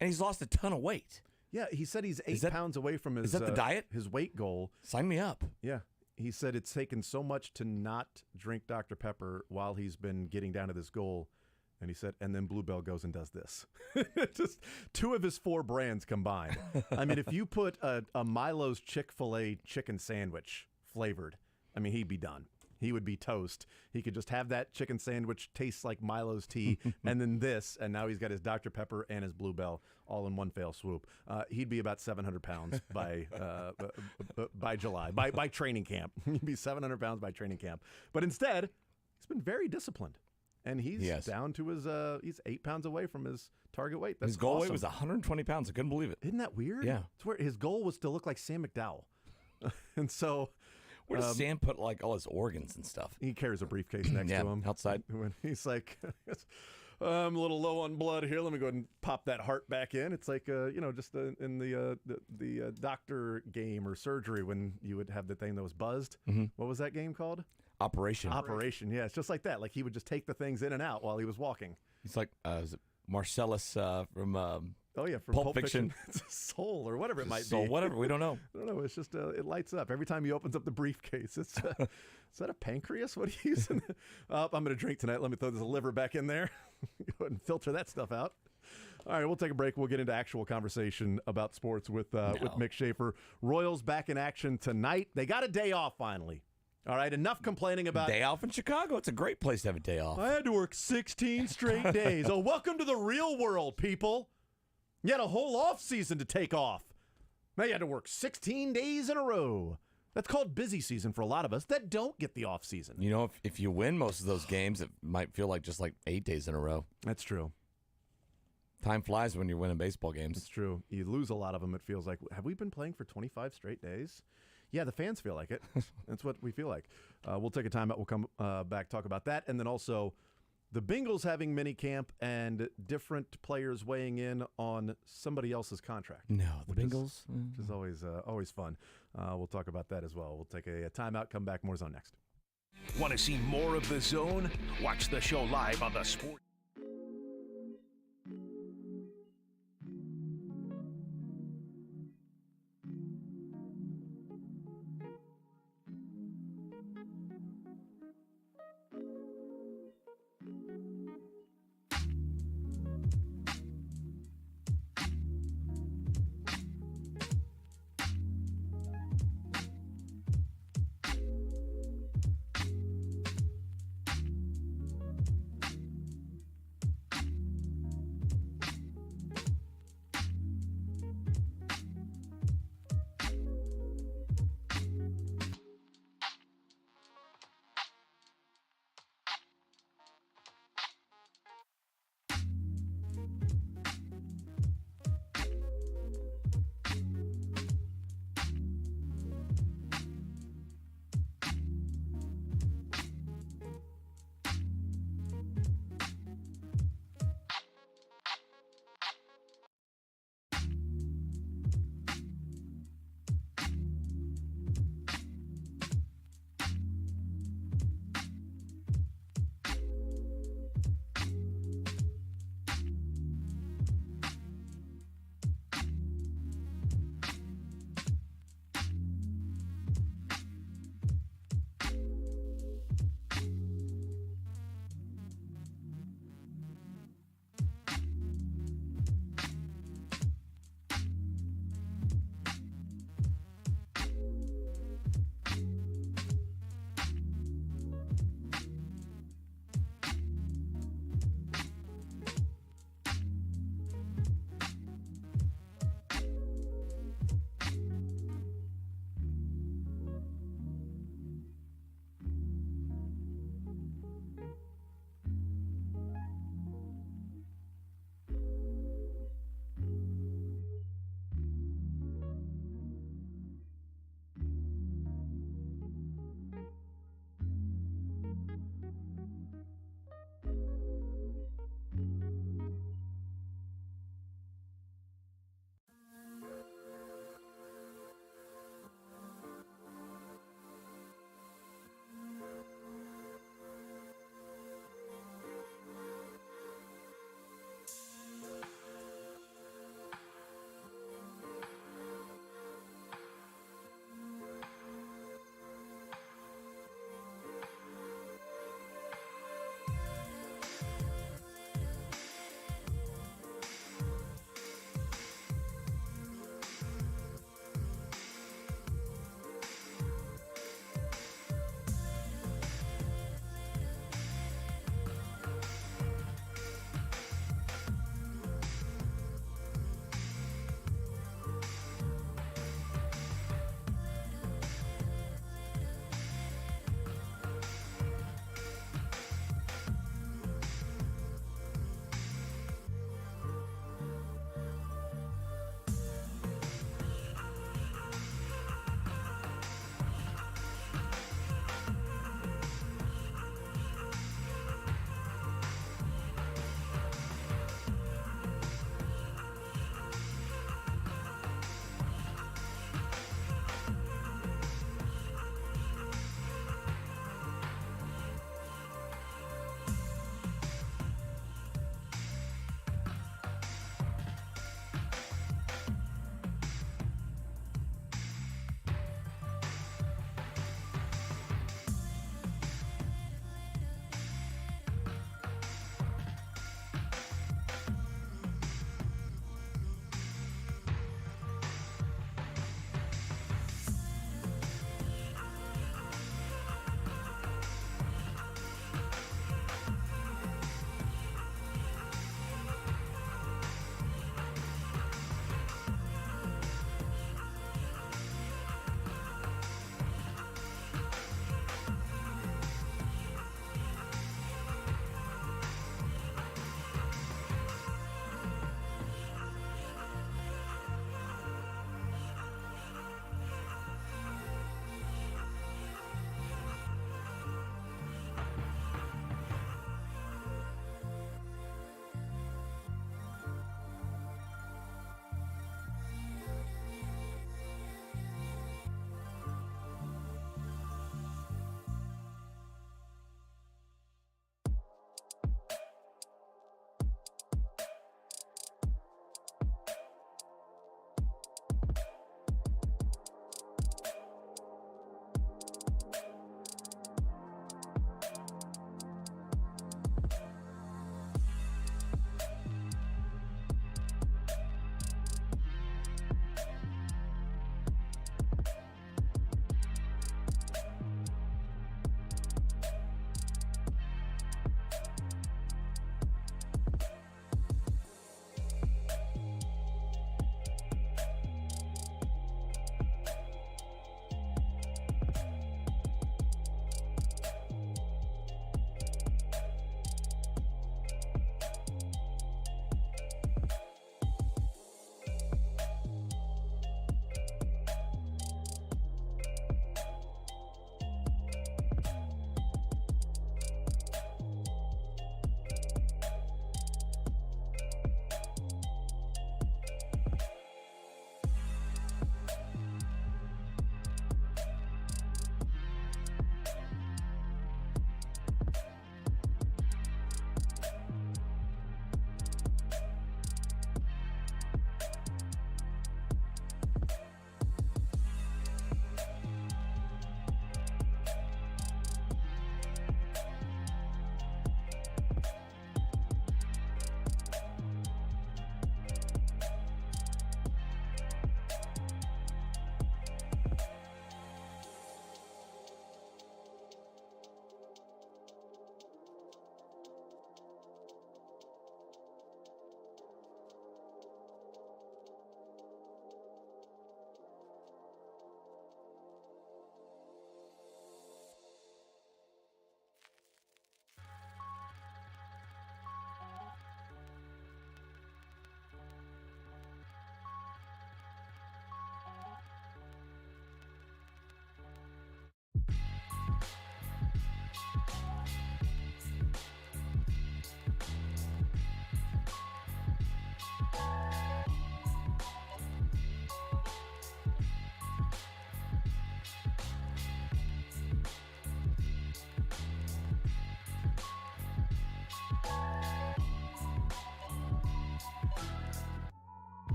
and he's lost a ton of weight. Yeah, he said he's 8 that- pounds away from his is that the diet? his weight goal. Sign me up. Yeah. He said it's taken so much to not drink Dr. Pepper while he's been getting down to this goal. And he said, and then Bluebell goes and does this. Just 2 of his 4 brands combined. I mean, if you put a Milo's Chick-fil-A chicken sandwich flavored, I mean, he'd be done. He would be toast. He could just have that chicken sandwich taste like Milo's tea, and then this, and now he's got his Dr. Pepper and his Bluebell all in one fell swoop. He'd be about 700 pounds by July, by training camp. He'd be 700 pounds by training camp. But instead, he's been very disciplined, and he's down to his he's 8 pounds away from his target weight. That's His goal weight awesome. was 120 pounds. I couldn't believe it. Isn't that weird? Yeah. It's where his goal was to look like Sam McDowell, and so. Where does Sam put like all his organs and stuff? He carries a briefcase next to him outside. When he's like, I'm a little low on blood here. Let me go ahead and pop that heart back in. It's like, just in the doctor game or surgery when you would have the thing that was buzzed. Mm-hmm. What was that game called? Operation. Yeah, it's just like that. Like he would just take the things in and out while he was walking. He's like, is it Marcellus from From Pulp Fiction. It's a soul or whatever it might so be. whatever, we don't know. I don't know. It's just it lights up every time he opens up the briefcase. It's is that a pancreas? What are you using? I'm going to drink tonight. Let me throw this liver back in there. Go ahead and filter that stuff out. All right, we'll take a break. We'll get into actual conversation about sports with Mick Schaefer. Royals back in action tonight. They got a day off finally. All right, enough complaining about day off in Chicago. It's a great place to have a day off. I had to work 16 straight days. Oh, welcome to the real world, people. You had a whole off season to take off. Now you had to work 16 days in a row. That's called busy season for a lot of us that don't get the off season. You know, if you win most of those games, it might feel like just like 8 days in a row. That's true. Time flies when you're winning baseball games. It's true. You lose a lot of them, it feels like. Have we been playing for 25 straight days? Yeah, the fans feel like it. That's what we feel like. We'll take a time out. We'll come back, talk about that. And then also the Bengals having mini camp and different players weighing in on somebody else's contract. No, the Bengals. Which is always fun. We'll talk about that as well. We'll take a timeout, come back, more Zone next. Want to see more of The Zone? Watch the show live on the Sport.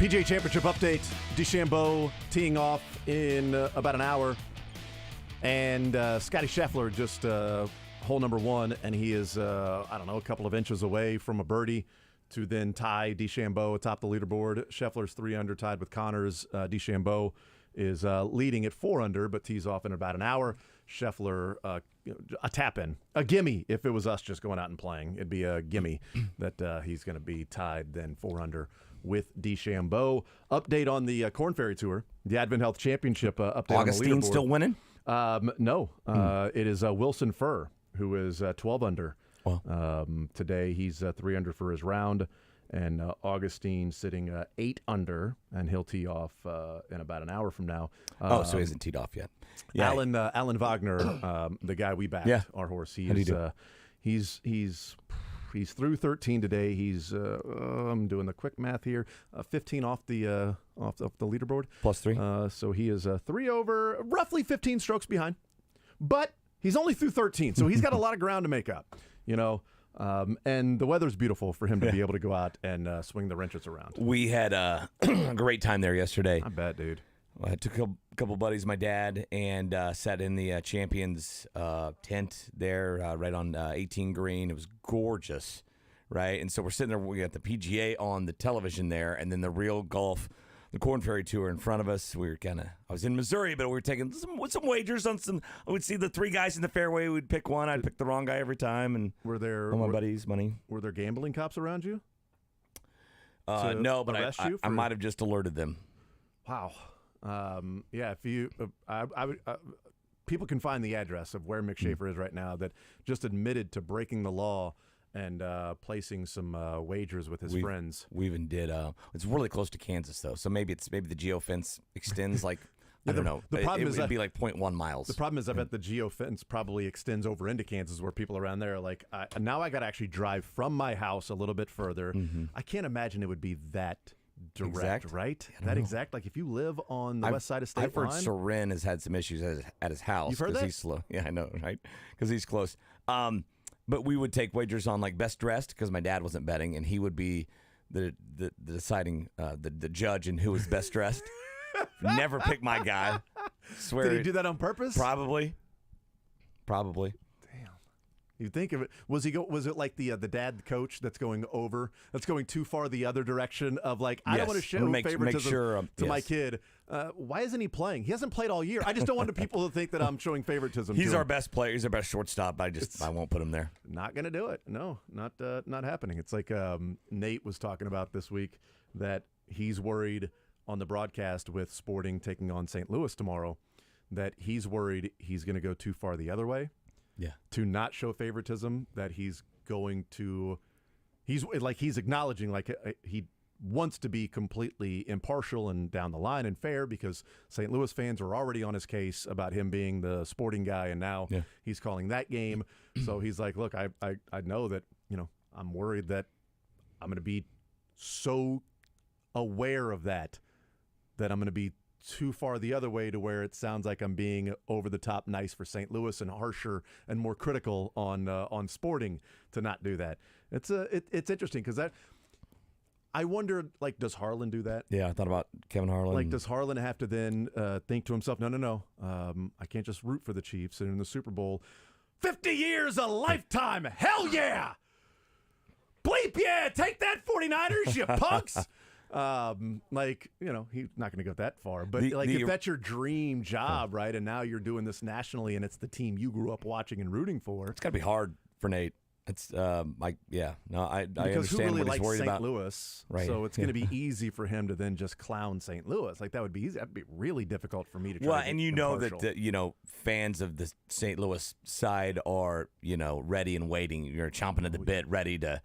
PGA Championship update. DeChambeau teeing off in about an hour. And Scotty Scheffler just hole number 1, and he is, a couple of inches away from a birdie to then tie DeChambeau atop the leaderboard. Scheffler's 3 under, tied with Connors. DeChambeau is leading at 4 under, but tees off in about an hour. Scheffler, a tap-in, a gimme. If it was us just going out and playing, it'd be a gimme that he's going to be tied then 4 under with DeChambeau. Update on the Korn Ferry Tour, the Advent Health Championship update. Augustine on the leaderboard. still winning? No. It is Wilson Furr, who is 12 under. Wow. Today he's 3 under for his round, and Augustine sitting 8 under, and he'll tee off in about an hour from now. So he hasn't teed off yet. Yeah. Alan Wagner, the guy we backed, our horse. He's through 13 today. He's I'm doing the quick math here. 15 off the leaderboard. +3. So he is 3 over, roughly 15 strokes behind. But he's only through 13, so he's got a lot of ground to make up. And the weather's beautiful for him to be able to go out and swing the wrenches around. We had a great time there yesterday. I bet, dude. I took a couple buddies, my dad, and sat in the Champions tent there right on 18 green. It was gorgeous, right? And so we're sitting there. We got the PGA on the television there, and then the real golf, the Korn Ferry Tour in front of us. We were I was in Missouri, but we were taking some wagers on some. I would see the 3 guys in the fairway. We'd pick one. I'd pick the wrong guy every time, and were there all my buddies' money. Were there gambling cops around you? No, but I might have just alerted them. Wow. If you, I would. People can find the address of where Mick Schaefer is right now. That just admitted to breaking the law and placing some wagers with his friends. We even did. It's really close to Kansas though, so maybe the geofence extends like I don't know. The problem it would be like 0.1 miles. The problem is, I bet the geofence probably extends over into Kansas, where people around there are like, now I got to actually drive from my house a little bit further. I can't imagine it would be that direct, right? That exact. Like if you live on the west side of State Line. I've heard Soren has had some issues at his house. You've heard that? He's slow. Yeah, I know, right? Because he's close. But we would take wagers on like best dressed because my dad wasn't betting, and he would be the deciding the judge in who was best dressed. Never pick my guy. Swear. Did he do that on purpose? Probably. You think of it? Was it like the dad coach that's going too far the other direction of like, I don't want to show favoritism to my kid. Why isn't he playing? He hasn't played all year. I just don't want people to think that I'm showing favoritism. He's to our him. best player. He's our best shortstop. I won't put him there. Not gonna do it. No, not happening. It's like Nate was talking about this week that he's worried on the broadcast with Sporting taking on St. Louis tomorrow, that he's worried he's going to go too far the other way. Yeah. To not show favoritism, that he's acknowledging like he wants to be completely impartial and down the line and fair, because St. Louis fans are already on his case about him being the Sporting guy, and now he's calling that game. So he's like, look, I know that, I'm worried that I'm going to be so aware of that I'm going to be too far the other way to where it sounds like I'm being over the top nice for St. Louis and harsher and more critical on Sporting to not do that. It's interesting because I wonder, like, does Harlan do that? Yeah, I thought about Kevin Harlan. Like, does Harlan have to then think to himself, no, I can't just root for the Chiefs and in the Super Bowl. 50 years, a lifetime, hell yeah! Bleep yeah, take that 49ers, you punks! He's not going to go that far. But if that's your dream job, right, and now you're doing this nationally, and it's the team you grew up watching and rooting for, it's got to be hard for Nate. It's I because understand who really what he's likes worried St. about. Louis, right? So it's going to be easy for him to then just clown St. Louis. Like that would be easy. That'd be really difficult for me to try. Well, to and that fans of the St. Louis side are ready and waiting. You're chomping at the bit, ready to.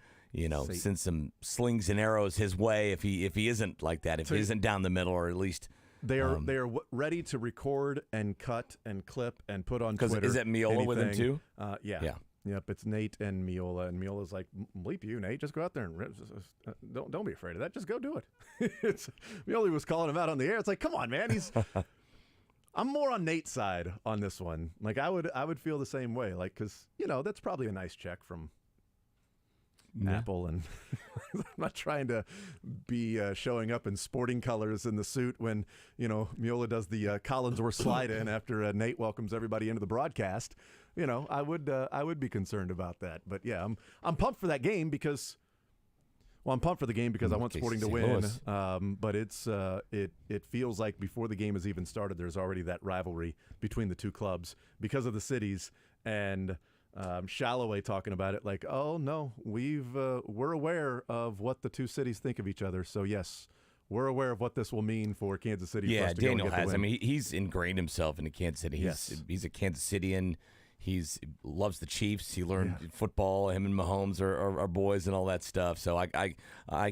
Send some slings and arrows his way if he isn't like that, if he isn't down the middle, or at least they are ready to record and cut and clip and put on Twitter. Is that Miola with him too? Yeah. Yep, it's Nate and Miola, and Miola's like, bleep you, Nate, just go out there and don't be afraid of that, just go do it. Miola was calling him out on the air. It's like, come on, man, I'm more on Nate's side on this one. Like I would feel the same way, like because that's probably a nice check from. Apple, and I'm not trying to be showing up in sporting colors in the suit when Miola does the Collinsworth slide in after Nate welcomes everybody into the broadcast. I would be concerned about that. But yeah, I'm pumped for that game because. Well, I'm pumped for the game because I want Sporting to win. But it feels like before the game has even started, there's already that rivalry between the two clubs because of the cities. And Shalloway talking about it like, oh no, we're aware of what the two cities think of each other. So yes, we're aware of what this will mean for Kansas City. Yeah, for us to Daniel go and get has. the win. I mean, he's ingrained himself into Kansas City. He's a Kansas Cityan. He loves the Chiefs. He learned football. Him and Mahomes are boys and all that stuff. So I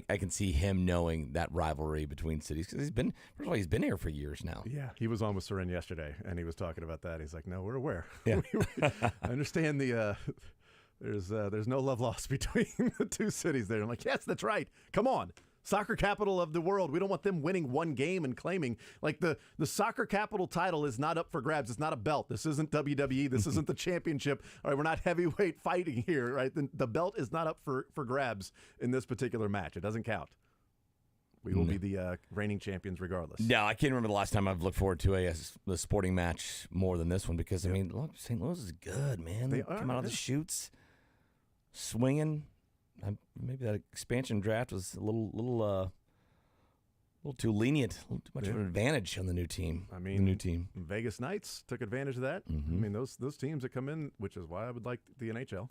can see him knowing that rivalry between cities because he's been here for years now. Yeah, he was on with Soren yesterday, and he was talking about that. He's like, "No, we're aware. Yeah. I understand the there's no love lost between the two cities there." I'm like, "Yes, that's right. Come on." Soccer capital of the world. We don't want them winning one game and claiming like the soccer capital title is not up for grabs. It's not a belt. This isn't WWE. This isn't the championship. All right, we're not heavyweight fighting here, right? The belt is not up for grabs in this particular match. It doesn't count. We will be the reigning champions regardless. No, I can't remember the last time I've looked forward to a sporting match more than this one because, I mean, look, St. Louis is good, man. They come out of the chutes swinging. Maybe that expansion draft was a little too lenient, a little too much of an advantage on the new team. I mean, the new team. Vegas Knights took advantage of that. Mm-hmm. I mean, those teams that come in, which is why I would like the NHL.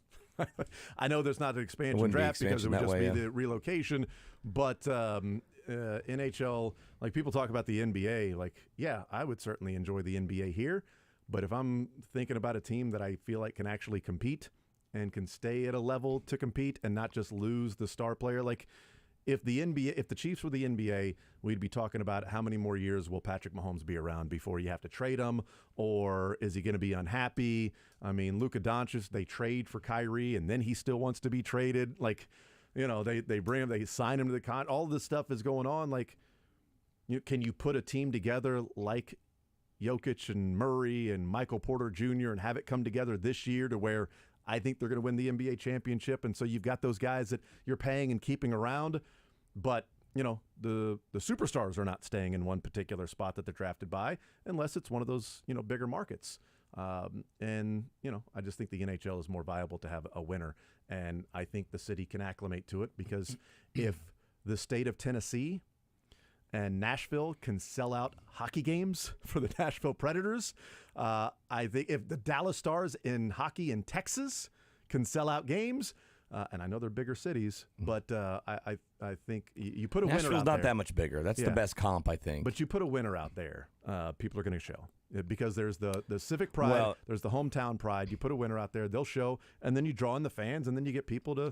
I know there's not an expansion draft because it would just be the relocation, but NHL, like people talk about the NBA, like, yeah, I would certainly enjoy the NBA here, but if I'm thinking about a team that I feel like can actually compete and can stay at a level to compete and not just lose the star player. Like if the Chiefs were the NBA, we'd be talking about how many more years will Patrick Mahomes be around before you have to trade him, or is he going to be unhappy? I mean, Luka Doncic, they trade for Kyrie and then he still wants to be traded. Like, they bring him, they sign him to the con. All this stuff is going on. Like, can you put a team together like Jokic and Murray and Michael Porter Jr. and have it come together this year to where I think they're going to win the NBA championship, and so you've got those guys that you're paying and keeping around, but the superstars are not staying in one particular spot that they're drafted by, unless it's one of those bigger markets. And I just think the NHL is more viable to have a winner, and I think the city can acclimate to it because if the state of Tennessee and Nashville can sell out hockey games for the Nashville Predators, I think if the Dallas Stars in hockey in Texas can sell out games, and I know they're bigger cities, but I think you put a winner out there. Nashville's not that much bigger. That's the best comp, I think. But you put a winner out there, people are going to show. Because there's the civic pride, there's the hometown pride. You put a winner out there, they'll show, and then you draw in the fans, and then you get people to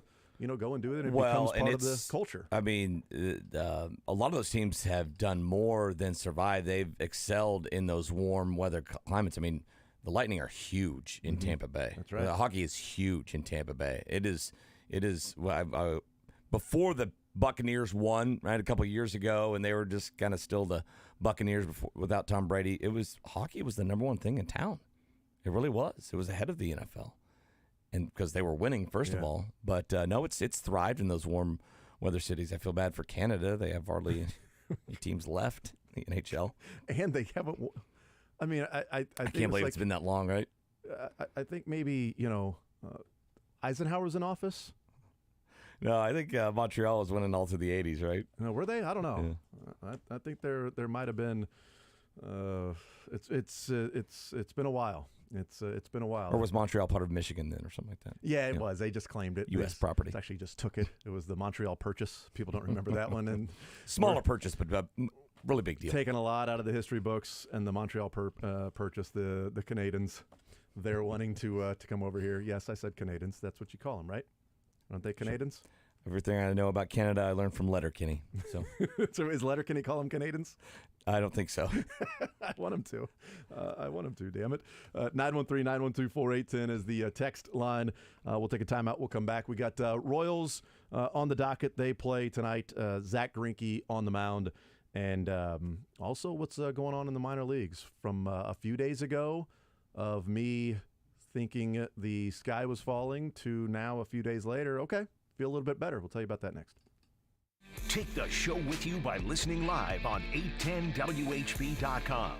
go and do it, and it becomes part of the culture. I mean, a lot of those teams have done more than survive. They've excelled in those warm weather climates. I mean, the Lightning are huge in Tampa Bay. That's right. The hockey is huge in Tampa Bay. It is. Before the Buccaneers won, right, a couple of years ago, and they were just kind of still the Buccaneers without Tom Brady. Hockey was the number one thing in town. It really was. It was ahead of the NFL. And because they were winning, first of all. But no, it's thrived in those warm weather cities. I feel bad for Canada. They have hardly any teams left in the NHL. And they haven't. I mean, I can't believe it's been that long, right? I think maybe, Eisenhower's in office. No, I think Montreal was winning all through the 80s, right? No, were they? I don't know. Yeah. I think there might have been. It's been a while. It's been a while. Or was Montreal part of Michigan then, or something like that? Yeah, it was. They just claimed it. U.S. property. They actually just took it. It was the Montreal Purchase. People don't remember that one. And smaller purchase, but really big deal. Taking a lot out of the history books, and the Montreal Purchase, the Canadians, they're wanting to come over here. Yes, I said Canadians. That's what you call them, right? Aren't they Canadians? Sure. Everything I know about Canada, I learned from Letterkenny. So, so is Letterkenny call them Canadians? I don't think so. I want him to. Damn it. 913-912-4810 is the text line. We'll take a timeout. We'll come back. We got Royals on the docket. They play tonight. Zach Greinke on the mound. And also what's going on in the minor leagues. From a few days ago of me thinking the sky was falling to now a few days later, okay, feel a little bit better. We'll tell you about that next. Take the show with you by listening live on 810WHB.com.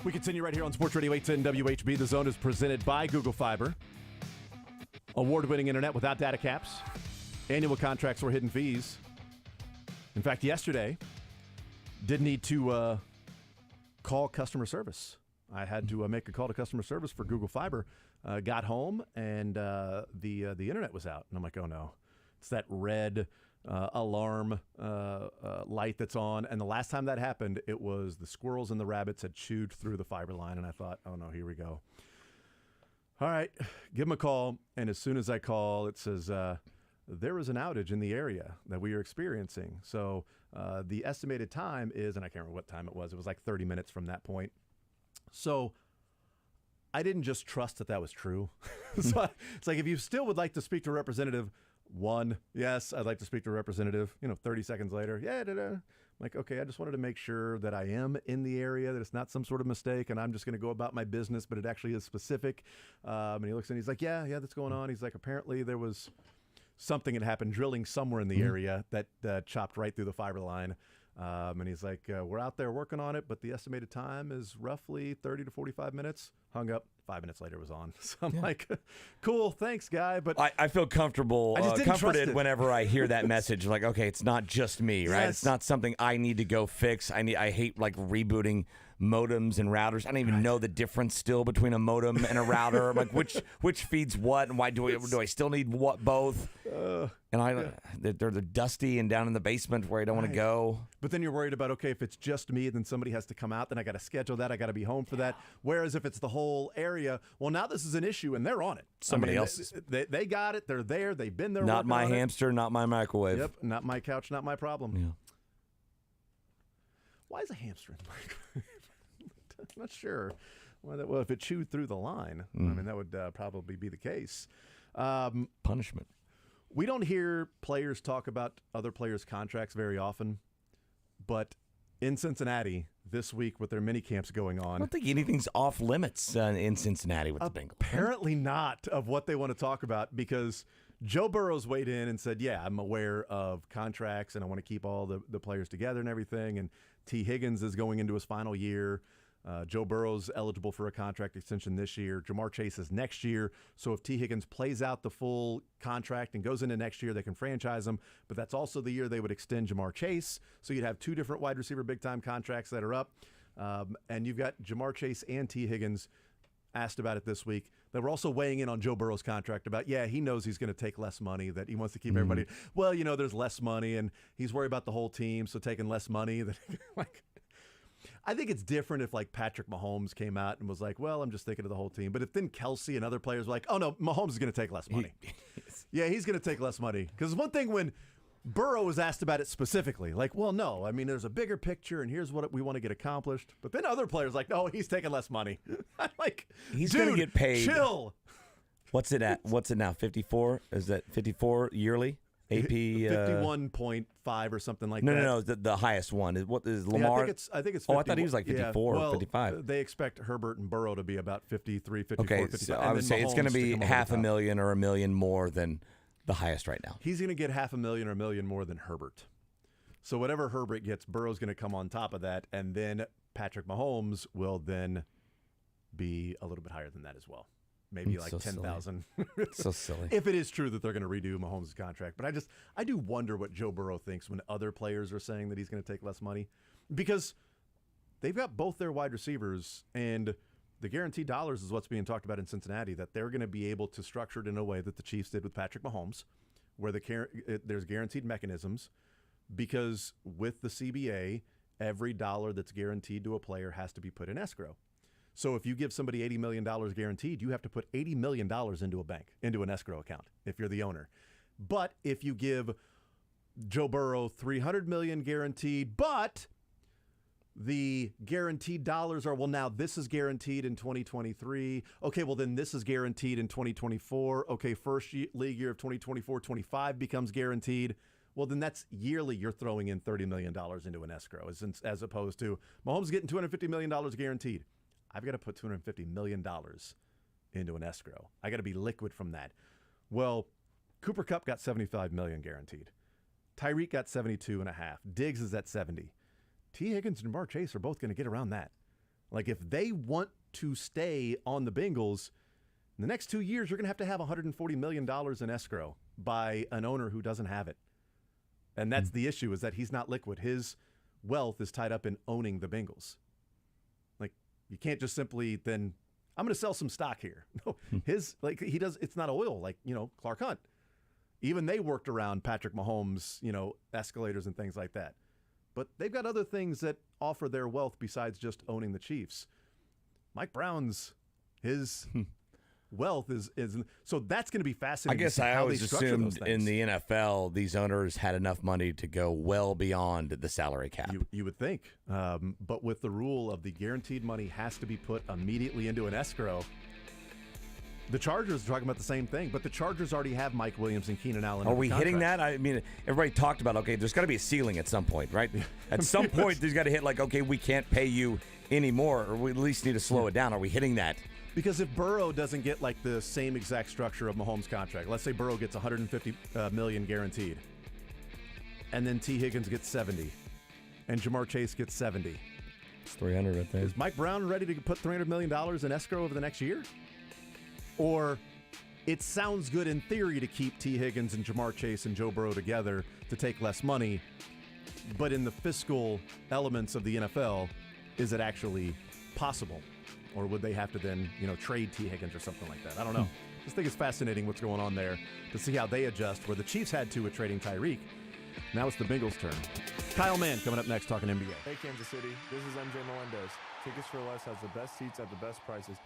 We continue right here on Sports Radio 810 WHB. The Zone is presented by Google Fiber. Award-winning internet without data caps. Annual contracts or hidden fees. In fact, yesterday, didn't need to call customer service. I had to make a call to customer service for Google Fiber. Got home, and the internet was out. And I'm like, oh, no. It's that red alarm light that's on. And the last time that happened, it was the squirrels and the rabbits had chewed through the fiber line. And I thought, oh, no, here we go. All right, give them a call. And as soon as I call, it says there was an outage in the area that we are experiencing. So the estimated time is, and I can't remember what time it was like 30 minutes from that point. So I didn't just trust that was true. So it's like, if you still would like to speak to a representative, yes, I'd like to speak to a representative. 30 seconds later, I'm like, okay, I just wanted to make sure that I am in the area, that it's not some sort of mistake, and I'm just going to go about my business, but it actually is specific. And he looks and he's like, yeah, that's going on. He's like, apparently there was something had happened, drilling somewhere in the area that chopped right through the fiber line. And he's like, we're out there working on it, but the estimated time is roughly 30 to 45 minutes. Hung up. 5 minutes later, it was on. So I'm like, cool, thanks, guy. But I feel comfortable, comforted whenever I hear that message. Like, okay, it's not just me, right? Yes. It's not something I need to go fix. I hate like rebooting modems and routers. I don't even know the difference still between a modem and a router. I'm like, which feeds what, and why do I still need both? And they're dusty and down in the basement where I don't want to go. But then you're worried about, okay, if it's just me, then somebody has to come out, then I got to schedule that, I got to be home for that. Whereas if it's the whole area, well, now this is an issue and they're on it. Somebody else. They got it. They're there. They've been there. Not my hamster, not my microwave. Yep. Not my couch, not my problem. Yeah. Why is a hamster in the microwave? I'm not sure. Well, if it chewed through the line, I mean, that would probably be the case. Punishment. We don't hear players talk about other players' contracts very often, but in Cincinnati this week with their mini camps going on, I don't think anything's off limits in Cincinnati with the Bengals. Apparently not, of what they want to talk about, because Joe Burrow's weighed in and said, yeah, I'm aware of contracts and I want to keep all the players together and everything. And T. Higgins is going into his final year. Joe Burrow's eligible for a contract extension this year. Jamar Chase is next year. So if T. Higgins plays out the full contract and goes into next year, they can franchise him. But that's also the year they would extend Jamar Chase. So you'd have two different wide receiver big-time contracts that are up. And you've got Jamar Chase and T. Higgins asked about it this week. They were also weighing in on Joe Burrow's contract about, he knows he's going to take less money, that he wants to keep everybody. Well, there's less money, and he's worried about the whole team, so taking less money. I think it's different if Patrick Mahomes came out and was like, well, I'm just thinking of the whole team. But if then Kelsey and other players were like, oh, no, Mahomes is going to take less money. He's going to take less money. Because one thing when Burrow was asked about it specifically, well, no, I mean, there's a bigger picture and here's what we want to get accomplished. But then other players no, he's taking less money. I'm like, he's going to get paid. Chill. What's it at? What's it now? 54? Is that 54 yearly? AP 51.5 or something like that. No, the highest one is what is Lamar? I think it's 50, I thought he was 54 or 55. They expect Herbert and Burrow to be about 53, 54, okay, 55. So I would say it's going to be $500,000 or $1 million more than the highest right now. He's going to get $500,000 or $1 million more than Herbert. So whatever Herbert gets, Burrow's going to come on top of that, and then Patrick Mahomes will then be a little bit higher than that as well. Maybe so 10,000. So silly. If it is true that they're going to redo Mahomes' contract. But I do wonder what Joe Burrow thinks when other players are saying that he's going to take less money. Because they've got both their wide receivers, and the guaranteed dollars is what's being talked about in Cincinnati, that they're going to be able to structure it in a way that the Chiefs did with Patrick Mahomes, where there's guaranteed mechanisms. Because with the CBA, every dollar that's guaranteed to a player has to be put in escrow. So if you give somebody $80 million guaranteed, you have to put $80 million into an escrow account if you're the owner. But if you give Joe Burrow $300 million guaranteed, but the guaranteed dollars are, well, now this is guaranteed in 2023. Okay, well, then this is guaranteed in 2024. Okay, first league year of 2024-25 becomes guaranteed. Well, then that's yearly you're throwing in $30 million into an escrow as opposed to Mahomes getting $250 million guaranteed. I've got to put $250 million into an escrow. I got to be liquid from that. Well, Cooper Kupp got $75 million guaranteed. Tyreek got $72.5. Diggs is at $70. T. Higgins and Jamar Chase are both going to get around that. Like, if they want to stay on the Bengals, in the next 2 years, you're going to have $140 million in escrow by an owner who doesn't have it. And that's the issue, is that he's not liquid. His wealth is tied up in owning the Bengals. Like, you can't just simply then, I'm going to sell some stock here. No, it's not oil like, Clark Hunt. Even they worked around Patrick Mahomes, escalators and things like that. But they've got other things that offer their wealth besides just owning the Chiefs. Mike Brown's, his wealth is so that's going to be fascinating. I guess I how always they structure assumed those things. in the NFL these owners had enough money to go well beyond the salary cap. You would think, but with the rule of the guaranteed money has to be put immediately into an escrow. The Chargers are talking about the same thing, but the Chargers already have Mike Williams and Keenan Allen. Are we hitting contract. that? I mean, everybody talked about, okay, there's got to be a ceiling at some point, right? At some point, there's got to hit like, okay, we can't pay you anymore, or we at least need to slow it down. Are we hitting that? Because if Burrow doesn't get like the same exact structure of Mahomes' contract, let's say Burrow gets $150 million guaranteed, and then T. Higgins gets 70, and Jamar Chase gets 70. It's 300 right there. Is Mike Brown ready to put $300 million in escrow over the next year? Or it sounds good in theory to keep T. Higgins and Jamar Chase and Joe Burrow together to take less money, but in the fiscal elements of the NFL, is it actually possible? Or would they have to then, trade T. Higgins or something like that? I don't know. I just think it's fascinating what's going on there to see how they adjust, where the Chiefs had to with trading Tyreek. Now it's the Bengals' turn. Kyle Mann coming up next talking NBA. Hey, Kansas City. This is MJ Melendez. Tickets for Less has the best seats at the best prices.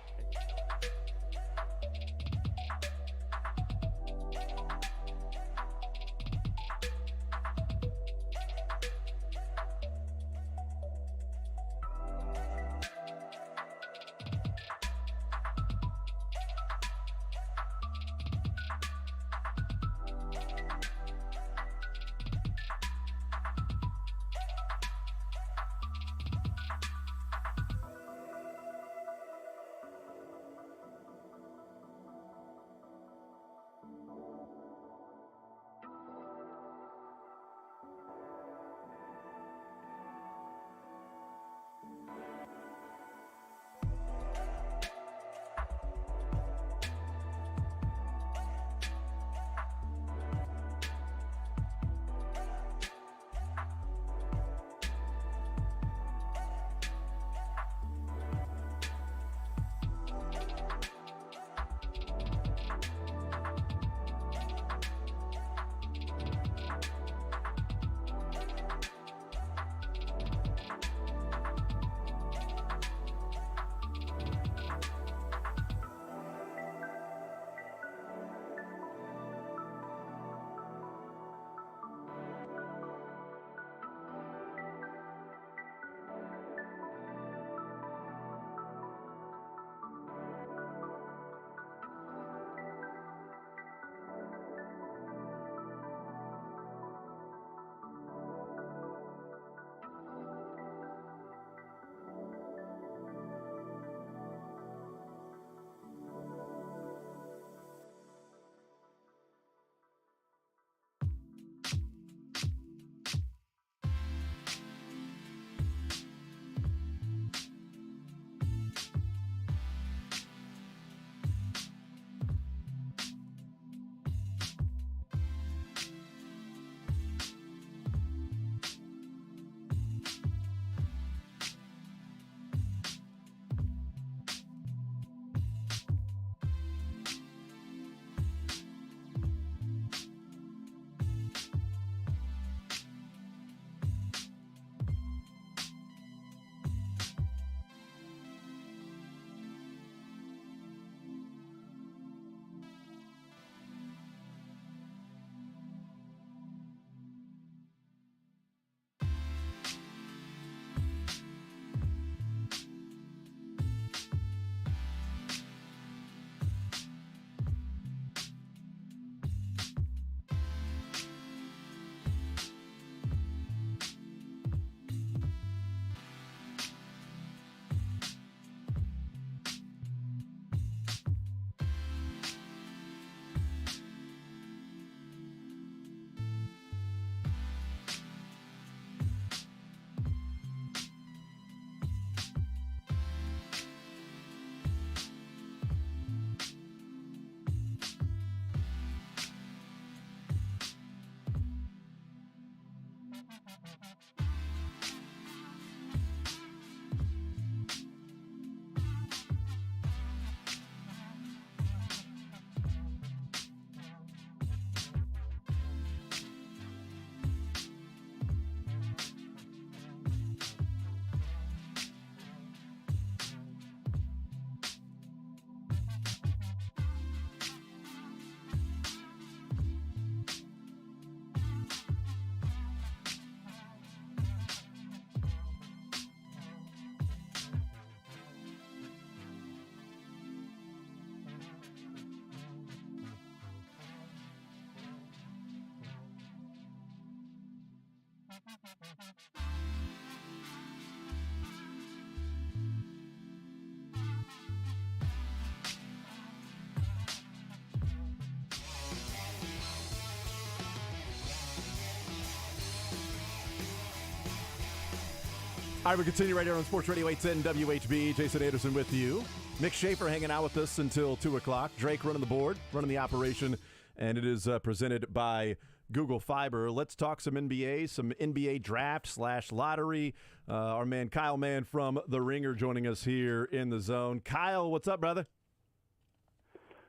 All right, we continue right here on Sports Radio 810 WHB. Jason Anderson with you. Mick Schaefer hanging out with us until 2 o'clock. Drake running the board, running the operation, and it is presented by Google Fiber. Let's talk some NBA draft / lottery. Our man Kyle Mann from The Ringer joining us here in the zone. Kyle, what's up, brother?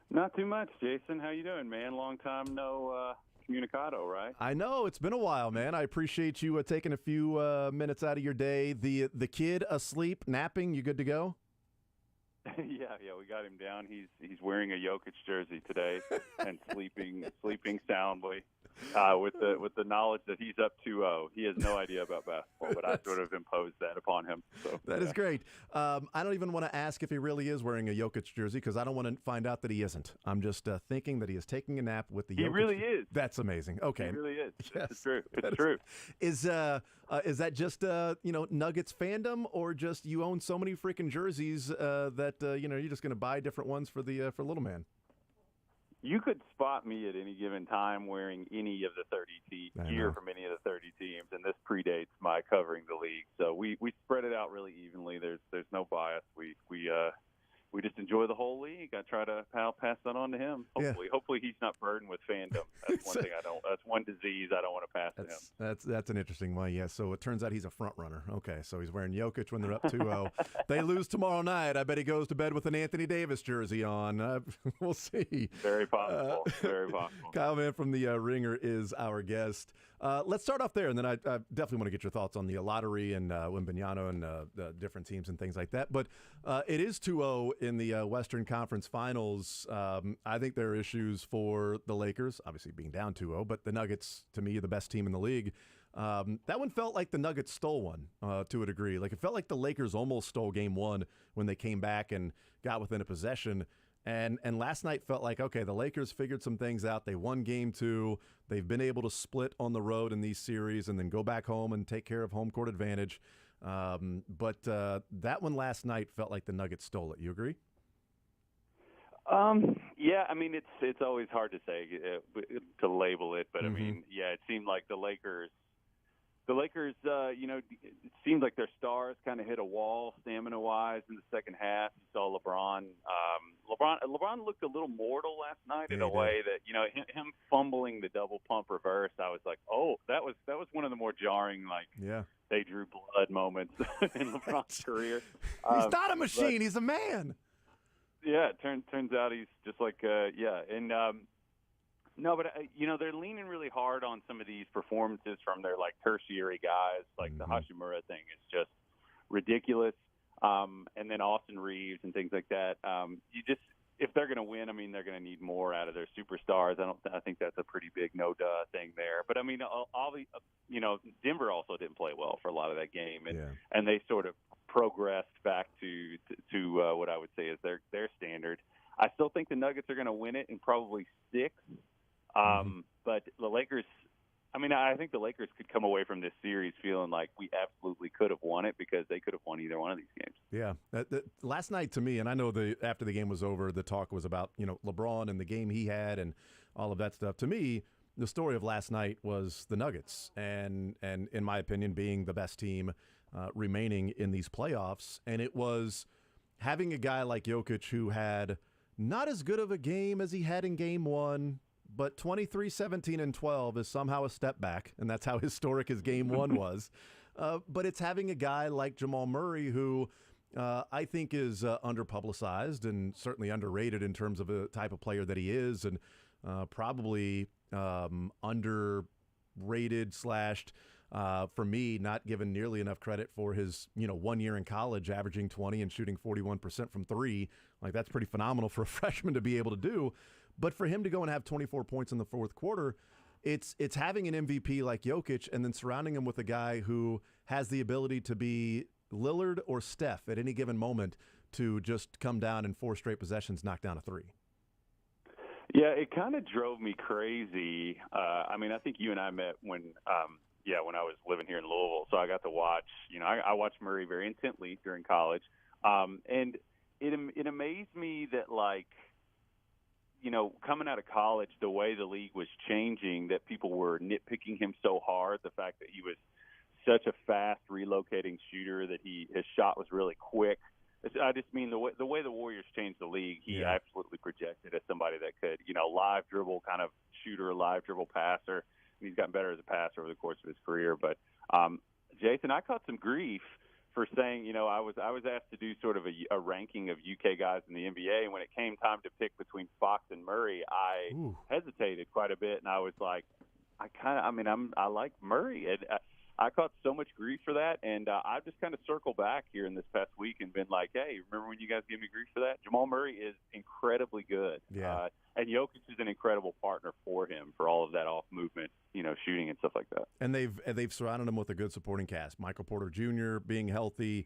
Not too much, Jason. How you doing, man? Long time no communicado, right? I know. It's been a while, man. I appreciate you taking a few minutes out of your day. The kid asleep, napping, you good to go? Yeah, we got him down. He's wearing a Jokic jersey today and sleeping soundly with the knowledge that he's up 2-0. He has no idea about basketball, but I sort of imposed that upon him. So that is great. I don't even want to ask if he really is wearing a Jokic jersey because I don't want to find out that he isn't. I'm just thinking that he is taking a nap with the Jokic. He really is. That's amazing. Okay, he really is. Yes, it's true. It's true. Is that just Nuggets fandom, or just you own so many freaking jerseys that you're just going to buy different ones for little man? You could spot me at any given time wearing any of the 30 gear from any of the 30 teams, and this predates my covering the league. So we spread it out really evenly. There's no bias. We just enjoy the whole league. I try to pass that on to him. Hopefully he's not burdened with fandom. That's one thing that's one disease I don't want to pass to him. That's an interesting one. Yeah. So it turns out he's a front runner. Okay. So he's wearing Jokic when they're up 2-0. They lose tomorrow night. I bet he goes to bed with an Anthony Davis jersey on. We'll see. Very possible. Very possible. Kyle Mann from the Ringer is our guest. Let's start off there, and then I definitely want to get your thoughts on the lottery and Wembanyama and the different teams and things like that. But it is 2-0 in the Western Conference Finals. I think there are issues for the Lakers, obviously being down 2-0, but the Nuggets, to me, are the best team in the league. That one felt like the Nuggets stole one to a degree. Like it felt like the Lakers almost stole game one when they came back and got within a possession. And last night felt like, okay, the Lakers figured some things out. They won game 2. They've been able to split on the road in these series and then go back home and take care of home court advantage. But that one last night felt like the Nuggets stole it. You agree? Yeah, I mean, it's always hard to say, to label it. But, I mean, yeah, it seemed like the Lakers, it seemed like their stars kind of hit a wall stamina-wise in the second half. You saw LeBron. LeBron looked a little mortal last night in a way that, him fumbling the double pump reverse, I was like, oh, that was one of the more jarring, they drew blood moments in LeBron's career. He's not a machine. He's a man. Yeah, it turns out he's just like, no, but, they're leaning really hard on some of these performances from their, tertiary guys. The Hashimura thing is just ridiculous. And then Austin Reeves and things like that. If they're going to win, I mean, they're going to need more out of their superstars. I think that's a pretty big no-duh thing there. But, I mean, Denver also didn't play well for a lot of that game. And they sort of progressed back to what I would say is their standard. I still think the Nuggets are going to win it in probably 6. But the Lakers, I think the Lakers could come away from this series feeling like we absolutely could have won it because they could have won either one of these games. Yeah. Last night to me, and I know after the game was over, the talk was about, LeBron and the game he had and all of that stuff. To me, the story of last night was the Nuggets and in my opinion, being the best team remaining in these playoffs. And it was having a guy like Jokic who had not as good of a game as he had in game 1, but 23, 17, and 12 is somehow a step back, and that's how historic his game 1 was. But it's having a guy like Jamal Murray who I think is underpublicized and certainly underrated in terms of the type of player that he is, and probably underrated / for me, not given nearly enough credit for his 1 year in college, averaging 20 and shooting 41% from 3. Like, that's pretty phenomenal for a freshman to be able to do. But for him to go and have 24 points in the fourth quarter, it's having an MVP like Jokic and then surrounding him with a guy who has the ability to be Lillard or Steph at any given moment to just come down in 4 straight possessions, knock down a 3. Yeah, it kind of drove me crazy. I think you and I met when I was living here in Louisville, so I got to watch. I watched Murray very intently during college, and it amazed me that coming out of college, the way the league was changing, that people were nitpicking him so hard. The fact that he was such a fast relocating shooter that his shot was really quick. I just mean the way the Warriors changed the league, he absolutely projected as somebody that could, live dribble kind of shooter, live dribble passer. He's gotten better as a passer over the course of his career. But Jason, I caught some grief for saying, I was asked to do sort of a ranking of UK guys in the NBA, and when it came time to pick between Fox and Murray, I hesitated quite a bit, and I was like, I like Murray. And I caught so much grief for that, and I've just kind of circled back here in this past week and been like, hey, remember when you guys gave me grief for that? Jamal Murray is incredibly good. Yeah. And Jokic is an incredible partner for him for all of that off movement, shooting and stuff like that. And they've surrounded him with a good supporting cast. Michael Porter Jr. being healthy.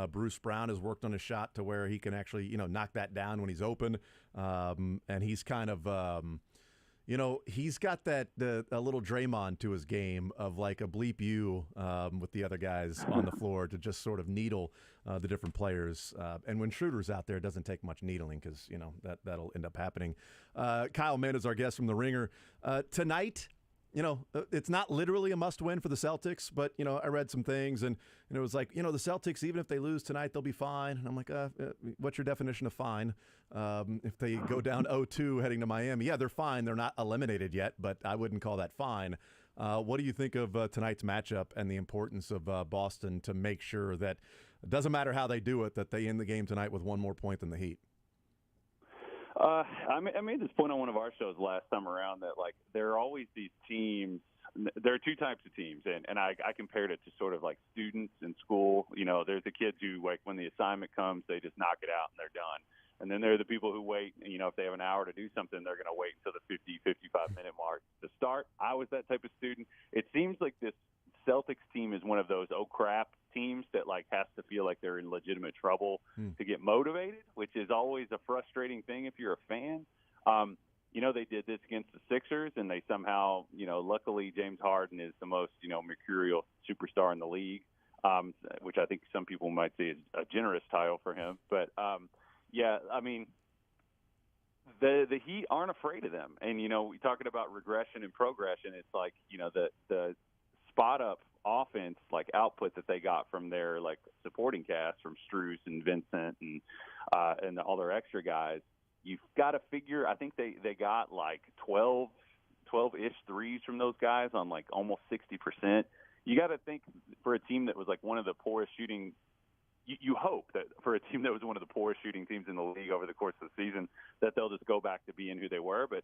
Bruce Brown has worked on his shot to where he can actually, knock that down when he's open. And he's kind of he's got a little Draymond to his game of like a bleep you with the other guys on the floor to just sort of needle the different players. And when Schroeder's out there, it doesn't take much needling because, that'll end up happening. Kyle Mann is our guest from The Ringer. Tonight, it's not literally a must-win for the Celtics, but, I read some things, and it was like, the Celtics, even if they lose tonight, they'll be fine. And I'm like, what's your definition of fine? If they go down 0-2 heading to Miami, yeah, they're fine. They're not eliminated yet, but I wouldn't call that fine. What do you think of tonight's matchup and the importance of Boston to make sure that it doesn't matter how they do it, that they end the game tonight with one more point than the Heat? I made this point on one of our shows last time around that, like, there are always these teams. There are two types of teams, and I compared it to sort of like students in school. There's the kids who, like, when the assignment comes, they just knock it out and they're done. And then there are the people who wait, if they have an hour to do something, they're going to wait until the 50, 55-minute mark to start. I was that type of student. It seems like this Celtics team is one of those oh crap teams that like has to feel like they're in legitimate trouble to get motivated, which is always a frustrating thing if you're a fan. They did this against the Sixers, and they somehow, luckily James Harden is the most, mercurial superstar in the league, which I think some people might say is a generous title for him. But the Heat aren't afraid of them. And, we talking about regression and progression. It's like, the spot up offense, like output that they got from their like supporting cast from Strus and Vincent and all their extra guys. You've got to figure, I think they got like 12-ish threes from those guys on like almost 60%. You got to think for a team that was like one of the poorest shooting, you hope that for a team that was one of the poorest shooting teams in the league over the course of the season, that they'll just go back to being who they were. But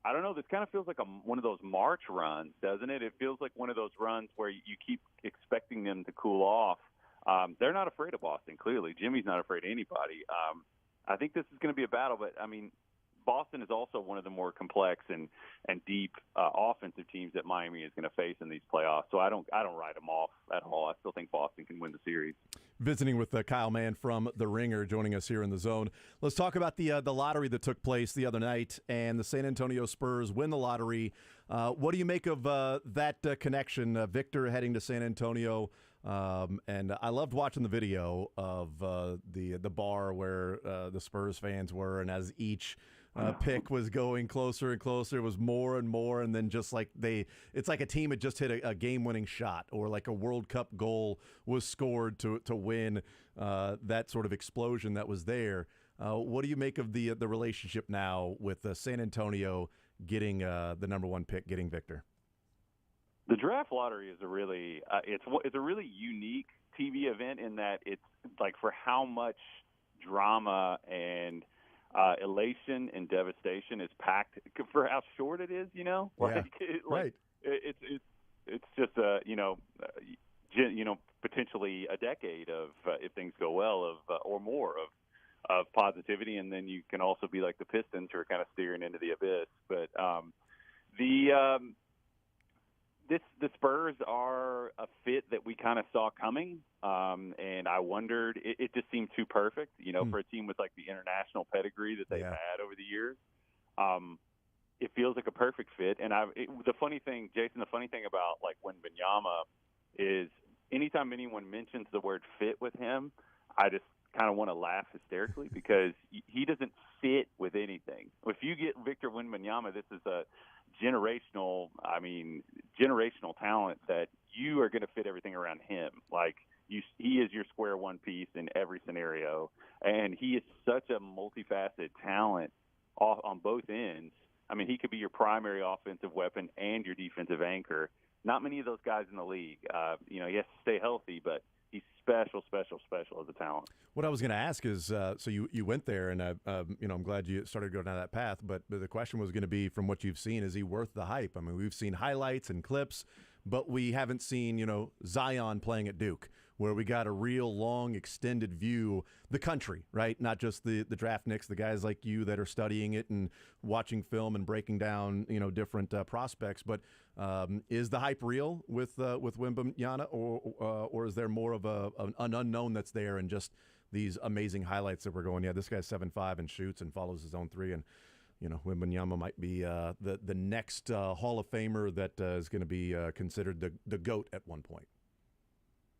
I don't know, this kind of feels like one of those March runs, doesn't it? It feels like one of those runs where you keep expecting them to cool off. They're not afraid of Boston, clearly. Jimmy's not afraid of anybody. I think this is going to be a battle, but, Boston is also one of the more complex and deep offensive teams that Miami is going to face in these playoffs. So I don't write them off at all. I still think Boston can win the series. Visiting with Kyle Mann from The Ringer, joining us here in the Zone. Let's talk about the lottery that took place the other night, and the San Antonio Spurs win the lottery. What do you make of that connection? Victor heading to San Antonio. And I loved watching the video of the bar where the Spurs fans were, and as each pick was going closer and closer, it was more and more, and then just like it's like a team had just hit a game-winning shot, or like a World Cup goal was scored to win that sort of explosion that was there. What do you make of the relationship now with San Antonio getting the number one pick, getting Victor? The draft lottery is a really it's a really unique TV event in that it's like for how much drama and elation and devastation is packed for how short it is, Right. It's just potentially a decade of if things go well of or more of positivity, and then you can also be like the Pistons who are kind of steering into the abyss. But the Spurs are a fit that we kind of saw coming, and I wondered. It just seemed too perfect, for a team with like the international pedigree that they've had over the years. It feels like a perfect fit. And the funny thing, Jason, about like Wembanyama is anytime anyone mentions the word fit with him, I just kind of want to laugh hysterically because he doesn't fit with anything. If you get Victor Wembanyama, this is a generational talent that you are going to fit everything around him. Like he is your square one piece in every scenario, and he is such a multifaceted talent on both ends. I mean, he could be your primary offensive weapon and your defensive anchor. Not many of those guys in the league. He has to stay healthy, but he's special as a talent. What I was going to ask is, so you went there, and I'm glad you started going down that path. But the question was going to be, from what you've seen, is he worth the hype? I mean, we've seen highlights and clips, but we haven't seen Zion playing at Duke, where we got a real long, extended view, the country, right? Not just the draftniks, the guys like you that are studying it and watching film and breaking down, different prospects. But is the hype real with Wembanyama, or is there more of an unknown that's there and just these amazing highlights that we're going, yeah, this guy's 7'5" and shoots and follows his own three, and Wembanyama might be the next Hall of Famer that is going to be considered the GOAT at one point.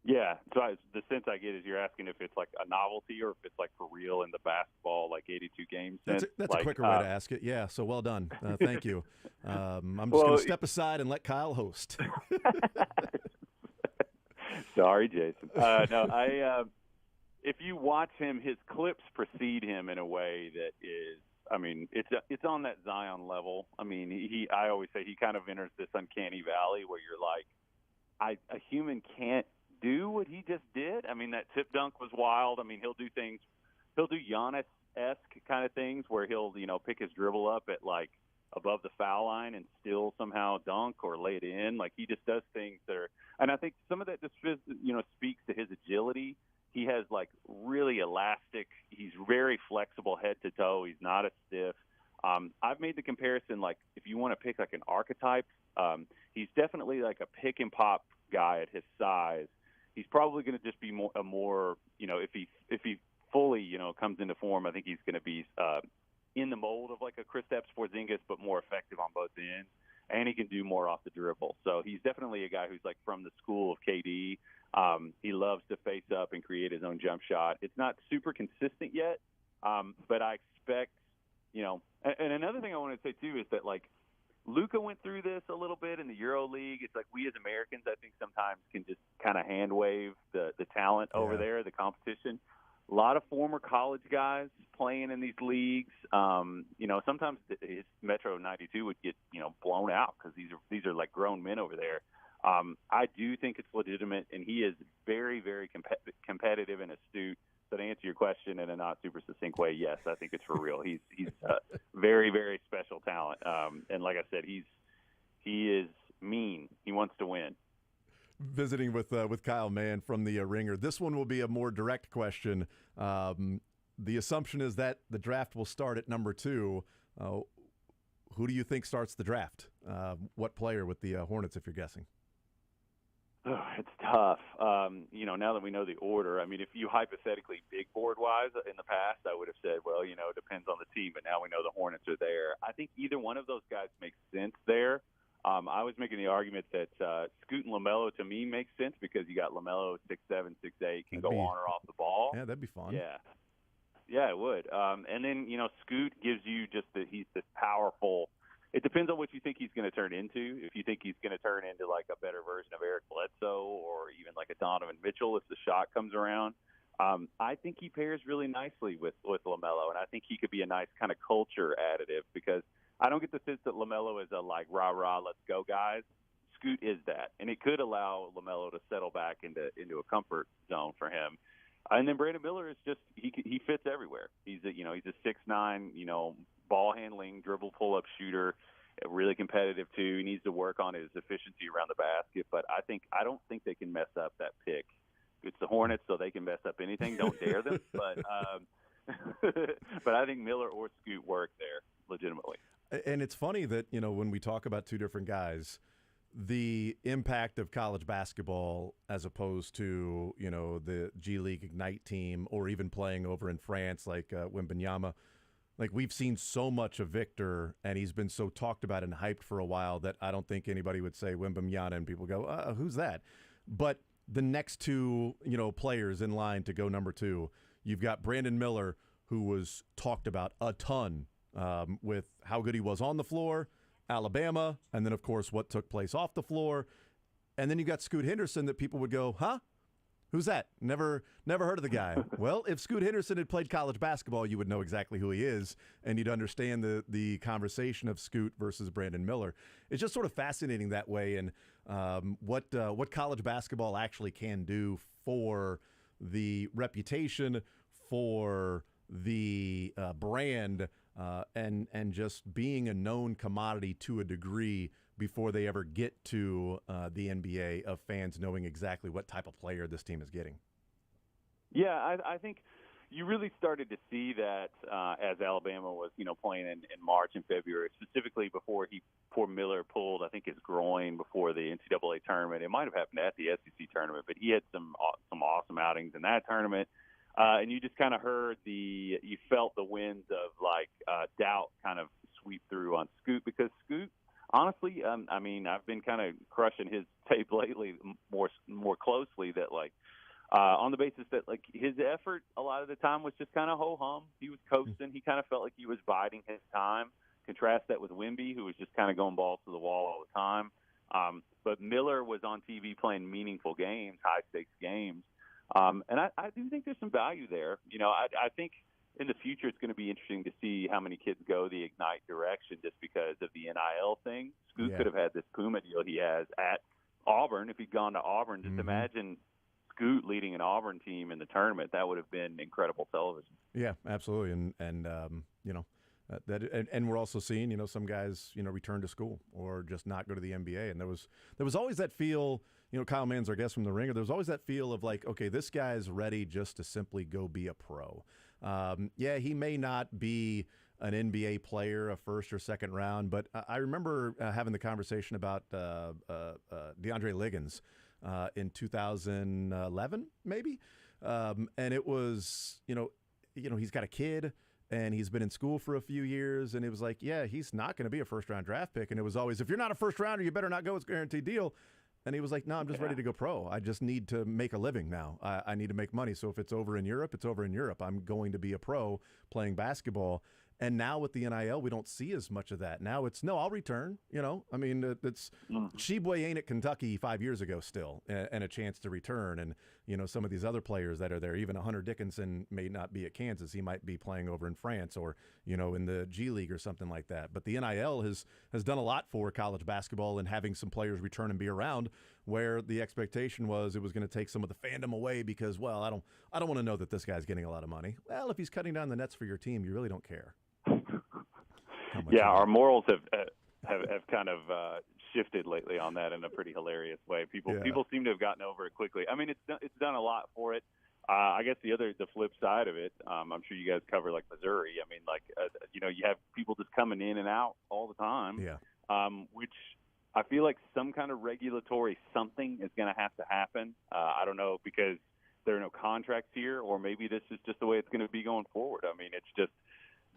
Yeah, so the sense I get is you're asking if it's like a novelty or if it's like for real in the basketball, like 82 games. That's a quicker way to ask it. Yeah, so well done. Thank you. I'm just going to step aside and let Kyle host. Sorry, Jason. If you watch him, his clips precede him in a way that is, it's on that Zion level. I mean, I always say he kind of enters this uncanny valley where you're like, a human can't do what he just did. I mean, that tip dunk was wild. I mean, he'll do Giannis-esque kind of things where he'll, pick his dribble up at like above the foul line and still somehow dunk or lay it in. Like, he just does things that are, and I think some of that just, speaks to his agility. He has like really elastic, he's very flexible head to toe. He's not a stiff. I've made the comparison, like, if you want to pick like an archetype, he's definitely like a pick and pop guy at his size. He's probably going to just be more, if he fully, comes into form, I think he's going to be in the mold of like a Kristaps Porzingis, but more effective on both ends, and he can do more off the dribble. So he's definitely a guy who's like from the school of KD. He loves to face up and create his own jump shot. It's not super consistent yet, but I expect, and another thing I want to say too is that like Luka went through this a little bit in the Euro League. It's like we as Americans, I think, sometimes can just kind of hand wave the talent over there, the competition. A lot of former college guys playing in these leagues. Sometimes his Metro 92 would get blown out because these are like grown men over there. I do think it's legitimate, and he is very, very competitive and astute. So to answer your question in a not super succinct way, yes, I think it's for real. He's a very, very special talent, and like I said, he is mean. He wants to win. Visiting with Kyle Mann from the Ringer. This one will be a more direct question. The assumption is that the draft will start at number 2. Who do you think starts the draft? What player with the Hornets, if you're guessing? It's tough. Now that we know the order, I mean, if you hypothetically big board wise in the past, I would have said, well, it depends on the team, but now we know the Hornets are there. I think either one of those guys makes sense there. I was making the argument that Scoot and LaMelo to me makes sense because you got LaMelo 6'7", 6'8", can go on or off the ball. Yeah, that'd be fun. Yeah, it would. And then, Scoot gives you just that he's this powerful. It depends on what you think he's going to turn into. If you think he's going to turn into like a better version of Eric Bledsoe or even like a Donovan Mitchell if the shot comes around, I think he pairs really nicely with LaMelo, and I think he could be a nice kind of culture additive because I don't get the sense that LaMelo is a like rah-rah, let's go guys. Scoot is that, and it could allow LaMelo to settle back into a comfort zone for him. And then Brandon Miller is just he fits everywhere. He's a 6'9", ball handling, dribble pull-up shooter, really competitive too. He needs to work on his efficiency around the basket, but I don't think they can mess up that pick. It's the Hornets, so they can mess up anything. Don't dare them, but I think Miller or Scoot work there legitimately. And it's funny that when we talk about two different guys, the impact of college basketball as opposed to the G League Ignite team or even playing over in France like Wembanyama. Like, we've seen so much of Victor, and he's been so talked about and hyped for a while that I don't think anybody would say Wembanyama, and people go, who's that? But the next two, players in line to go number 2, you've got Brandon Miller, who was talked about a ton with how good he was on the floor, Alabama, and then, of course, what took place off the floor. And then you got Scoot Henderson that people would go, huh? Who's that? Never heard of the guy. Well, if Scoot Henderson had played college basketball, you would know exactly who he is, and you'd understand the conversation of Scoot versus Brandon Miller. It's just sort of fascinating that way, and what college basketball actually can do for the reputation, for the brand, and just being a known commodity to a degree before they ever get to the NBA, of fans knowing exactly what type of player this team is getting. Yeah, I think you really started to see that as Alabama was, playing in March and February, specifically before Miller pulled, I think, his groin before the NCAA tournament. It might have happened at the SEC tournament, but he had some awesome outings in that tournament. And you just kind of you felt the winds of doubt kind of sweep through on Scoot, because Scoot, honestly, I've been kind of crushing his tape lately more closely, that on the basis that his effort a lot of the time was just kind of ho-hum. He was coasting. He kind of felt like he was biding his time. Contrast that with Wemby, who was just kind of going balls to the wall all the time. But Miller was on TV playing meaningful games, high-stakes games. And I do think there's some value there. I think in the future it's going to be interesting to see how many kids go the Ignite direction, just because of the NIL thing. Scoot could have had this Puma deal he has at Auburn. If he'd gone to Auburn, just imagine Scoot leading an Auburn team in the tournament. That would have been incredible television. Yeah, absolutely. And we're also seeing, some guys, return to school or just not go to the NBA. And there was always that feel, Kyle Mann's our guest from The Ringer. There was always that feel of okay, this guy's ready just to simply go be a pro. He may not be an NBA player, a first or second round, but I remember having the conversation about DeAndre Liggins in 2011, maybe. And it was, he's got a kid and he's been in school for a few years, and it was he's not going to be a first-round draft pick. And it was always, if you're not a first-rounder, you better not go. It's a guaranteed deal. And he was like, no, I'm just ready to go pro. I just need to make a living now. I need to make money. So if it's over in Europe, it's over in Europe. I'm going to be a pro playing basketball. And now with the NIL, we don't see as much of that. Now it's, no, I'll return. It's Sheboy ain't at Kentucky 5 years ago still, and a chance to return. And, some of these other players that are there, even Hunter Dickinson may not be at Kansas. He might be playing over in France or, in the G League or something like that. But the NIL has done a lot for college basketball and having some players return and be around, where the expectation was it was going to take some of the fandom away because, well, I don't want to know that this guy's getting a lot of money. Well, if he's cutting down the nets for your team, you really don't care. Yeah, our morals have kind of shifted lately on that in a pretty hilarious way. People seem to have gotten over it quickly. I mean, it's done a lot for it. I guess the flip side of it, I'm sure you guys cover Missouri. I mean, you have people just coming in and out all the time. Yeah. Which I feel like some kind of regulatory something is going to have to happen. I don't know, because there are no contracts here, or maybe this is just the way it's going to be going forward. I mean, it's just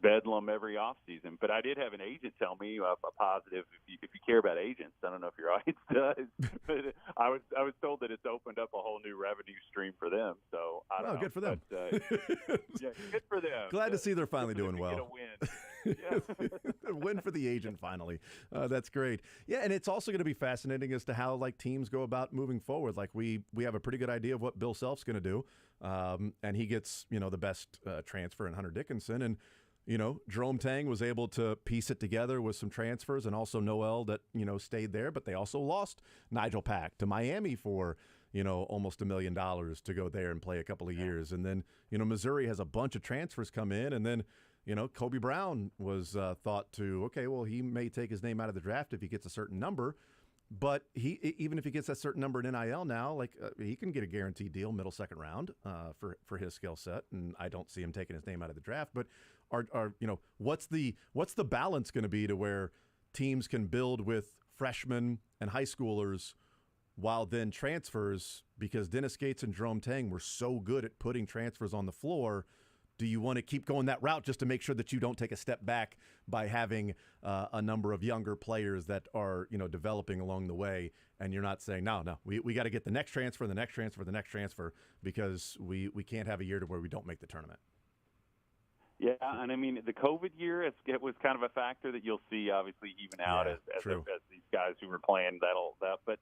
bedlam every offseason. But I did have an agent tell me a positive, if you care about agents. I don't know if your audience does, but I was told that it's opened up a whole new revenue stream for them. So I don't know. Good for them. But, yeah, good for them. Glad to see they're finally doing well. Get a win. A win for the agent finally. That's great. Yeah, and it's also going to be fascinating as to how teams go about moving forward. We have a pretty good idea of what Bill Self's going to do, and he gets the best transfer in Hunter Dickinson, and Jerome Tang was able to piece it together with some transfers, and also Noel that stayed there, but they also lost Nigel Pack to Miami for almost $1 million to go there and play a couple of years, and then Missouri has a bunch of transfers come in, and then Kobe Brown was thought to, okay, well, he may take his name out of the draft if he gets a certain number, but even if he gets that certain number in NIL now, he can get a guaranteed deal middle second round for his skill set, and I don't see him taking his name out of the draft. But what's the balance going to be to where teams can build with freshmen and high schoolers while then transfers, because Dennis Gates and Jerome Tang were so good at putting transfers on the floor? Do you want to keep going that route just to make sure that you don't take a step back by having a number of younger players that are, developing along the way, and you're not saying, no, we got to get the next transfer, the next transfer, the next transfer, because we can't have a year to where we don't make the tournament? Yeah, and I mean the COVID year it was kind of a factor that you'll see obviously even out as these guys who were playing that. But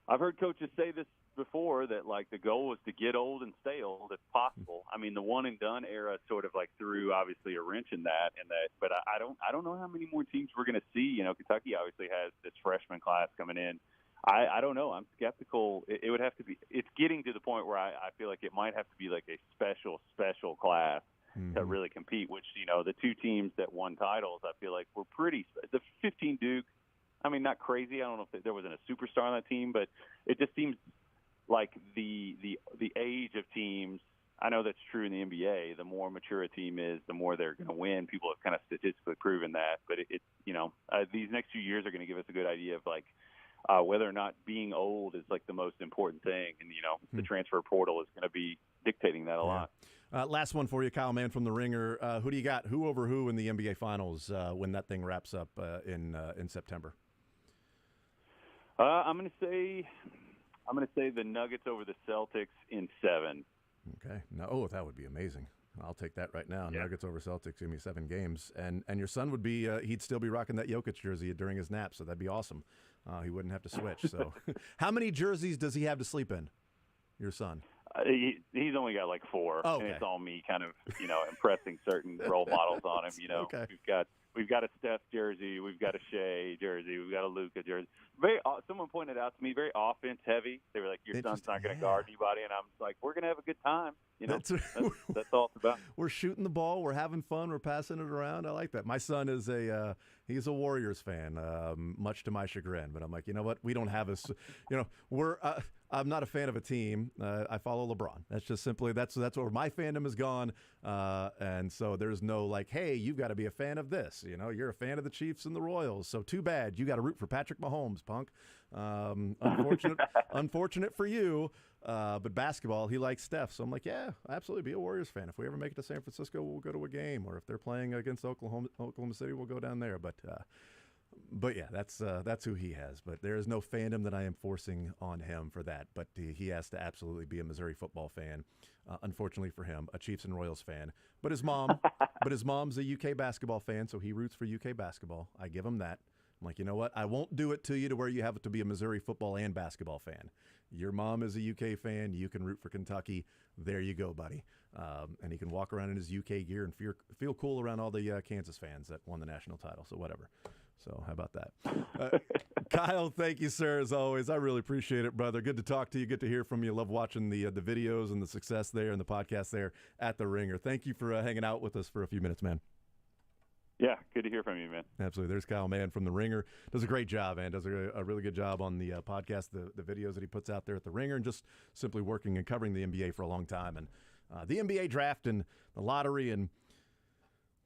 I've heard coaches say this before that like the goal is to get old and stay old if possible. I mean the one and done era sort of like threw obviously a wrench in that, but I don't know how many more teams we're going to see. You know, Kentucky obviously has this freshman class coming in. I don't know. I'm skeptical. It would have to be. It's getting to the point where I feel like it might have to be like a special class to really compete. Which the two teams that won titles, I feel like were pretty. The 15 Duke. I mean, not crazy. I don't know if there wasn't a superstar on that team, but it just seems like the age of teams. I know that's true in the NBA. The more mature a team is, the more they're going to win. People have kind of statistically proven that. But these next few years are going to give us a good idea of like. Whether or not being old is like the most important thing, and the transfer portal is going to be dictating that a lot. Last one for you, Kyle Mann from The Ringer. Who do you got? Who over who in the NBA Finals when that thing wraps up in September? I'm going to say the Nuggets over the Celtics in 7. Okay. No, that would be amazing. I'll take that right now. Yeah. Nuggets over Celtics, give me 7 games, and your son would be he'd still be rocking that Jokic jersey during his nap, so that'd be awesome. He wouldn't have to switch. So, how many jerseys does he have to sleep in? Your son? He's only got like 4, and it's all me kind of impressing certain role models on him. Okay. We've got a Steph jersey, we've got a Shea jersey, we've got a Luka jersey. Someone pointed out to me, very offense heavy. They were like, your son's not going to guard anybody, and I'm like, we're going to have a good time. That's all it's about. We're shooting the ball, we're having fun, we're passing it around. I like that. My son is he's a Warriors fan, much to my chagrin. But I'm like, you know what? We don't have I'm not a fan of a team. I follow LeBron. That's just simply that's where my fandom has gone. And so there's no like, hey, you've got to be a fan of this. You're a fan of the Chiefs and the Royals. So too bad. You got to root for Patrick Mahomes, punk. Unfortunate for you. But basketball, he likes Steph. So I'm like, yeah, absolutely, be a Warriors fan. If we ever make it to San Francisco, we'll go to a game. Or if they're playing against Oklahoma City, we'll go down there. But yeah, that's who he has. But there is no fandom that I am forcing on him for that. But he has to absolutely be a Missouri football fan. Unfortunately for him, a Chiefs and Royals fan. But his mom's a UK basketball fan, so he roots for UK basketball. I give him that. I'm like, you know what? I won't do it to you to where you have to be a Missouri football and basketball fan. Your mom is a UK fan. You can root for Kentucky. There you go, buddy. And he can walk around in his UK gear and feel cool around all the Kansas fans that won the national title. So whatever. So how about that? Kyle, thank you, sir, as always. I really appreciate it, brother. Good to talk to you. Good to hear from you. Love watching the videos and the success there and the podcast there at The Ringer. Thank you for hanging out with us for a few minutes, man. Yeah, good to hear from you, man. Absolutely. There's Kyle Mann from The Ringer. Does a great job, man. Does a really good job on the podcast, the videos that he puts out there at The Ringer, and just simply working and covering the NBA for a long time. And the NBA draft and the lottery. And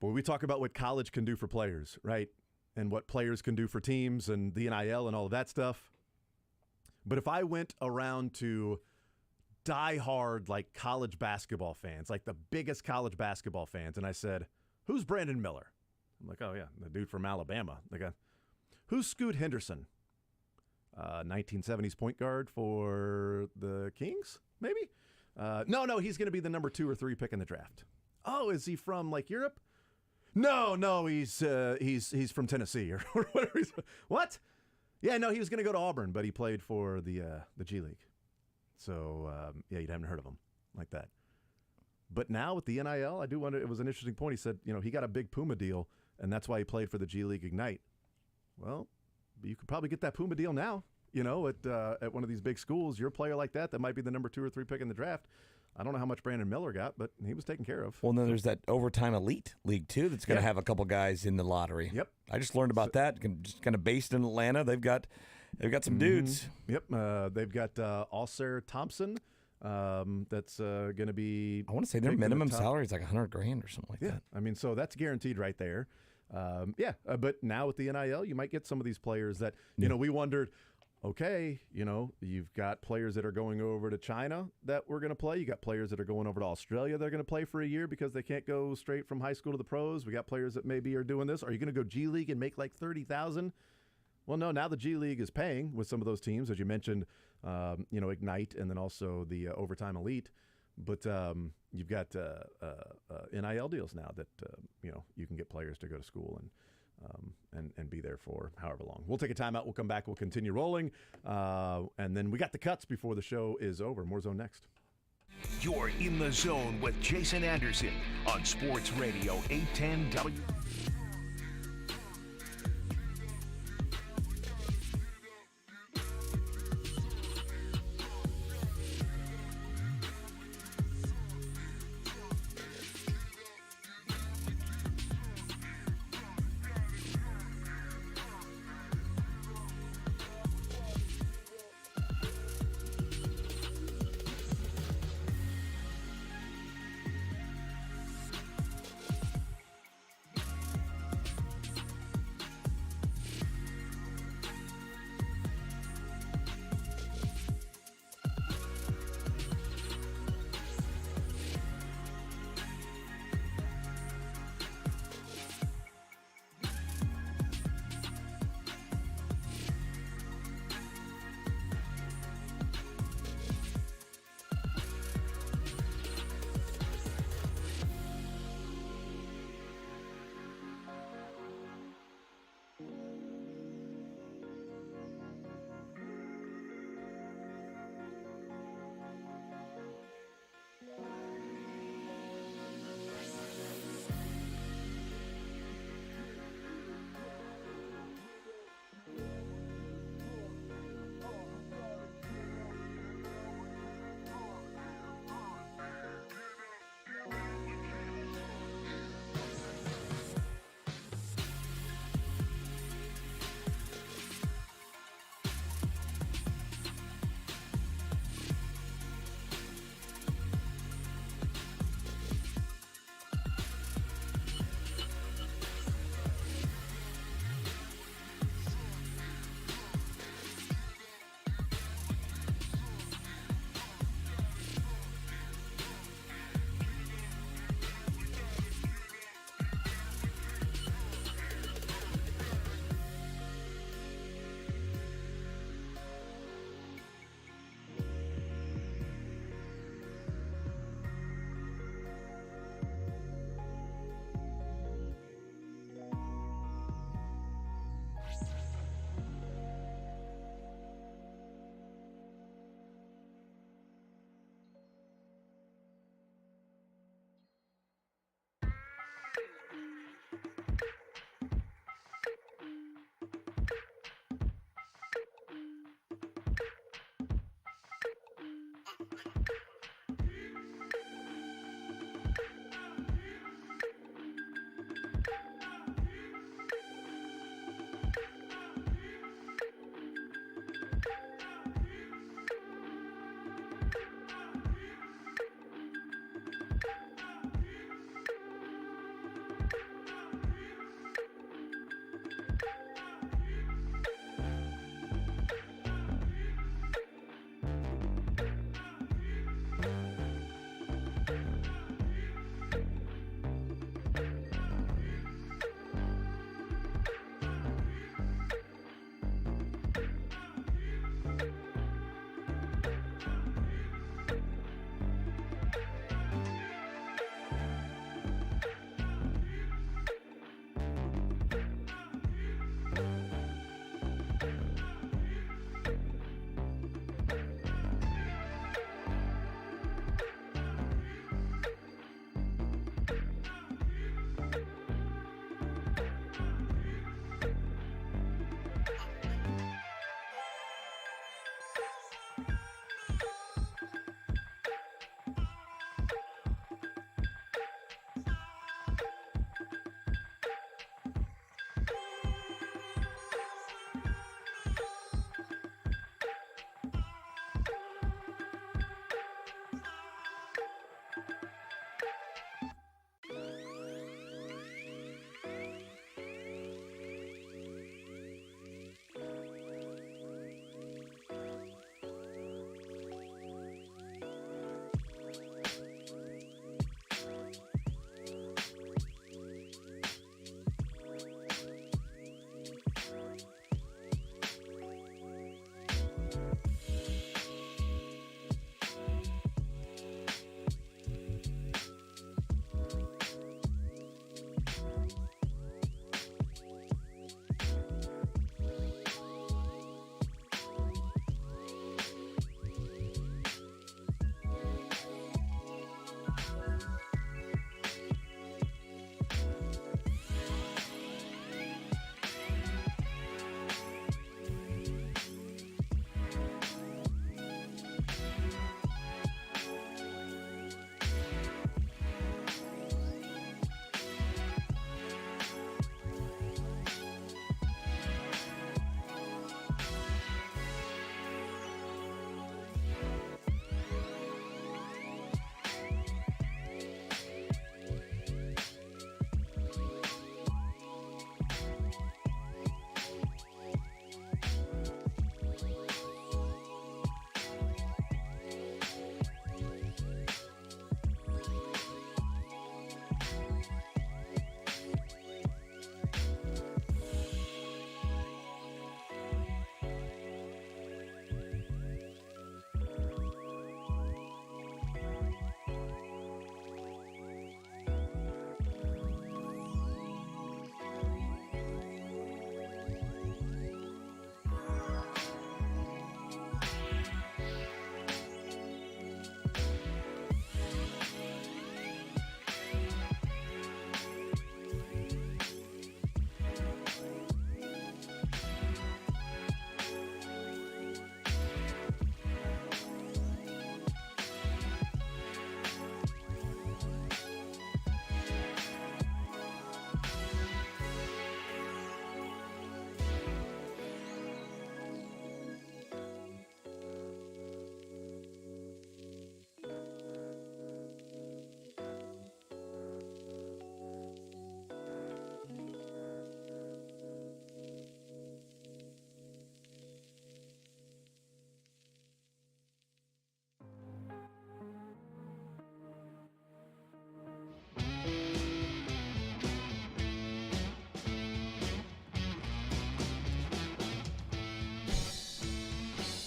boy, we talk about what college can do for players, right? And what players can do for teams and the NIL and all of that stuff. But if I went around to diehard like college basketball fans, like the biggest college basketball fans, and I said, who's Brandon Miller? I'm like, oh, yeah, the dude from Alabama. They go, who's Scoot Henderson? 1970s point guard for the Kings, maybe? No, he's going to be the number 2 or 3 pick in the draft. Oh, is he from, like, Europe? No, he's from Tennessee or whatever. What? Yeah, no, he was going to go to Auburn, but he played for the G League. So, yeah, you haven't heard of him like that. But now with the NIL, I do wonder, it was an interesting point. He said, he got a big Puma deal, and that's why he played for the G League Ignite. Well, you could probably get that Puma deal now, at one of these big schools. You're a player like that might be the number 2 or 3 pick in the draft. I don't know how much Brandon Miller got, but he was taken care of. Well, then there's that Overtime Elite League, too, that's going to have a couple guys in the lottery. Yep. I just learned about that. Just kind of based in Atlanta. They've got some dudes. Yep. They've got Alcer Thompson. That's going to be. I want to say their minimum salary is like $100,000 or something like that. I mean, so that's guaranteed right there. But now with the NIL, you might get some of these players that we wondered. Okay, you've got players that are going over to China that we're going to play. You got players that are going over to Australia. They're going to play for a year because they can't go straight from high school to the pros. We got players that maybe are doing this. Are you going to go G League and make like $30,000? Well, no. Now the G League is paying with some of those teams, as you mentioned. Ignite and then also the Overtime Elite. But you've got NIL deals now that you can get players to go to school and be there for however long. We'll take a timeout. We'll come back. We'll continue rolling, and then we got the cuts before the show is over. More Zone next. You're in the zone with Jason Anderson on Sports Radio 810 W.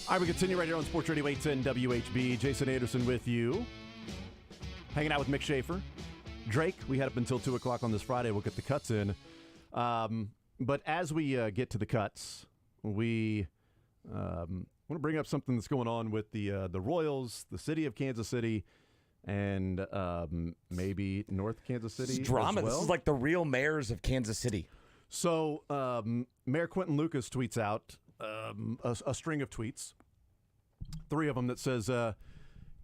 All right, we continue right here on Sports Radio 810 WHB. Jason Anderson with you. Hanging out with Mick Schaefer. Drake, we had up until 2 o'clock on this Friday. We'll get the cuts in. But as we get to the cuts, we want to bring up something that's going on with the Royals, the city of Kansas City, and maybe North Kansas City. This is drama. As well. This is like the real mayors of Kansas City. So Mayor Quentin Lucas tweets out a string of tweets, 3 of them that says,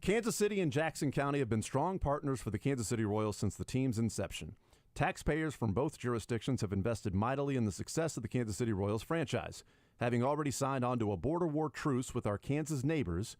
Kansas City and Jackson County have been strong partners for the Kansas City Royals since the team's inception. Taxpayers from both jurisdictions have invested mightily in the success of the Kansas City Royals franchise. Having already signed on to a border war truce with our Kansas neighbors,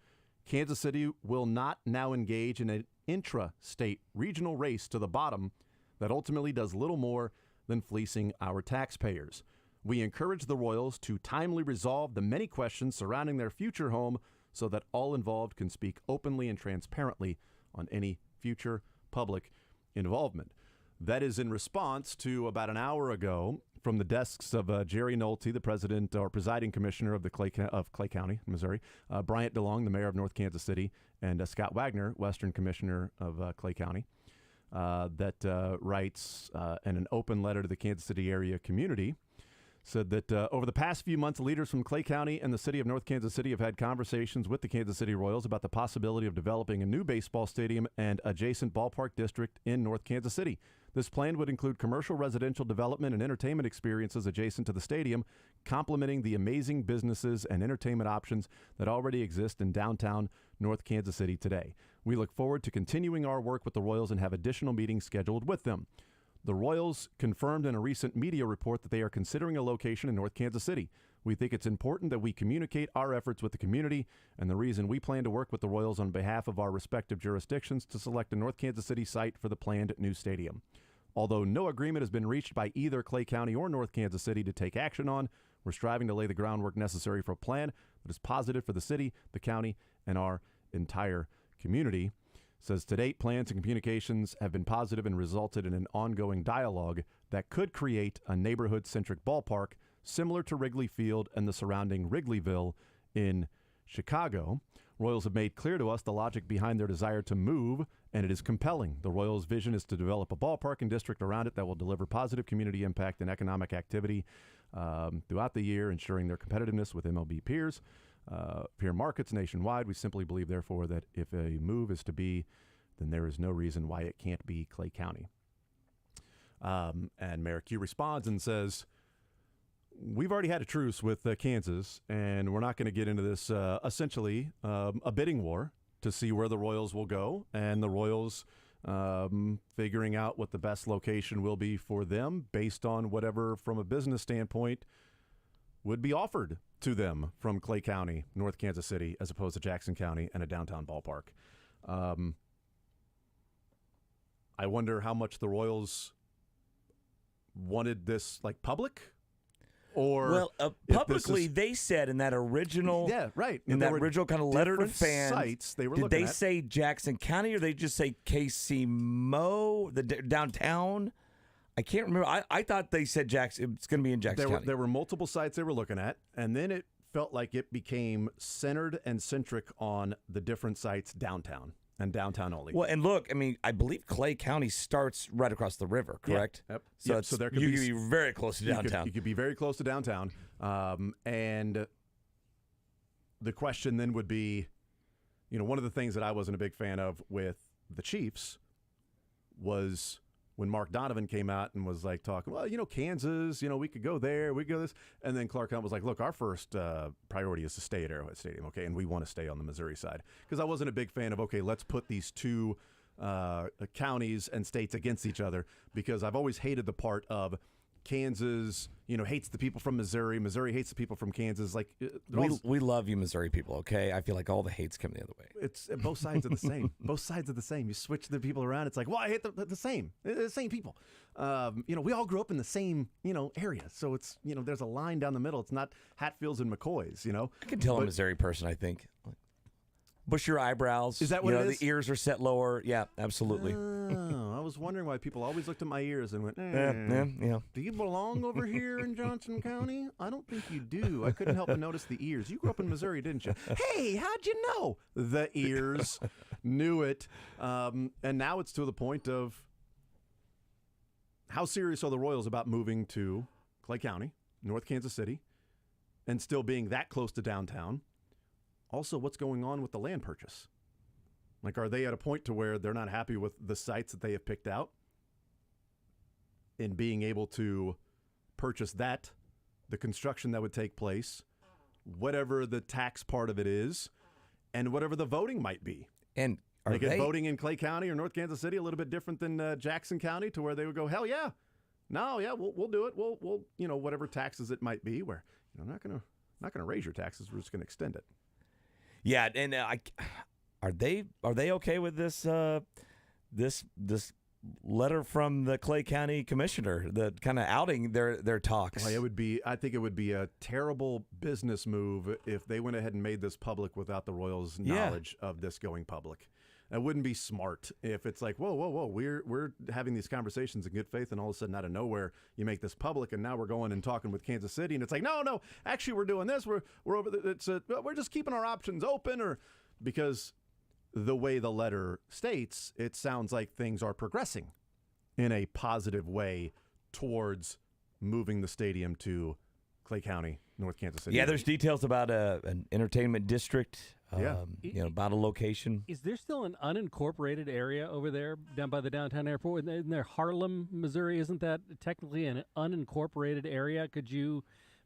Kansas City will not now engage in an intra-state regional race to the bottom that ultimately does little more than fleecing our taxpayers. We encourage the Royals to timely resolve the many questions surrounding their future home so that all involved can speak openly and transparently on any future public involvement. That is in response to about an hour ago from the desks of Jerry Nolte, the president or presiding commissioner of Clay County, Missouri, Bryant DeLong, the mayor of North Kansas City, and Scott Wagner, Western Commissioner of Clay County, that writes in an open letter to the Kansas City area community, said that over the past few months, leaders from Clay County and the city of North Kansas City have had conversations with the Kansas City Royals about the possibility of developing a new baseball stadium and adjacent ballpark district in North Kansas City. This plan would include commercial, residential development, and entertainment experiences adjacent to the stadium, complementing the amazing businesses and entertainment options that already exist in downtown North Kansas City today. We look forward to continuing our work with the Royals and have additional meetings scheduled with them. The Royals confirmed in a recent media report that they are considering a location in North Kansas City. We think it's important that we communicate our efforts with the community and the reason we plan to work with the Royals on behalf of our respective jurisdictions to select a North Kansas City site for the planned new stadium. Although no agreement has been reached by either Clay County or North Kansas City to take action on, we're striving to lay the groundwork necessary for a plan that is positive for the city, the county, and our entire community. Says to date, plans and communications have been positive and resulted in an ongoing dialogue that could create a neighborhood-centric ballpark similar to Wrigley Field and the surrounding Wrigleyville in Chicago. Royals have made clear to us the logic behind their desire to move, and it is compelling. The Royals' vision is to develop a ballpark and district around it that will deliver positive community impact and economic activity throughout the year, ensuring their competitiveness with MLB peer markets nationwide. We simply believe, therefore, that if a move is to be, then there is no reason why it can't be Clay County. And Mayor Q responds and says, we've already had a truce with Kansas, and we're not going to get into this essentially a bidding war to see where the Royals will go, and the Royals figuring out what the best location will be for them based on whatever, from a business standpoint, would be offered to them from Clay County, North Kansas City, as opposed to Jackson County and a downtown ballpark. I wonder how much the Royals wanted this like public. Or publicly, they said in that original, in that original kind of letter to fans, sites they were did looking they at. say Jackson County or they just say KC Mo, the downtown? I can't remember. I thought they said Jackson. It's going to be in Jackson County. There were multiple sites they were looking at, and then it felt like it became centered and centric on the different sites downtown and downtown only. Well, and look, I mean, I believe Clay County starts right across the river, correct? Yep. So, there could you could be very close to downtown. You could be very close to downtown. And the question then would be, one of the things that I wasn't a big fan of with the Chiefs was when Mark Donovan came out and was like talking, well, Kansas, we could go there, we could go this. And then Clark Hunt was like, look, our first priority is to stay at Arrowhead Stadium, okay? And we want to stay on the Missouri side. Because I wasn't a big fan of, okay, let's put these two counties and states against each other, because I've always hated the part of Kansas, hates the people from Missouri. Missouri hates the people from Kansas. Like we love you, Missouri people. Okay, I feel like all the hate's coming the other way. It's both sides are the same. Both sides are the same. You switch the people around. It's like, well, I hate the same. The same people. We all grew up in the same area. So it's there's a line down the middle. It's not Hatfields and McCoys. I can tell a Missouri person. I think. bushier eyebrows. Is that what you it know, is? The ears are set lower. Yeah, absolutely. Oh, I was wondering why people always looked at my ears and went, yeah. do you belong over here in Johnson County? I don't think you do. I couldn't help but notice the ears. You grew up in Missouri, didn't you? Hey, how'd you know? The ears knew it. And now it's to the point of how serious are the Royals about moving to Clay County, North Kansas City, and still being that close to downtown? Also, what's going on with the land purchase? Like, are they at a point to where they're not happy with the sites that they have picked out and being able to purchase that, the construction that would take place, whatever the tax part of it is, and whatever the voting might be? And are like, they is voting in Clay County or North Kansas City a little bit different than Jackson County, to where they would go, hell yeah, no, yeah, we'll do it. We'll you know, whatever taxes it might be, where, you know, not gonna raise your taxes, we're just gonna extend it. Yeah, and are they okay with this this letter from the Clay County commissioner, the kind of outing their talks? Well, I think it would be a terrible business move if they went ahead and made this public without the Royals' knowledge of this going public. It wouldn't be smart if it's like, whoa, we're having these conversations in good faith, and all of a sudden, out of nowhere, you make this public, and now we're going and talking with Kansas City, and it's like, no, actually, we're doing this. We're over. We're just keeping our options open, or because the way the letter states, it sounds like things are progressing in a positive way towards moving the stadium to Clay County, North Kansas City. Yeah, there's details about an entertainment district. You know, about a location. Is there still an unincorporated area over there down by the downtown airport? Isn't there Harlem, Missouri? Isn't that technically an unincorporated area? Could you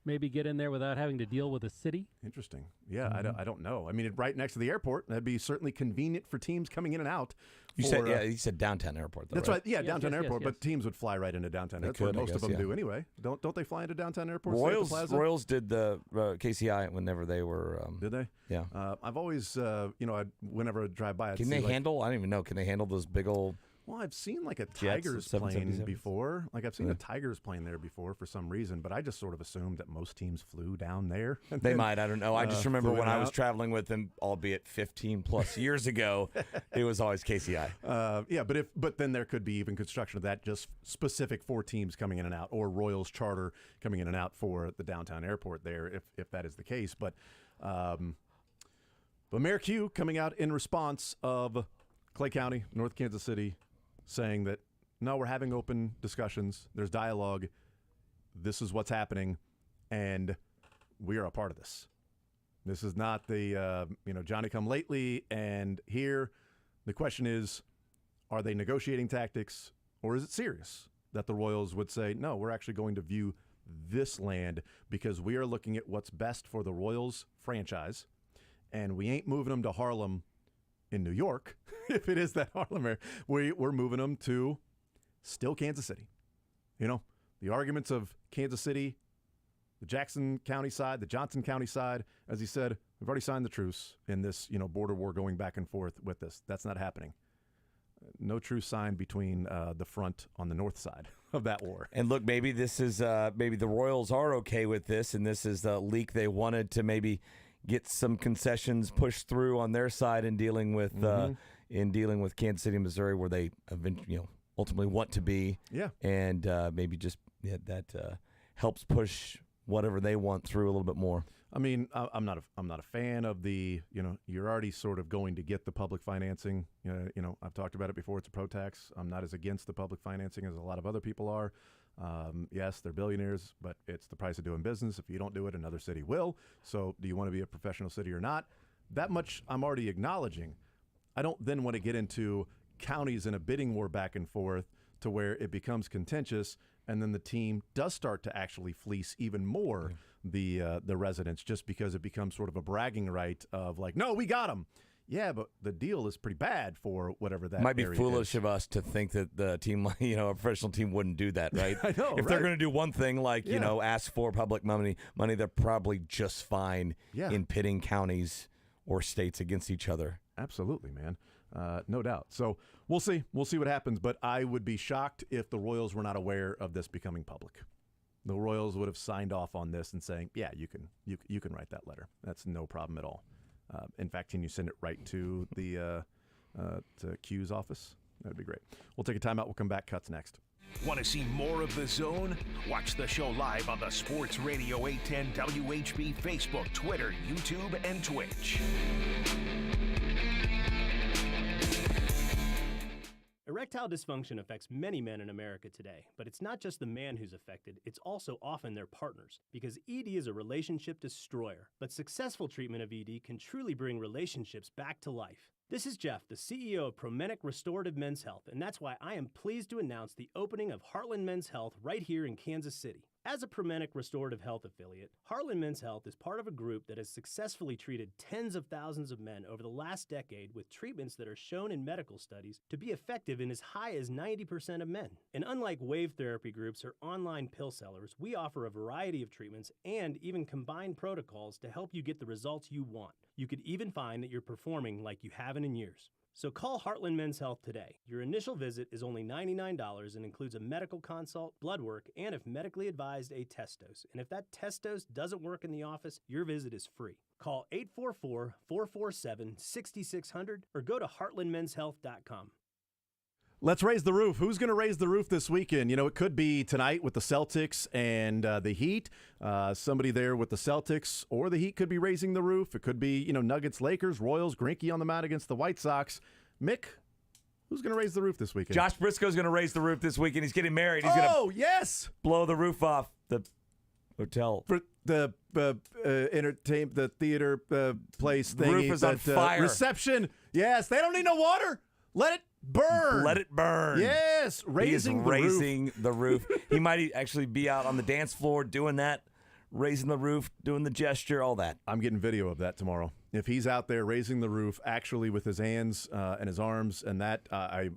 maybe get in there without having to deal with a city? Interesting. Yeah, I don't know. I mean, right next to the airport, that'd be certainly convenient for teams coming in and out. You said downtown airport, though. That's right. Yeah, Yes, downtown yes, airport, yes. but teams would fly right into downtown. They That's where could, I most of guess, them yeah. do anyway. Don't they fly into downtown airports? Stay at the Plaza? Royals did the KCI whenever they were. Did they? Yeah. I've always, whenever I drive by, I'd Can see, they like, handle? I don't even know. Can they handle those big old? Well, I've seen like a Jets, Tigers the plane 777s? before. Like, I've seen a Tigers plane there before for some reason, but I just sort of assumed that most teams flew down there. And They then, might. I don't know. I just remember flew when in I and was out. traveling with them, albeit 15 plus years ago, it was always KCI. But then there could be even construction of that just specific for teams coming in and out, or Royals charter coming in and out for the downtown airport there, if that is the case. But Mayor Q coming out in response of Clay County, North Kansas City, saying that, no, we're having open discussions. There's dialogue. This is what's happening, and we are a part of this. This is not the Johnny come lately and here. The question is, are they negotiating tactics, or is it serious that the Royals would say, no, we're actually going to view this land because we are looking at what's best for the Royals franchise, and we ain't moving them to Harlem in New York, if it is that Harlem area. We're moving them to still Kansas City. You know, the arguments of Kansas City, the Jackson County side, the Johnson County side, as he said, we've already signed the truce in this, border war going back and forth with this. That's not happening. No truce signed between the front on the north side of that war. And look, maybe this is maybe the Royals are okay with this, and this is a leak they wanted to maybe get some concessions pushed through on their side in dealing with Kansas City, Missouri, where they ultimately want to be. Yeah, and maybe just that helps push whatever they want through a little bit more. I mean, I'm not a fan of the, you're already sort of going to get the public financing. I've talked about it before. It's a pro tax. I'm not as against the public financing as a lot of other people are. Yes, they're billionaires, but it's the price of doing business. If you don't do it, another city will. So do you want to be a professional city or not? That much I'm already acknowledging. I don't then want to get into counties in a bidding war back and forth to where it becomes contentious, and then the team does start to actually fleece even more the residents, just because it becomes sort of a bragging right of like, no, we got them. Yeah, but the deal is pretty bad for whatever that might be area foolish is. of us to think that the team, a professional team wouldn't do that, right? I know, if they're going to do one thing, like Yeah. ask for public money, they're probably just fine in pitting counties or states against each other. Absolutely, man. No doubt. So we'll see. We'll see what happens. But I would be shocked if the Royals were not aware of this becoming public. The Royals would have signed off on this and saying, "Yeah, you can write that letter. That's no problem at all." In fact, can you send it right to the to Q's office? That'd be great. We'll take a timeout. We'll come back. Cuts next. Want to see more of The Zone? Watch the show live on the Sports Radio 810 WHB Facebook, Twitter, YouTube, and Twitch. Erectile dysfunction affects many men in America today, but it's not just the man who's affected, it's also often their partners, because ED is a relationship destroyer. But successful treatment of ED can truly bring relationships back to life. This is Jeff, the CEO of Promenic Restorative Men's Health, and that's why I am pleased to announce the opening of Heartland Men's Health right here in Kansas City. As a Promenic Restorative Health affiliate, Heartland Men's Health is part of a group that has successfully treated tens of thousands of men over the last decade with treatments that are shown in medical studies to be effective in as high as 90% of men. And unlike wave therapy groups or online pill sellers, we offer a variety of treatments and even combined protocols to help you get the results you want. You could even find that you're performing like you haven't in years. So call Heartland Men's Health today. Your initial visit is only $99 and includes a medical consult, blood work, and if medically advised, a test dose. And if that test dose doesn't work in the office, your visit is free. Call 844-447-6600 or go to heartlandmenshealth.com. Let's raise the roof. Who's going to raise the roof this weekend? You know, it could be tonight with the Celtics and the Heat. Somebody there with the Celtics or the Heat could be raising the roof. It could be, you know, Nuggets, Lakers, Royals, Greinke on the mound against the White Sox. Mick, who's going to raise the roof this weekend? Josh Briscoe's going to raise the roof this weekend. He's getting married. He's going to yes, blow the roof off the hotel. For the the theater place thing. Roof is on fire. Reception. Yes, they don't need no water. Let it burn. Let it burn. Yes, raising the roof. He might actually be out on the dance floor doing that, raising the roof, doing the gesture, all that. I'm getting video of that tomorrow. If he's out there raising the roof, actually with his hands and his arms, and that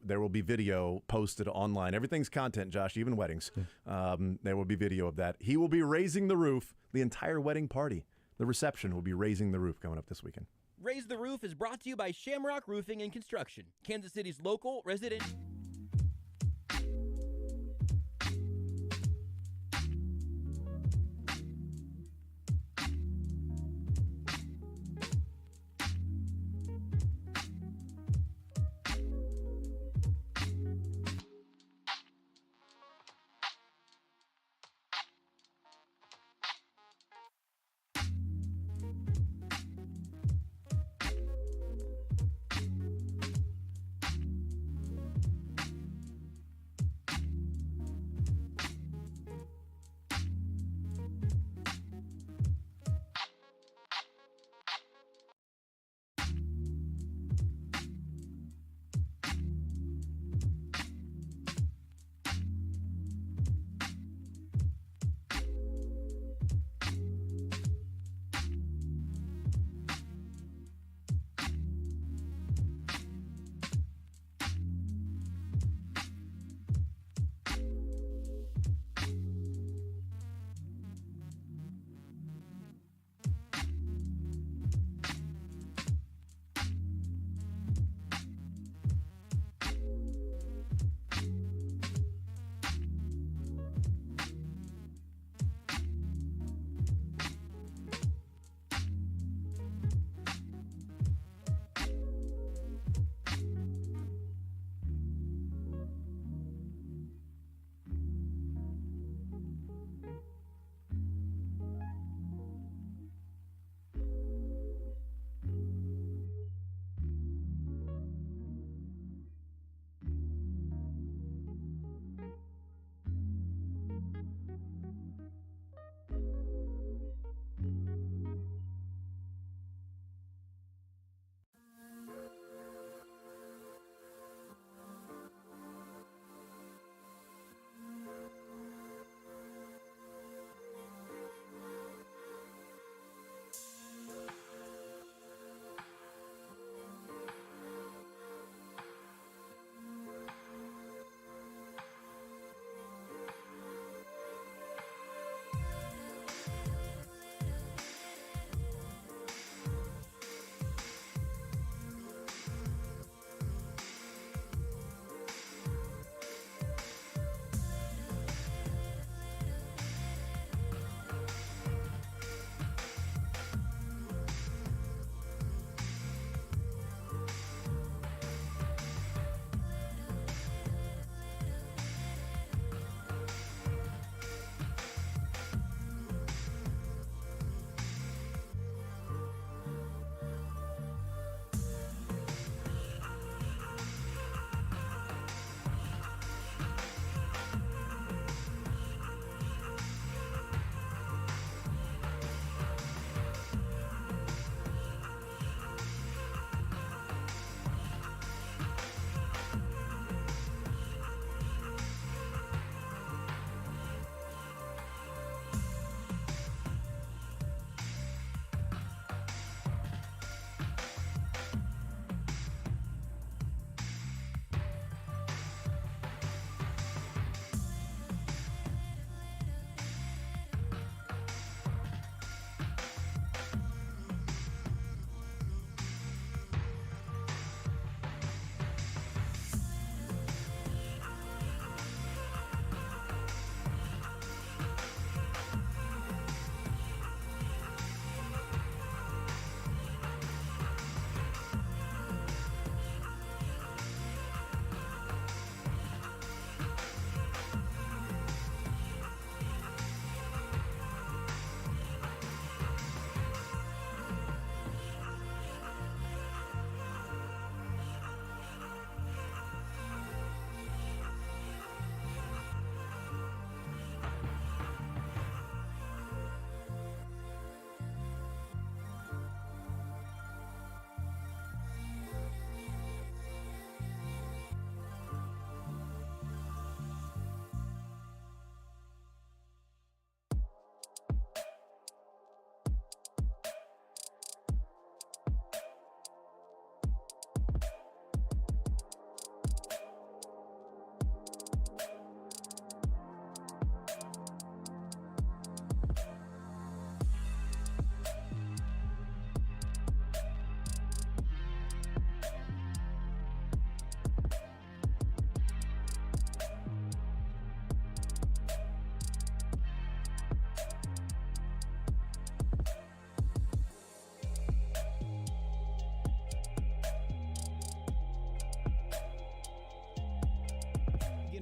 there will be video posted online. Everything's content, Josh, even weddings. There will be video of that. He will be raising the roof. The entire wedding party, the reception will be raising the roof coming up this weekend. Raise the Roof is brought to you by Shamrock Roofing and Construction, Kansas City's local resident.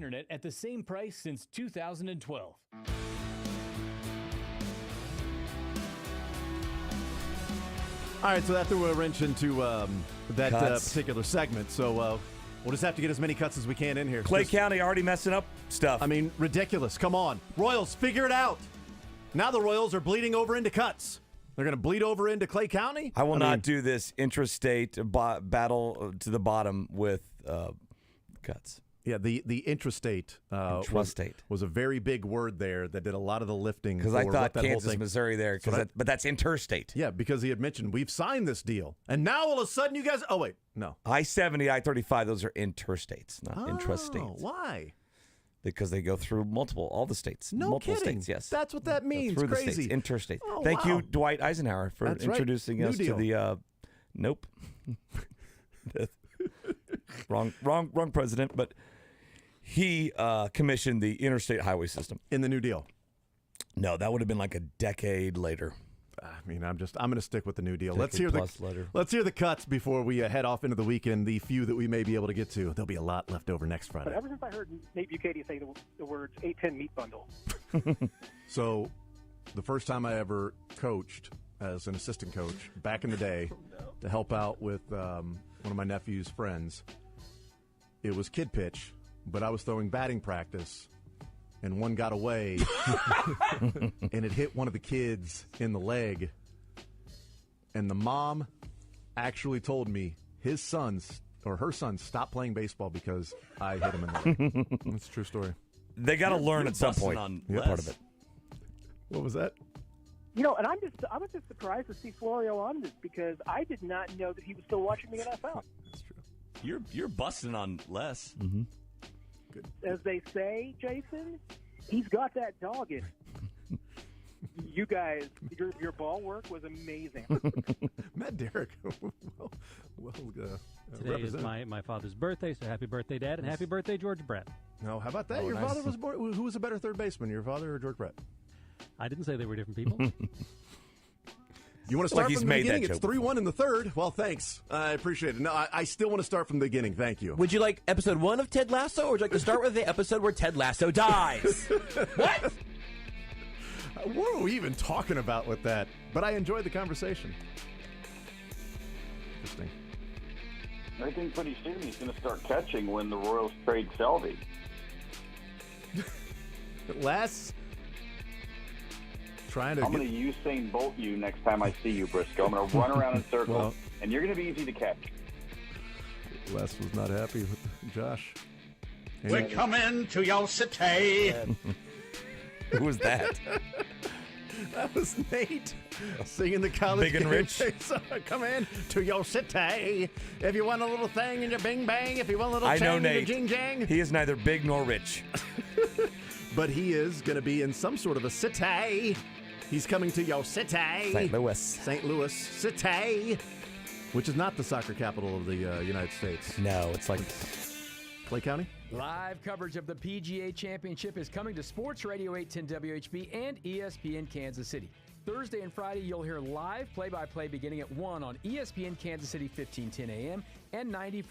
internet at the same price since 2012. All right, so that threw a wrench into that particular segment. So we'll just have to get as many cuts as we can in here. Clay County already messing up stuff. I mean, ridiculous. Come on. Royals, figure it out. Now the Royals are bleeding over into cuts. They're going to bleed over into Clay County? I will not do this intrastate battle to the bottom with cuts. Yeah, the intrastate, was a very big word there that did a lot of the lifting. Because I thought Kansas, Missouri there, but that's interstate. Yeah, because he had mentioned we've signed this deal. And now all of a sudden you guys, oh wait, no. I-70, I-35, those are interstates, not intrastates. Why? Because they go through all the states. No multiple kidding. states, yes. That's what that means. Through Crazy. the states, interstate. Oh, Thank wow. you, Dwight Eisenhower, for introducing us to the, nope. wrong president, but he commissioned the interstate highway system. In the New Deal? No, that would have been like a decade later. I mean, I'm going to stick with the New Deal. Let's hear the cuts before we head off into the weekend. The few that we may be able to get to. There'll be a lot left over next Friday. But ever since I heard Nate Bukaty say the words 810 meat bundle. So, the first time I ever coached as an assistant coach back in the day to help out with one of my nephew's friends, it was kid pitch, but I was throwing batting practice. And one got away, and it hit one of the kids in the leg. And the mom actually told me her son stopped playing baseball because I hit him in the leg. That's a true story. They got to learn at some point. Part of it. What was that? You know, and I was just surprised to see Florio on this because I did not know that he was still watching the NFL. That's true. You're busting on Les. Mm-hmm. As they say, Jason, he's got that dog in it. You guys, your ball work was amazing. Matt Derrick. Today is my father's birthday, so happy birthday, Dad, and happy birthday, George Brett. No, how about that? Your father was born. Who was a better third baseman, your father or George Brett? I didn't say they were different people. You want to start from the beginning? It's 3-1 in the third. Well, thanks. I appreciate it. No, I still want to start from the beginning. Thank you. Would you like episode 1 of Ted Lasso, or would you like to start with the episode where Ted Lasso dies? What? What are we even talking about with that? But I enjoyed the conversation. Interesting. I think pretty soon he's going to start catching when the Royals trade Selvey. Les? I'm going to Usain Bolt you next time I see you, Briscoe. I'm going to run around in circles, and you're going to be easy to catch. Les was not happy with Josh. We're coming to your city. Who was that? That was Nate singing the college Big and Rich. Come in to your city. If you want a little thing in your bing bang, if you want a little chang in your jing jang. He is neither big nor rich. But he is going to be in some sort of a city. He's coming to your city. St. Louis. St. Louis City, which is not the soccer capital of the United States. No, it's like Clay County. Live coverage of the PGA Championship is coming to Sports Radio 810 WHB and ESPN Kansas City. Thursday and Friday, you'll hear live play-by-play beginning at 1 on ESPN Kansas City, 1510 a.m. and 94.